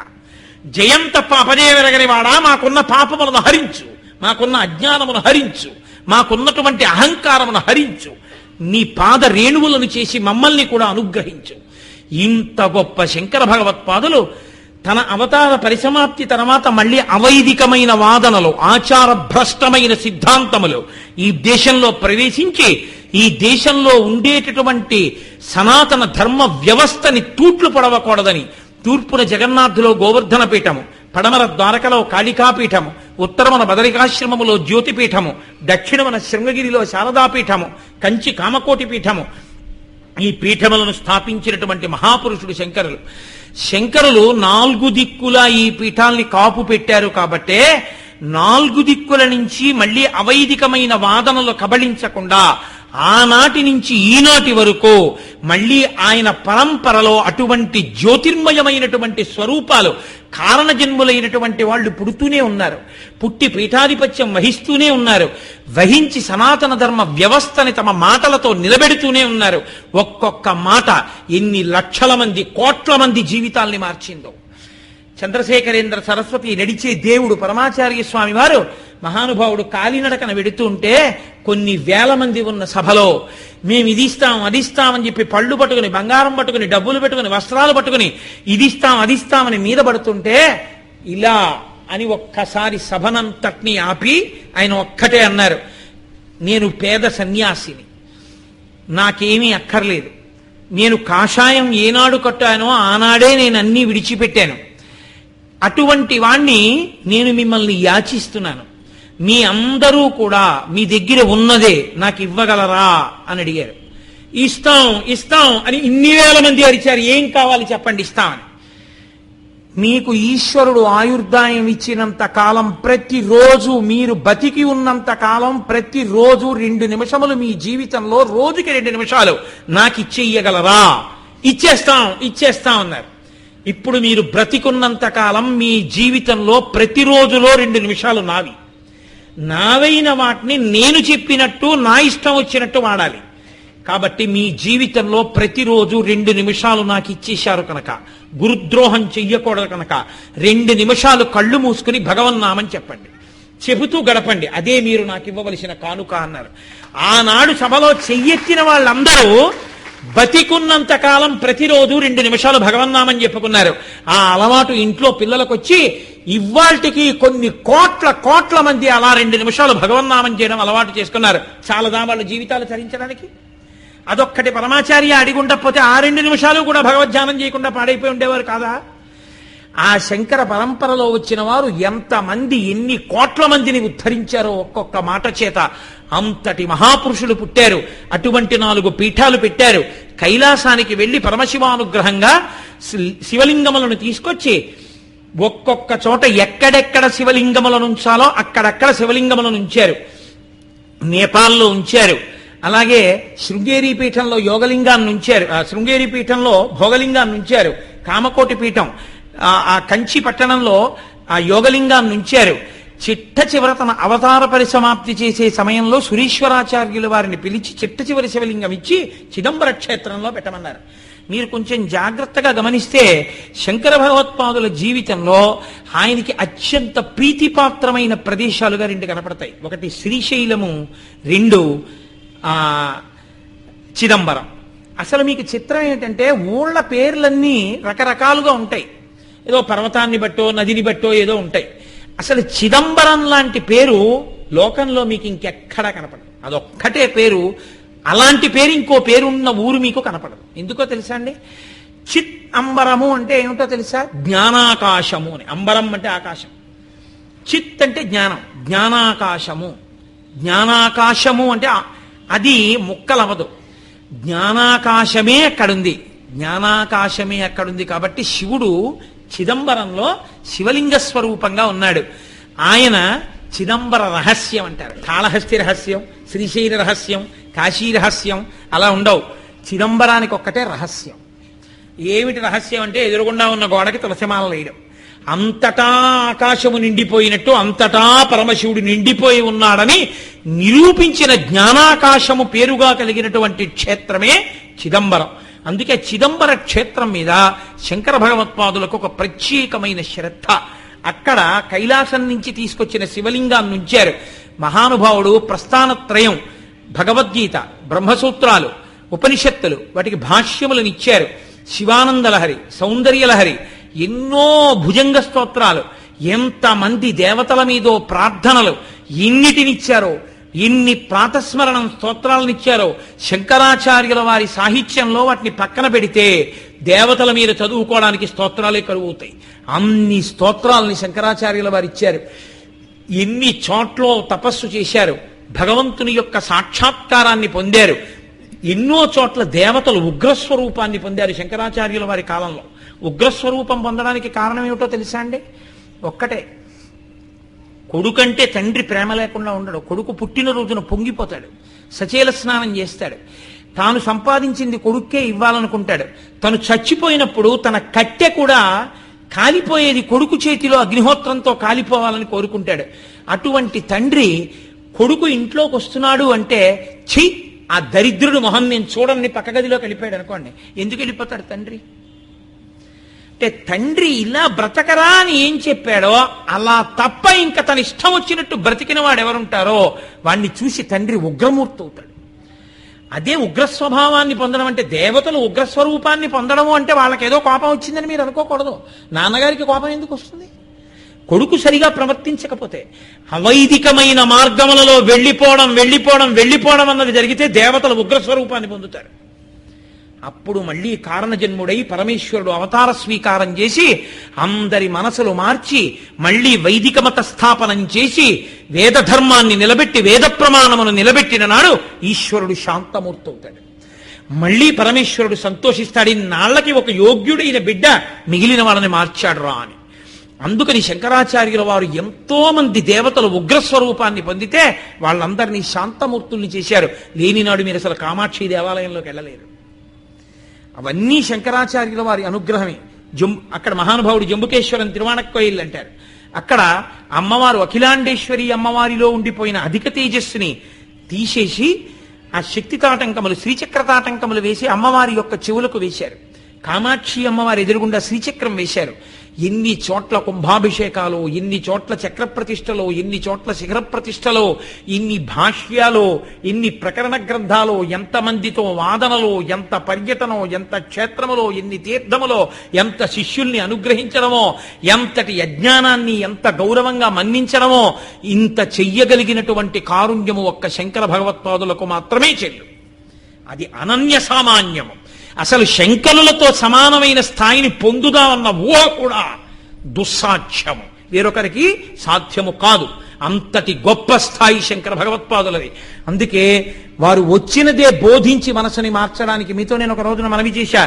జయం తప్ప అపజయం ఎరగని వాడా, మాకున్న పాపములను హరించు, మాకున్న అజ్ఞానమును హరించు, మాకున్నటువంటి అహంకారమును హరించు, నీ పాద రేణువులను చేసి మమ్మల్ని కూడా అనుగ్రహించు. ఇంత గొప్ప శంకర భగవత్పాదులు తన అవతార పరిసమాప్తి తర్వాత మళ్ళీ అవైదికమైన వాదనలు, ఆచార భ్రష్టమైన సిద్ధాంతములు ఈ దేశంలో ప్రవేశించి ఈ దేశంలో ఉండేటటువంటి సనాతన ధర్మ వ్యవస్థని తూట్లు పడవకూడదని తూర్పున జగన్నాథులో గోవర్ధన పీఠము, పడమర ద్వారకలో కాళికాపీఠము, ఉత్తరమున బదరికాశ్రమములో జ్యోతిపీఠము, దక్షిణమున శృంగగిరిలో శారదాపీఠము, కంచి కామకోటి పీఠము, ఈ పీఠములను స్థాపించినటువంటి మహాపురుషుడు శంకరులు. శంకరులు 4 దిక్కులా ఈ పీఠాల్ని కాపు పెట్టారు కాబట్టే 4 దిక్కుల నుంచి మళ్ళీ అవైదికమైన వాదనలు కబళించకుండా ఆనాటి నుంచి ఈనాటి వరకు మళ్ళీ ఆయన పరంపరలో అటువంటి జ్యోతిర్మయమైనటువంటి స్వరూపాలు కారణజన్ములైనటువంటి వాళ్ళు పుడుతూనే ఉన్నారు, పుట్టి పీఠాధిపత్యం వహిస్తూనే ఉన్నారు, వహించి సనాతన ధర్మ వ్యవస్థని తమ మాటలతో నిలబెడుతూనే ఉన్నారు. ఒక్కొక్క మాట ఎన్ని లక్షల మంది, కోట్ల మంది జీవితాల్ని మార్చిందో. చంద్రశేఖరేంద్ర సరస్వతి నడిచే దేవుడు పరమాచార్య స్వామి వారు మహానుభావుడు కాలినడకన వెడుతుంటే కొన్ని వేల మంది ఉన్న సభలో మేము ఇది ఇస్తాం అది ఇస్తామని చెప్పి పళ్ళు పట్టుకుని, బంగారం పట్టుకుని, డబ్బులు పెట్టుకుని, వస్త్రాలు పట్టుకుని ఇది ఇస్తాం అది ఇస్తామని మీద పడుతుంటే ఇలా అని ఒక్కసారి సభనంతటినీ ఆపి ఆయన ఒక్కటే అన్నారు, నేను పేద సన్యాసిని, నాకేమీ అక్కర్లేదు, నేను కాషాయం ఏనాడు కట్టానో ఆనాడే నేను అన్నీ విడిచిపెట్టాను, అటువంటి వాణ్ణి నేను మిమ్మల్ని యాచిస్తున్నాను. మీ అందరూ కూడా మీ దగ్గర ఉన్నదే నాకు ఇవ్వగలరా అని అడిగారు. ఇస్తాం ఇస్తాం అని ఇన్ని వేల మంది అరిచారు. ఏం కావాలి చెప్పండి, ఇస్తామని. మీకు ఈశ్వరుడు ఆయుర్దాయం ఇచ్చినంత కాలం, ప్రతిరోజు మీరు బతికి ఉన్నంత కాలం, ప్రతిరోజు 2 నిమిషములు మీ జీవితంలో, రోజుకి 2 నిమిషాలు నాకు ఇచ్చేయగలరా? ఇచ్చేస్తాం ఇచ్చేస్తాం అన్నారు. ఇప్పుడు మీరు బ్రతికున్నంత కాలం మీ జీవితంలో ప్రతిరోజులో 2 నిమిషాలు నావి. నావైన వాటిని నేను చెప్పినట్టు నా ఇష్టం వచ్చినట్టు వాడాలి. కాబట్టి మీ జీవితంలో ప్రతిరోజు 2 నిమిషాలు నాకు ఇచ్చేశారు కనుక, గురుద్రోహం చెయ్యకూడదు కనుక 2 నిమిషాలు కళ్ళు మూసుకుని భగవన్నామం చెప్పండి, చెబుతూ గడపండి, అదే మీరు నాకు ఇవ్వవలసిన కానుక అన్నారు. ఆనాడు సభలో చెయ్యెత్తిన వాళ్ళందరూ బతికున్నంత కాలం ప్రతిరోజు 2 నిమిషాలు భగవన్నామం చెప్పుకున్నారు. ఆ అలవాటు ఇంట్లో పిల్లలకు వచ్చి ఇవాల్టికి కొన్ని కోట్ల మంది అలా 2 నిమిషాలు భగవన్నామం చేయడం అలవాటు చేసుకున్నారు. చాలదా వాళ్ళ జీవితాలు తరించడానికి? అదొక్కటి పరమాచార్య అడిగి ఉండకపోతే ఆ 2 నిమిషాలు కూడా భగవద్ధ్యానం చేయకుండా పాడైపోయి ఉండేవారు కాదా? ఆ శంకర పరంపరలో వచ్చిన వారు ఎంతమంది, ఎన్ని కోట్ల మందిని ఉద్ధరించారో ఒక్కొక్క మాట చేత. అంతటి మహాపురుషులు పుట్టారు. అటువంటి 4 పీఠాలు పెట్టారు. కైలాసానికి వెళ్లి పరమశివానుగ్రహంగా శివలింగములను తీసుకొచ్చి ఒక్కొక్క చోట ఎక్కడెక్కడ శివలింగములను ఉంచాలో అక్కడక్కడ శివలింగములను ఉంచారు. నేపాల్లో ఉంచారు. అలాగే శృంగేరి పీఠంలో యోగలింగాన్ని ఉంచారు. శృంగేరి పీఠంలో భోగలింగాన్ని ఉంచారు. కామకోటి పీఠం, ఆ కంచి పట్టణంలో ఆ యోగలింగాన్ని ఉంచారు. చిట్ట చివర తన అవతార పరిసమాప్తి చేసే సమయంలో సురీశ్వరాచార్యుల వారిని పిలిచి చిట్ట చివరి శివలింగం ఇచ్చి చిదంబర క్షేత్రంలో పెట్టమన్నారు. మీరు కొంచెం జాగ్రత్తగా గమనిస్తే శంకర భగవత్పాదుల జీవితంలో ఆయనకి అత్యంత ప్రీతిపాత్రమైన ప్రదేశాలుగా 2 కనపడతాయి. ఒకటి శ్రీశైలము, 2 చిదంబరం. అసలు మీకు చిత్రం ఏంటంటే ఊళ్ళ పేర్లన్నీ రకరకాలుగా ఉంటాయి. ఏదో పర్వతాన్ని బట్టో నదిని బట్టో ఏదో ఉంటాయి. అసలు చిదంబరం లాంటి పేరు లోకంలో మీకు ఇంకెక్కడా కనపడదు. అదొక్కటే పేరు. అలాంటి పేరు ఇంకో పేరున్న ఊరు మీకు కనపడదు. ఎందుకో తెలుసా అండి? చిత్ అంబరము అంటే ఏమిటో తెలుసా? జ్ఞానాకాశము అని. అంబరం అంటే ఆకాశం, చిత్ అంటే జ్ఞానం, జ్ఞానాకాశము. జ్ఞానాకాశము అంటే అది ముక్కలవదు. జ్ఞానాకాశమే అక్కడుంది. జ్ఞానాకాశమే అక్కడుంది కాబట్టి శివుడు చిదంబరంలో శివలింగ స్వరూపంగా ఉన్నాడు. ఆయన చిదంబర రహస్యం అంటారు. కాళహస్తి రహస్యం, శ్రీశైల రహస్యం, కాశీ రహస్యం అలా ఉండవు. చిదంబరానికి ఒక్కటే రహస్యం. ఏమిటి రహస్యం అంటే ఎదురుగుండా ఉన్న గోడకి తులసిమాల వేయడం. అంతటా ఆకాశము నిండిపోయినట్టు అంతటా పరమశివుడు నిండిపోయి ఉన్నాడని నిరూపించిన జ్ఞానాకాశము పేరుగా కలిగినటువంటి క్షేత్రమే చిదంబరం. అందుకే చిదంబర క్షేత్రం మీద శంకర భగవత్పాదులకు ఒక ప్రత్యేకమైన శ్రద్ధ. అక్కడ కైలాసం నుంచి తీసుకొచ్చిన శివలింగాన్ని ఉంచారు. మహానుభావుడు ప్రస్థానత్రయం, భగవద్గీత, బ్రహ్మసూత్రాలు, ఉపనిషత్తులు, వాటికి భాష్యములను ఇచ్చారు. శివానందలహరి, సౌందర్యలహరి, ఎన్నో భుజంగ స్తోత్రాలు, ఎంతమంది దేవతల మీదో ప్రార్థనలు, ఎన్నిటినిచ్చారో, ఎన్ని ప్రాతస్మరణం స్తోత్రాలనిచ్చారో. శంకరాచార్యుల వారి సాహిత్యంలో వాటిని పక్కన పెడితే దేవతల మీద చదువుకోవడానికి స్తోత్రాలే కరువవుతాయి. అన్ని స్తోత్రాలని శంకరాచార్యుల వారు ఇచ్చారు. ఎన్ని చోట్ల తపస్సు చేశారు, భగవంతుని యొక్క సాక్షాత్కారాన్ని పొందారు. ఎన్నో చోట్ల దేవతలు ఉగ్రస్వరూపాన్ని పొందారు శంకరాచార్యుల వారి కాలంలో. ఉగ్రస్వరూపం పొందడానికి కారణం ఏమిటో తెలుసా అండి? ఒక్కటే, కొడుకంటే తండ్రి ప్రేమ లేకుండా ఉండడు. కొడుకు పుట్టినరోజున పొంగిపోతాడు, సచేల స్నానం చేస్తాడు, తాను సంపాదించింది కొడుక్కే ఇవ్వాలనుకుంటాడు. తను చచ్చిపోయినప్పుడు తన కట్టె కూడా కాలిపోయేది కొడుకు చేతిలో అగ్నిహోత్రంతో కాలిపోవాలని కోరుకుంటాడు. అటువంటి తండ్రి కొడుకు ఇంట్లోకి వస్తున్నాడు అంటే ఛీ ఆ దరిద్రుడు మొహం నేను చూడని పక్క గదిలోకి వెళ్ళిపోయాడు అనుకోండి. ఎందుకు వెళ్ళిపోతాడు తండ్రి? అంటే తండ్రి ఇలా బ్రతకరా అని ఏం చెప్పాడో అలా తప్ప ఇంకా తన ఇష్టం వచ్చినట్టు బ్రతికిన వాడు ఎవరుంటారో వాడిని చూసి తండ్రి ఉగ్రమూర్తి అవుతాడు. అదే ఉగ్రస్వభావాన్ని పొందడం అంటే. దేవతలు ఉగ్రస్వరూపాన్ని పొందడము అంటే వాళ్ళకి ఏదో కోపం వచ్చిందని మీరు అనుకోకూడదు. నాన్నగారికి కోపం ఎందుకు వస్తుంది? కొడుకు సరిగా ప్రవర్తించకపోతే. అవైదికమైన మార్గములలో వెళ్ళిపోవడం అన్నది జరిగితే దేవతలు ఉగ్రస్వరూపాన్ని పొందుతారు. అప్పుడు మళ్ళీ కారణజన్ముడై పరమేశ్వరుడు అవతార స్వీకారం చేసి అందరి మనసులు మార్చి మళ్ళీ వైదిక మత స్థాపనం చేసి వేద ధర్మాన్ని నిలబెట్టి వేద ప్రమాణమును నిలబెట్టిన నాడు ఈశ్వరుడు శాంతమూర్తవుతాడు. మళ్ళీ పరమేశ్వరుడు సంతోషిస్తాడు, ఇన్నాళ్లకి ఒక యోగ్యుడైన బిడ్డ మిగిలిన వాళ్ళని మార్చాడు రా అని. అందుకని శంకరాచార్యుల వారు ఎంతో మంది దేవతలు ఉగ్రస్వరూపాన్ని పొందితే వాళ్ళందరినీ శాంతమూర్తుల్ని చేశారు. లేనినాడు మీరు అసలు కామాక్షి దేవాలయంలోకి వెళ్ళలేరు. అవన్నీ శంకరాచార్యుల వారి అనుగ్రహమే. అక్కడ మహానుభావుడు జంబుకేశ్వరం తిరువాణక్కోయిల్ అంటారు. అక్కడ అమ్మవారు అఖిలాండేశ్వరి అమ్మవారిలో ఉండిపోయిన అధిక తేజస్సుని తీసేసి ఆ శక్తి తాటంకములు శ్రీచక్ర తాటంకములు వేసి అమ్మవారి యొక్క చెవులకు వేశారు. కామాక్షి అమ్మవారి ఎదురుగుండా శ్రీచక్రం వేశారు. ఎన్ని చోట్ల కుంభాభిషేకాలు, ఎన్ని చోట్ల చక్ర ప్రతిష్టలో, ఎన్ని చోట్ల శిఖర ప్రతిష్టలో, ఎన్ని భాష్యాలో, ఎన్ని ప్రకరణ గ్రంథాలో, ఎంతమందితో వాదనలో, ఎంత పర్యటనో, ఎంత క్షేత్రములో, ఎన్ని తీర్థములో, ఎంత శిష్యుల్ని అనుగ్రహించడమో, ఎంతటి యజ్ఞానాన్ని ఎంత గౌరవంగా మన్నించడమో, ఇంత చెయ్యగలిగినటువంటి కారుణ్యము ఒక్క శంకర భగవత్పాదులకు మాత్రమే చెల్లు. అది అనన్య సామాన్యము. అసలు శంకరులతో సమానమైన స్థాయిని పొందుదామన్న ఊహ కూడా దుస్సాధ్యము, వేరొకరికి సాధ్యము కాదు. అంతటి గొప్ప స్థాయి శంకర భగవత్పాదులది. అందుకే వారు వచ్చినదే బోధించి మనసుని మార్చడానికి. మీతో నేను ఒక రోజున మనవి చేశా,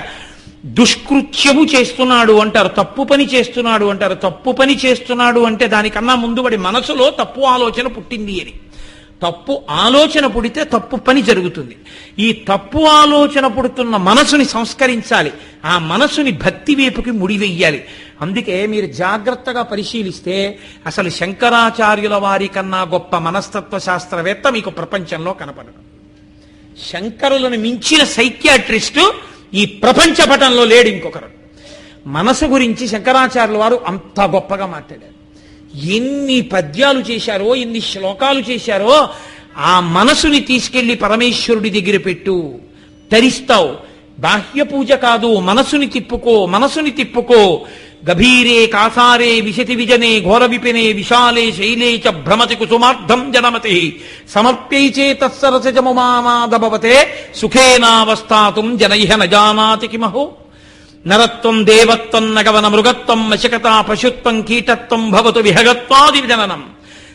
దుష్కృత్యము చేస్తున్నాడు అంటారు, తప్పు పని చేస్తున్నాడు అంటారు. తప్పు పని చేస్తున్నాడు అంటే దానికన్నా ముందు వాడి మనసులో తప్పు ఆలోచన పుట్టింది అని. తప్పు ఆలోచన పుడితే తప్పు పని జరుగుతుంది. ఈ తప్పు ఆలోచన పుడుతున్న మనసుని సంస్కరించాలి, ఆ మనసుని భక్తి వైపుకి ముడివెయ్యాలి. అందుకే మీరు జాగ్రత్తగా పరిశీలిస్తే అసలు శంకరాచార్యుల వారి కన్నా గొప్ప మనస్తత్వ శాస్త్రవేత్త మీకు ప్రపంచంలో కనపడదు. శంకరులను మించిన సైకియాట్రిస్టు ఈ ప్రపంచ పటంలో లేడు ఇంకొకరు. మనసు గురించి శంకరాచార్యుల వారు అంత గొప్పగా మాట్లాడారు. ఎన్ని పద్యాలు చేశారో, ఎన్ని శ్లోకాలు చేశారో. ఆ మనసుని తీసుకెళ్లి పరమేశ్వరుడి దగ్గర పెట్టు, తరిస్తావు. బాహ్య పూజ కాదు, మనసుని తిప్పుకో, మనసుని తిప్పుకో. గభీరే కాసారే విశతి విజనే ఘోర విపినే విశాలే శైలే చ భ్రమతి కుసుమార్థం జనమతి సమర్ప్యైచే తత్సరసజముమానాదభవతే సుఖేనావస్థాతుం జనైహ నజానాతి కిమహో. నరత్వం దేవత్వం నగవన మృగత్వం వశకతా పశుత్వం కీటత్వం భవతు విహగత్వాది విజననం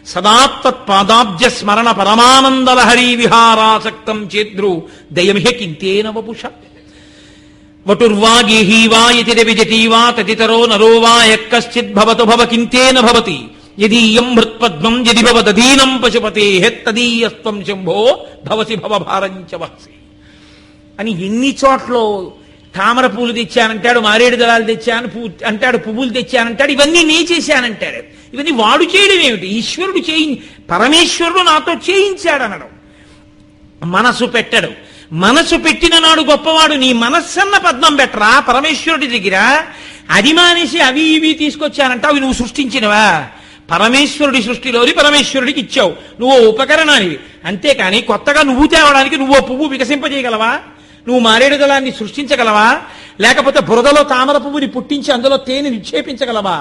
సదాత్తత్పాదాబ్జ స్మరణ పరమానందలహరీ విహారాసక్తం చేద్రు దయమిహ కింతేన వపుష. వటుర్వా గేహీ వా యతిర విజటీ వా తదితరో నరో వా యక్కశ్చిద్భవతు భవ కింతేన భవతి యదీయం హృత్పద్మం యది భవదీనం పశుపతే తదీయస్త్వం శంభో భవసి భవభారం చ వహసి అని ఎన్ని చోట్ల తామర పూలు తెచ్చానంటాడు, మారేడు దళాలు తెచ్చాను అంటాడు, పువ్వులు తెచ్చానంటాడు. ఇవన్నీ నే చేశానంటాడు. ఇవన్నీ వాడు చేయడం ఏమిటి? ఈశ్వరుడు పరమేశ్వరుడు నాతో చేయించాడనడం. మనసు పెట్టడు. మనసు పెట్టిన నాడు గొప్పవాడు. నీ మనస్సన్న పద్మం పెట్టరా పరమేశ్వరుడి దగ్గర. అది మానేసి అవి ఇవి తీసుకొచ్చానంట, అవి నువ్వు సృష్టించినవా? పరమేశ్వరుడి సృష్టిలోని పరమేశ్వరుడికి ఇచ్చావు, నువ్వు ఉపకరణానివి. అంతేకాని కొత్తగా నువ్వు తేవడానికి నువ్వు పువ్వు వికసింపజేయగలవా? నువ్వు మారేడు దళాన్ని సృష్టించగలవా? లేకపోతే బురదలో తామర పువ్వుని పుట్టించి అందులో తేనె నిక్షేపించగలవా?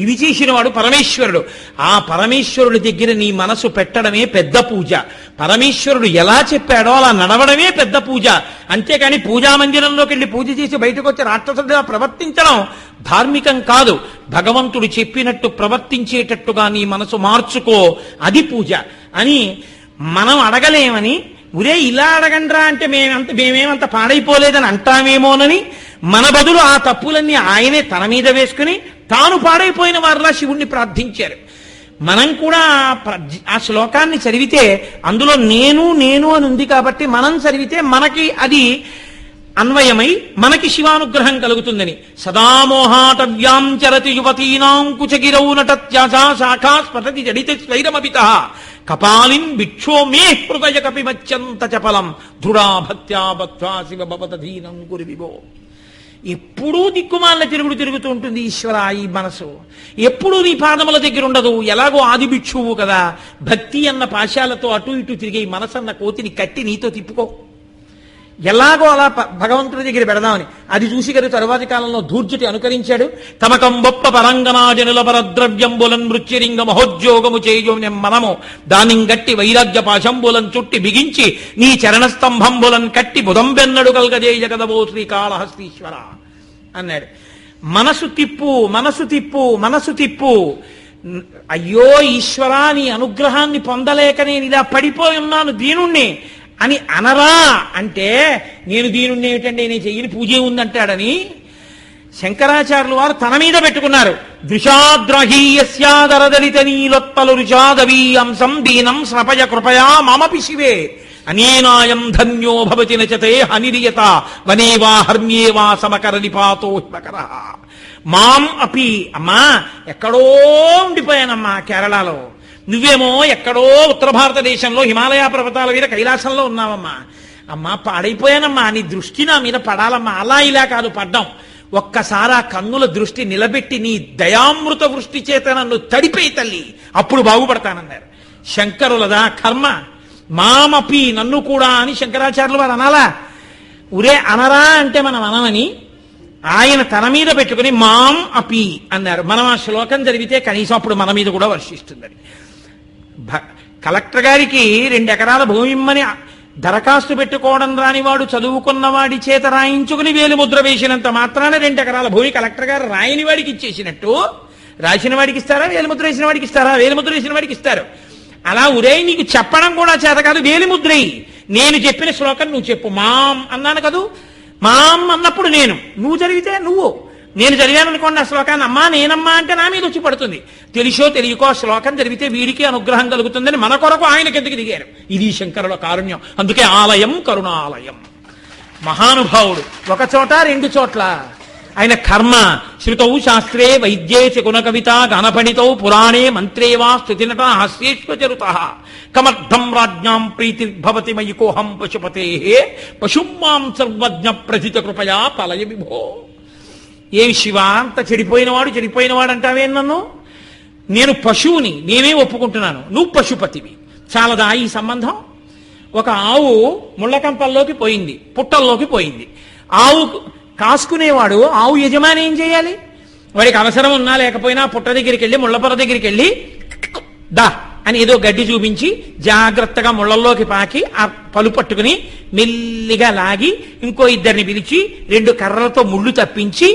ఇవి చేసిన వాడు పరమేశ్వరుడు. ఆ పరమేశ్వరుడి దగ్గర నీ మనసు పెట్టడమే పెద్ద పూజ. పరమేశ్వరుడు ఎలా చెప్పాడో అలా నడవడమే పెద్ద పూజ. అంతేకాని పూజా మందిరంలోకి వెళ్ళి పూజ చేసి బయటకు వచ్చి రాక్షసుడిగా ప్రవర్తించడం ధార్మికం కాదు. భగవంతుడు చెప్పినట్టు ప్రవర్తించేటట్టుగా నీ మనసు మార్చుకో, అది పూజ అని మనం అడగలేమని. ఉరే ఇలా అడగండ్రా అంటే మేమేమంత పాడైపోలేదని అంటామేమోనని మన బదులు ఆ తప్పులన్నీ ఆయనే తన మీద వేసుకుని తాను పాడైపోయిన వారిలా శివుణ్ణి ప్రార్థించారు. మనం కూడా ఆ శ్లోకాన్ని చదివితే అందులో నేను నేను అని ఉంది కాబట్టి మనం చదివితే మనకి అది అన్వయమై మనకి శివానుగ్రహం కలుగుతుందని. సదామోహాటవ్యాం చరతి యువతీనాం కుచగిరౌ నటత్యాజా శాఖా స్ఫటతి జడిత స్వైరమపిత కపాలిం భిక్షో మే హృదయ కపిమత్యంత చపలం దృఢా భక్త్యా బద్ధ్వా శివ భవతధీనం కురి విభో. ఎప్పుడూ దిక్కుమాల తిరుగుతూ ఉంటుంది ఈశ్వర ఈ మనసు. ఎప్పుడూ నీ పాదముల దగ్గర ఉండదు. ఎలాగో ఆది భిక్షువు కదా, భక్తి అన్న పాశాలతో అటు ఇటు తిరిగే మనసన్న కోతిని కట్టి నీతో తిప్పుకో. ఎలాగో అలా భగవంతుడి దగ్గర పెడదామని. అది చూసి గారు తరువాతి కాలంలో ధూర్జటి అనుకరించాడు. తమకం బొప్ప పరంగనాజనుల పరద్రవ్యంబులన్ మృత్యురింగ మహోద్యోగము చేయుని మనము దానింగట్టి వైరాగ్య పాశంబులన్ చుట్టి బిగించి నీ చరణస్తంభంబులన్ కట్టి బుధంబెన్నడు కల్గజేయ కదవో శ్రీకాళహస్తీశ్వర అన్నాడు. మనసు తిప్పు, మనసు తిప్పు, మనసు తిప్పు. అయ్యో ఈశ్వరా, నీ అనుగ్రహాన్ని పొందలేక నేను ఇలా పడిపోయి ఉన్నాను, దీనుణ్ణి అని అనరా అంటే, నేను దీనుణ్ణి ఏమిటండి, నేను చెయ్యని పూజే ఉందంటాడని శంకరాచార్యులు వారు తన మీద పెట్టుకున్నారు. దృశాద్రహీయస్యాదరదలిత నీలొత్తలు రుచాదవీయంసం దీనం స్నపయ కృపయా మమపి శివే అనేనాయం ధన్యో భవతి నచతే హనిరియత వనేవా హర్మ్యేవా సమకర నిపాతో హిమకర. మాం అపి, అమ్మా ఎక్కడో ఉండిపోయానమ్మా కేరళలో, నువ్వేమో ఎక్కడో ఉత్తర భారతదేశంలో హిమాలయ పర్వతాల మీద కైలాసంలో ఉన్నావమ్మా. అమ్మా పాడైపోయానమ్మా, నీ దృష్టి నా మీద పడాలమ్మా. అలా ఇలా కాదు పడ్డం, ఒక్కసారి ఆ కన్నుల దృష్టి నిలబెట్టి నీ దయామృత వృష్టి చేత నన్ను తడిపేయి తల్లి, అప్పుడు బాగుపడతానన్నారు. శంకరులదా కర్మ. మామపి, నన్ను కూడా అని శంకరాచార్యులు వారు అనాలా? ఉరే అనరా అంటే మనం అనమని ఆయన తన మీద పెట్టుకుని మాం అపి అన్నారు. మనం ఆ శ్లోకం జరిగితే కనీసం అప్పుడు మన మీద కూడా వర్షిస్తుందని. కలెక్టర్ గారికి 2 ఎకరాల భూమి ఇమ్మని దరఖాస్తు పెట్టుకోవడం రానివాడు చదువుకున్న వాడి చేత రాయించుకుని వేలిముద్ర వేసినంత మాత్రాన 2 ఎకరాల భూమి కలెక్టర్ గారు రాయని వాడికి ఇచ్చేసినట్టు, రాసిన వాడికి ఇస్తారా, వేలిముద్ర వేసిన వాడికి ఇస్తారా? వేలిముద్ర వేసిన వాడికి ఇస్తారు. అలా ఉరే నీకు చెప్పడం కూడా చేత కాదు, వేలిముద్రయి. నేను చెప్పిన శ్లోకం నువ్వు చెప్పు. మాం అన్నాను కదూ, మాం అన్నప్పుడు నేను, నువ్వు చదివితే నువ్వు, నేను చదివాను అనుకోండి ఆ శ్లోకాన్ని, అమ్మా నేనమ్మా అంటే నా మీద వచ్చి పడుతుంది. తెలిసో తెలియకో ఆ శ్లోకం చదివితే వీడికి అనుగ్రహం కలుగుతుందని మన కొరకు ఆయన కిందకి దిగారు. ఇది శంకరుల కారుణ్యం. అందుకే ఆలయం కరుణాలయం. మహానుభావుడు ఒక చోట 2 చోట్ల. ఆయన కర్మ శృతౌ శాస్త్రే వైద్యే చకున కవిత గణపణితౌ పురాణే మంత్రే వా స్తుతినట హాస్యేష్వచరుత కమర్థం రాజ్ఞాం ప్రీతిర్భవతి మయి కోహం పశుపతే పశుం మాం సర్వజ్ఞ ప్రథిత కృపయా పలయ విభో. ఏమి శివ, అంత చెడిపోయినవాడు అంటావే నన్ను? నేను పశువుని, నేనే ఒప్పుకుంటున్నాను, నువ్వు పశుపతివి. చాలదా ఈ సంబంధం? ఒక ఆవు ముళ్ళకంపల్లోకి పోయింది, పుట్టల్లోకి పోయింది. ఆవు కాసుకునేవాడు, ఆవు యజమాని ఏం చేయాలి? వాడికి అవసరం ఉన్నా లేకపోయినా పుట్ట దగ్గరికి వెళ్ళి, ముళ్ళపొర దగ్గరికి వెళ్ళి దా అని ఏదో గడ్డి చూపించి జాగ్రత్తగా ముళ్ళల్లోకి పాకి ఆ పలు పట్టుకుని మెల్లిగా లాగి ఇంకో 2 పిలిచి 2 కర్రలతో ముళ్ళు తప్పించి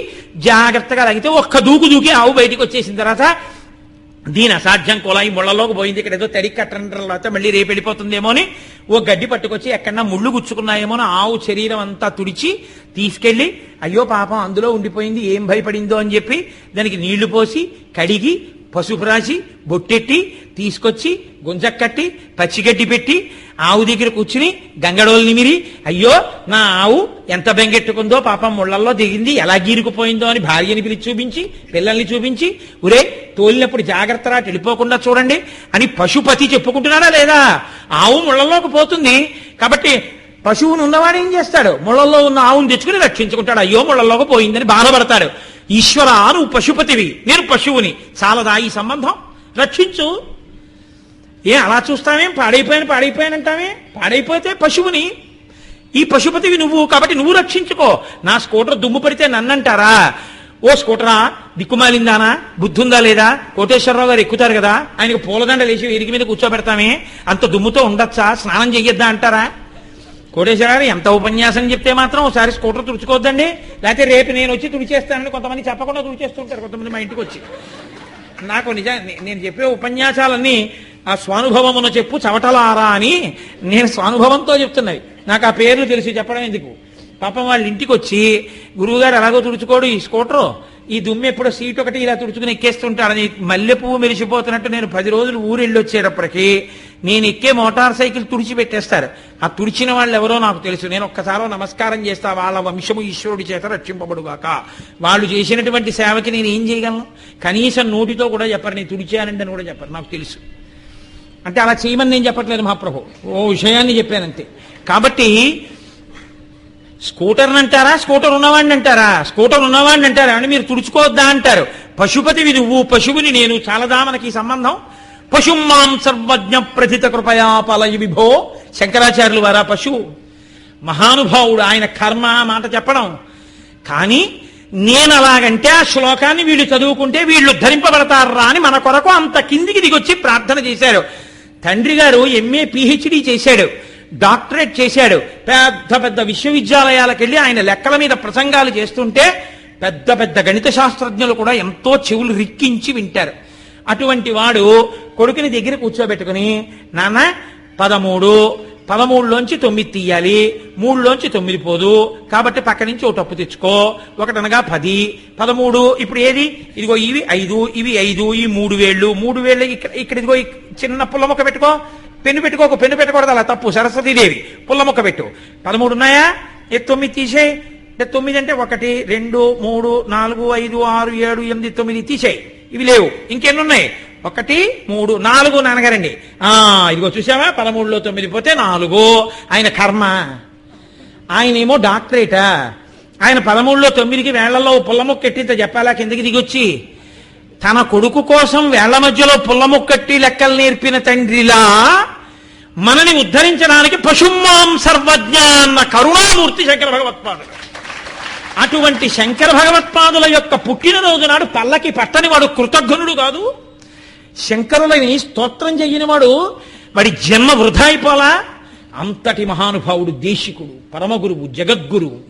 జాగ్రత్తగా లాగితే ఒక్క దూకు దూకి ఆవు బయటికి వచ్చేసిన తర్వాత దీని అసాధ్యం కులాయి ముళ్ళలోకి పోయింది, ఇక్కడ ఏదో తడి కట్టడం తర్వాత మళ్ళీ రేపు వెళ్ళిపోతుందేమో అని ఓ గడ్డి పట్టుకొచ్చి ఎక్కడన్నా ముళ్ళు గుచ్చుకున్నాయేమో ఆవు శరీరం అంతా తుడిచి తీసుకెళ్లి, అయ్యో పాపం అందులో ఉండిపోయింది ఏం భయపడిందో అని చెప్పి దానికి నీళ్లు పోసి కడిగి పసుపు రాసి బొట్టెట్టి తీసుకొచ్చి గుంజక్కట్టి పచ్చిగడ్డి పెట్టి ఆవు దగ్గర కూర్చుని గంగడోలు నిమిరి, అయ్యో నా ఆవు ఎంత బెంగెట్టుకుందో పాపం ముళ్ళల్లో దిగింది, ఎలా గీరుకుపోయిందో అని భార్యని పిలిచి చూపించి పిల్లల్ని చూపించి, ఉరే తోలినప్పుడు జాగ్రత్తగా వెళ్ళిపోకుండా చూడండి అని పశుపతి చెప్పుకుంటున్నాడా లేదా? ఆవు ముళ్ళల్లోకి పోతుంది కాబట్టి పశువును ఉన్నవాడు ఏం చేస్తాడు? ముళ్ళల్లో ఉన్న ఆవును తెచ్చుకుని రక్షించుకుంటాడు. అయ్యో ముళ్ళల్లోకి పోయిందని బాధపడతాడు. ఈశ్వర, నువ్వు పశుపతివి, నేను పశువుని, చాలదా ఈ సంబంధం? రక్షించు. అలా చూస్తావేం? పాడైపోయానంటావే? పాడైపోతే పశువుని, ఈ పశుపతివి నువ్వు కాబట్టి నువ్వు రక్షించుకో. నా స్కూటర్ దుమ్ము పడితే నన్నంటారా? ఓ స్కూటరా, దిక్కుమాలిందానా, బుద్ధుందా లేదా? కోటేశ్వరరావు గారు ఎక్కుతారు కదా, ఆయనకు పూలదండ లేచి ఎరిగి మీద కూర్చోబెడతామే, అంత దుమ్ముతో ఉండొచ్చా, స్నానం చెయ్యొద్దా అంటారా? కోటేశ్వర గారు ఎంత ఉపన్యాసం చెప్తే మాత్రం ఒకసారి స్కూటర్ తుడుచుకోవద్దండి, లేకపోతే రేపు నేను వచ్చి తుడిచేస్తానని కొంతమంది చెప్పకుండా తుడిచేస్తుంటారు కొంతమంది మా ఇంటికి వచ్చి. నాకు నేను చెప్పే ఉపన్యాసాలన్నీ ఆ స్వానుభవమును చెప్పు చవటలారా అని నేను స్వానుభవంతో చెప్తున్నది. నాకు ఆ పేర్లు తెలిసి చెప్పడం ఎందుకు? పాపం వాళ్ళ ఇంటికి వచ్చి, గురువుగారు ఎలాగో తుడుచుకోడు ఈ స్కూటరు, ఈ దుమ్ము ఎప్పుడో సీట్ ఒకటి ఇలా తుడుచుకుని ఎక్కేస్తుంటాడని మల్లె పువ్వు మెరిసిపోతున్నట్టు నేను 10 రోజులు ఊరెళ్ళి వచ్చేటప్పటికీ నేను ఎక్కే మోటార్ సైకిల్ తుడిచిపెట్టేస్తారు. ఆ తుడిచిన వాళ్ళు ఎవరో నాకు తెలుసు. నేను ఒక్కసారో నమస్కారం చేస్తా, వాళ్ళ వంశము ఈశ్వరుడి చేత రక్షింపబడుగాక. వాళ్ళు చేసినటువంటి సేవకి నేను ఏం చేయగలను? కనీసం నోటితో కూడా చెప్పరు, నేను తుడిచానండి అని కూడా చెప్పరు, నాకు తెలుసు. అంటే అలా చేయమని నేను చెప్పట్లేదు మహాప్రభు, ఓ విషయాన్ని చెప్పానంతే. కాబట్టి స్కూటర్ని అంటారా, స్కూటర్ ఉన్నవాడిని అంటారా? స్కూటర్ ఉన్నవాడిని అంటారా అని మీరు తుడుచుకోవద్దా అంటారు. పశుపతివి నువ్వు, పశువుని నేను, చాలదా మనకి ఈ సంబంధం? పశుమాం సర్వజ్ఞ ప్రథిత కృపయా పలయ విభో. శంకరాచార్యులు వారా పశువు? మహానుభావుడు, ఆయన కర్మ మాట చెప్పడం. కానీ నేను అలాగంటే ఆ శ్లోకాన్ని వీళ్ళు చదువుకుంటే వీళ్ళు ఉద్ధరింపబడతారా అని మన కొరకు అంత కిందికి దిగొచ్చి ప్రార్థన చేశారు. తండ్రి గారు ఎంఏ పిహెచ్డి చేశాడు, డాక్టరేట్ చేశాడు. పెద్ద పెద్ద విశ్వవిద్యాలయాలకు వెళ్ళి ఆయన లెక్కల మీద ప్రసంగాలు చేస్తుంటే పెద్ద పెద్ద గణిత శాస్త్రజ్ఞులు కూడా ఎంతో చెవులు రిక్కించి వింటారు. అటువంటి వాడు కొడుకుని దగ్గర కూర్చోబెట్టుకుని, నాన్న 13లోంచి 9 తీయాలి, 3లోంచి 9 పోదు, కాబట్టి పక్క నుంచి ఒక తప్పు తెచ్చుకో, 1 × 10, 13, ఇప్పుడు ఏది, ఇదిగో ఇవి 5, ఇవి 5, ఈ 3 వేళ్ళు ఇక్కడ ఇదిగో చిన్న పుల్ల మొక్క పెట్టుకో, పెన్ను పెట్టుకోకు, పెన్ను పెట్టకూడదు, అలా తప్పు, సరస్వతీదేవి, పుల్ల మొక్క పెట్టు, 13 ఉన్నాయా, 9 తీసేయి, 9 అంటే 1 2 3 4 5 6 7 8 9 తీసేయి, ఇవి లేవు, ఇంకెన్నున్నాయి, 1 3 4 నాన్నగారండి. ఇదిగో చూసావా, 13లో 9 పోతే 4. ఆయన కర్మ. ఆయనేమో డాక్టరేటా, ఆయన 13లో 9కి వేళ్లలో పుల్ల మొక్క ఎట్టింత చెప్పాలా కిందకి దిగొచ్చి. తన కొడుకు కోసం వేళ్ల మధ్యలో పుల్ల మొక్కట్టి లెక్కలు నేర్పిన తండ్రిలా మనని ఉద్ధరించడానికి పశుమాం సర్వజ్ఞ అన్న కరుణామూర్తి శంకర భగవత్పాదులు. అటువంటి శంకర భగవత్పాదుల యొక్క పుట్టినరోజు నాడు పల్లకి పట్టని వాడు కృతజ్ఞనుడు కాదు. శంకరులని స్తోత్రం చెయ్యని వాడి జన్మ వృధా అయిపోలా. అంతటి మహానుభావుడు, దేశికుడు, పరమగురువు, జగద్గురువు.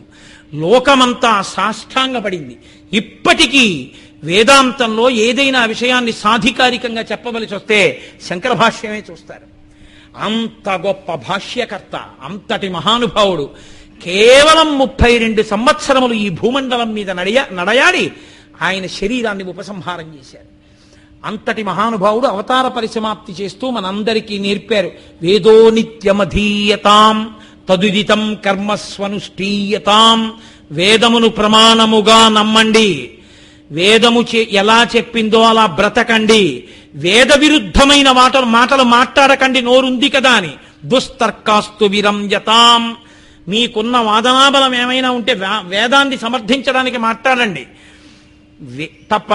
లోకమంతా సాష్టాంగపడింది. ఇప్పటికీ వేదాంతంలో ఏదైనా విషయాన్ని సాధికారికంగా చెప్పవలసి వస్తే శంకర భాష్యమే చూస్తారు. అంత గొప్ప భాష్యకర్త, అంతటి మహానుభావుడు కేవలం 32 సంవత్సరములు ఈ భూమండలం మీద నడయాడి ఆయన శరీరాన్ని ఉపసంహారం చేశారు. అంతటి మహానుభావుడు అవతార పరిసమాప్తి చేస్తూ మనందరికీ నేర్పారు. వేదో నిత్యమధీయతాం తదుదితం కర్మస్వనుష్ఠీయతాం. వేదమును ప్రమాణముగా నమ్మండి, వేదము ఎలా చెప్పిందో అలా బ్రతకండి, వేద విరుద్ధమైన మాటలు మాట్లాడకండి, నోరుంది కదా అని. దుస్తర్కాస్తు విరంజతాం. మీకున్న వాదనాబలం ఏమైనా ఉంటే వేదాన్ని సమర్థించడానికి మాట్లాడండి తప్ప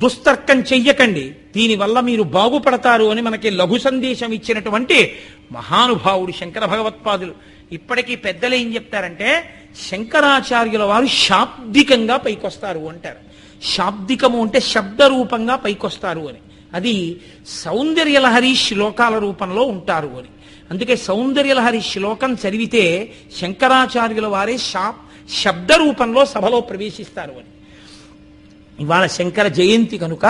దుస్తర్కం చెయ్యకండి. దీనివల్ల మీరు బాగుపడతారు అని మనకి లఘు సందేశం ఇచ్చినటువంటి మహానుభావుడు శంకర భగవత్పాదులు. ఇప్పటికీ పెద్దలు ఏం చెప్తారంటే, శంకరాచార్యుల వారు శాబ్దికంగా పైకొస్తారు అంటారు. శాబ్దికము అంటే శబ్ద రూపంగా పైకొస్తారు అని. అది సౌందర్యలహరి శ్లోకాల రూపంలో ఉంటారు అని. అందుకే సౌందర్యలహరి శ్లోకం చదివితే శంకరాచార్యుల వారే శబ్ద రూపంలో సభలో ప్రవేశిస్తారు అని. ఇవాళ శంకర జయంతి కనుక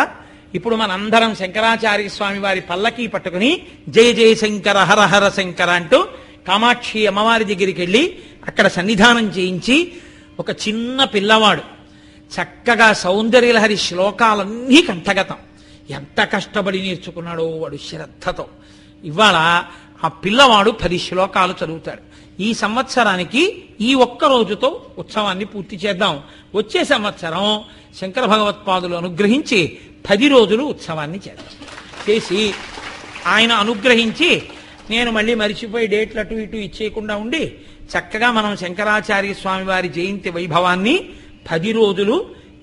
ఇప్పుడు మనందరం శంకరాచార్య స్వామి వారి పల్లకీ పట్టుకుని జయ జయ శంకర హర హర శంకర అంటూ కామాక్షి అమ్మవారి దగ్గరికి వెళ్ళి అక్కడ సన్నిధానం చేయించి, ఒక చిన్న పిల్లవాడు చక్కగా సౌందర్యలహరి శ్లోకాలన్నీ కంఠగతం. ఎంత కష్టపడి నేర్చుకున్నాడో వాడు శ్రద్ధతో. ఇవాళ ఆ పిల్లవాడు 10 శ్లోకాలు చదువుతాడు. ఈ సంవత్సరానికి ఈ ఒక్క రోజుతో ఉత్సవాన్ని పూర్తి చేద్దాం. వచ్చే సంవత్సరం శంకర భగవత్పాదులు అనుగ్రహించి 10 రోజులు ఉత్సవాన్ని చేసి ఆయన అనుగ్రహించి, నేను మళ్ళీ మరిచిపోయి డేట్లు అటు ఇటు ఇచ్చేయకుండా ఉండి చక్కగా మనం శంకరాచార్య స్వామి వారి జయంతి వైభవాన్ని 10 రోజులు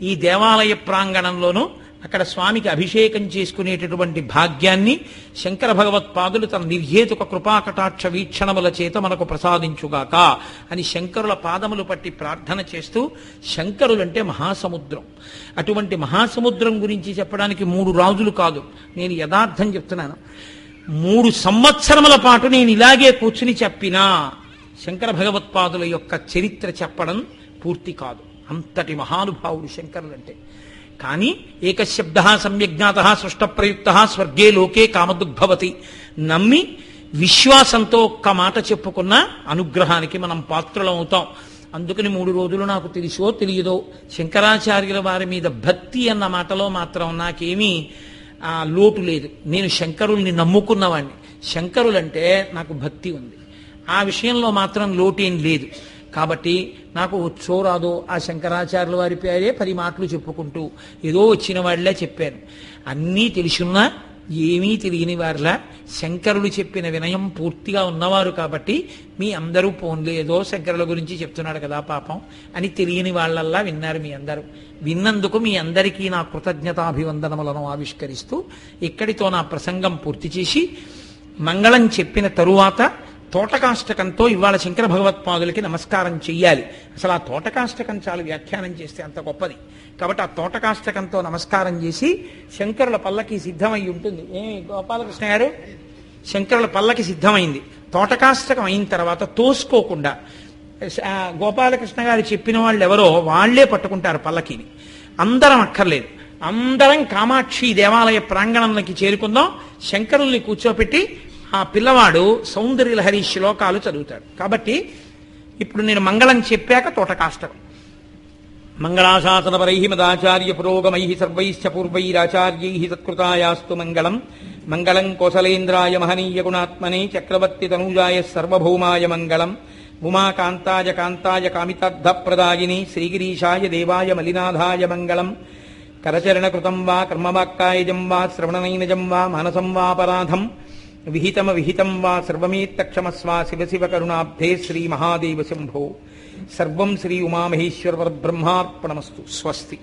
ఈ దేవాలయ ప్రాంగణంలోనూ అక్కడ స్వామికి అభిషేకం చేసుకునేటటువంటి భాగ్యాన్ని శంకర భగవత్పాదులు తన నిర్హేతుక కృపాకటాక్ష వీక్షణముల చేత మనకు ప్రసాదించుగాక అని శంకరుల పాదములు పట్టి ప్రార్థన చేస్తూ, శంకరులంటే మహాసముద్రం. అటువంటి మహాసముద్రం గురించి చెప్పడానికి 3 రోజులు కాదు, నేను యథార్థం చెప్తున్నాను. 3 సంవత్సరముల పాటు నేను ఇలాగే కూర్చుని చెప్పినా శంకర భగవత్పాదుల యొక్క చరిత్ర చెప్పడం పూర్తి కాదు. అంతటి మహానుభావుడు శంకరులంటే. కానీ ఏకశబ్ద సమ్యజ్ఞాత సృష్ట ప్రయుక్త స్వర్గే లోకే కామదుగ్భవతి నమ్మి విశ్వాసంతో ఒక్క మాట చెప్పుకున్న అనుగ్రహానికి మనం పాత్రలం అవుతాం. అందుకని 3 రోజులు నాకు తెలుసో తెలియదో శంకరాచార్యుల వారి మీద భక్తి అన్న మాటలో మాత్రం నాకేమీ లోటు లేదు. నేను శంకరుల్ని నమ్ముకున్నవాడిని. శంకరులంటే నాకు భక్తి ఉంది. ఆ విషయంలో మాత్రం లోటేం లేదు. కాబట్టి నాకు వచ్చో రాదో ఆ శంకరాచార్యుల వారి పేరే 10 మాటలు చెప్పుకుంటూ ఏదో వచ్చిన వాళ్ళే చెప్పాను. అన్నీ తెలుసున్నా ఏమీ తెలియని వారిలా శంకరులు చెప్పిన వినయం పూర్తిగా ఉన్నవారు కాబట్టి మీ అందరూ పోన్లే ఏదో శంకరుల గురించి చెప్తున్నాడు కదా పాపం అని తెలియని వాళ్ళల్లా విన్నారు. మీ అందరూ విన్నందుకు మీ అందరికీ నా కృతజ్ఞతాభివందనములను ఆవిష్కరిస్తూ ఇక్కడితో నా ప్రసంగం పూర్తి చేసి, మంగళం చెప్పిన తరువాత తోటకాష్టకంతో ఇవాళ శంకర భగవత్పాదులకి నమస్కారం చెయ్యాలి. అసలు ఆ తోటకాష్టకం చాలు వ్యాఖ్యానం చేస్తే అంత గొప్పది. కాబట్టి ఆ తోటకాష్టకంతో నమస్కారం చేసి శంకరుల పల్లకి సిద్ధమై ఉంటుంది. ఏమి గోపాలకృష్ణ గారు, శంకరుల పల్లకి సిద్ధమైంది. తోటకాష్టకం అయిన తర్వాత తోసుకోకుండా గోపాలకృష్ణ గారు చెప్పిన వాళ్ళు ఎవరో వాళ్లే పట్టుకుంటారు పల్లకిని. అందరం అక్కర్లేదు, అందరం కామాక్షి దేవాలయ ప్రాంగణంలోకి చేరుకుందాం. శంకరుల్ని కూర్చోపెట్టి ఆ పిల్లవాడు సౌందర్యలహరి శ్లోకాలు చదువుతాడు. కాబట్టి ఇప్పుడు నేను మంగళం చెప్పాక తోటకాష్టకం. మంగళాశాసనపరై మదాచార్య పురోగమై సర్వైశ్చ పూర్వైరాచార్యై సత్కృతాయాస్తు మంగళం. మంగళం కోసలేంద్రాయ మహనీయ గుణాత్మనే చక్రవర్తి తనూజాయ సర్వభౌమాయ మంగళం. ఉమాకాంతాయ కాంతాయ కామితార్థప్రదాయిని శ్రీగిరీశాయ దేవాయ మలినాథాయ మంగళం. కరచరణకృతం వా కర్మవాక్కాయజం వా శ్రవణనైనజం వా మానసం వాపరాధం విహితం వా సర్వమేత్తక్షమస్వ శివ శివ కరుణాబ్ధే శ్రీ మహాదేవ శంభో. సర్వం శ్రీ ఉమామహేశ్వర బ్రహ్మార్పణమస్తు. స్వస్తి.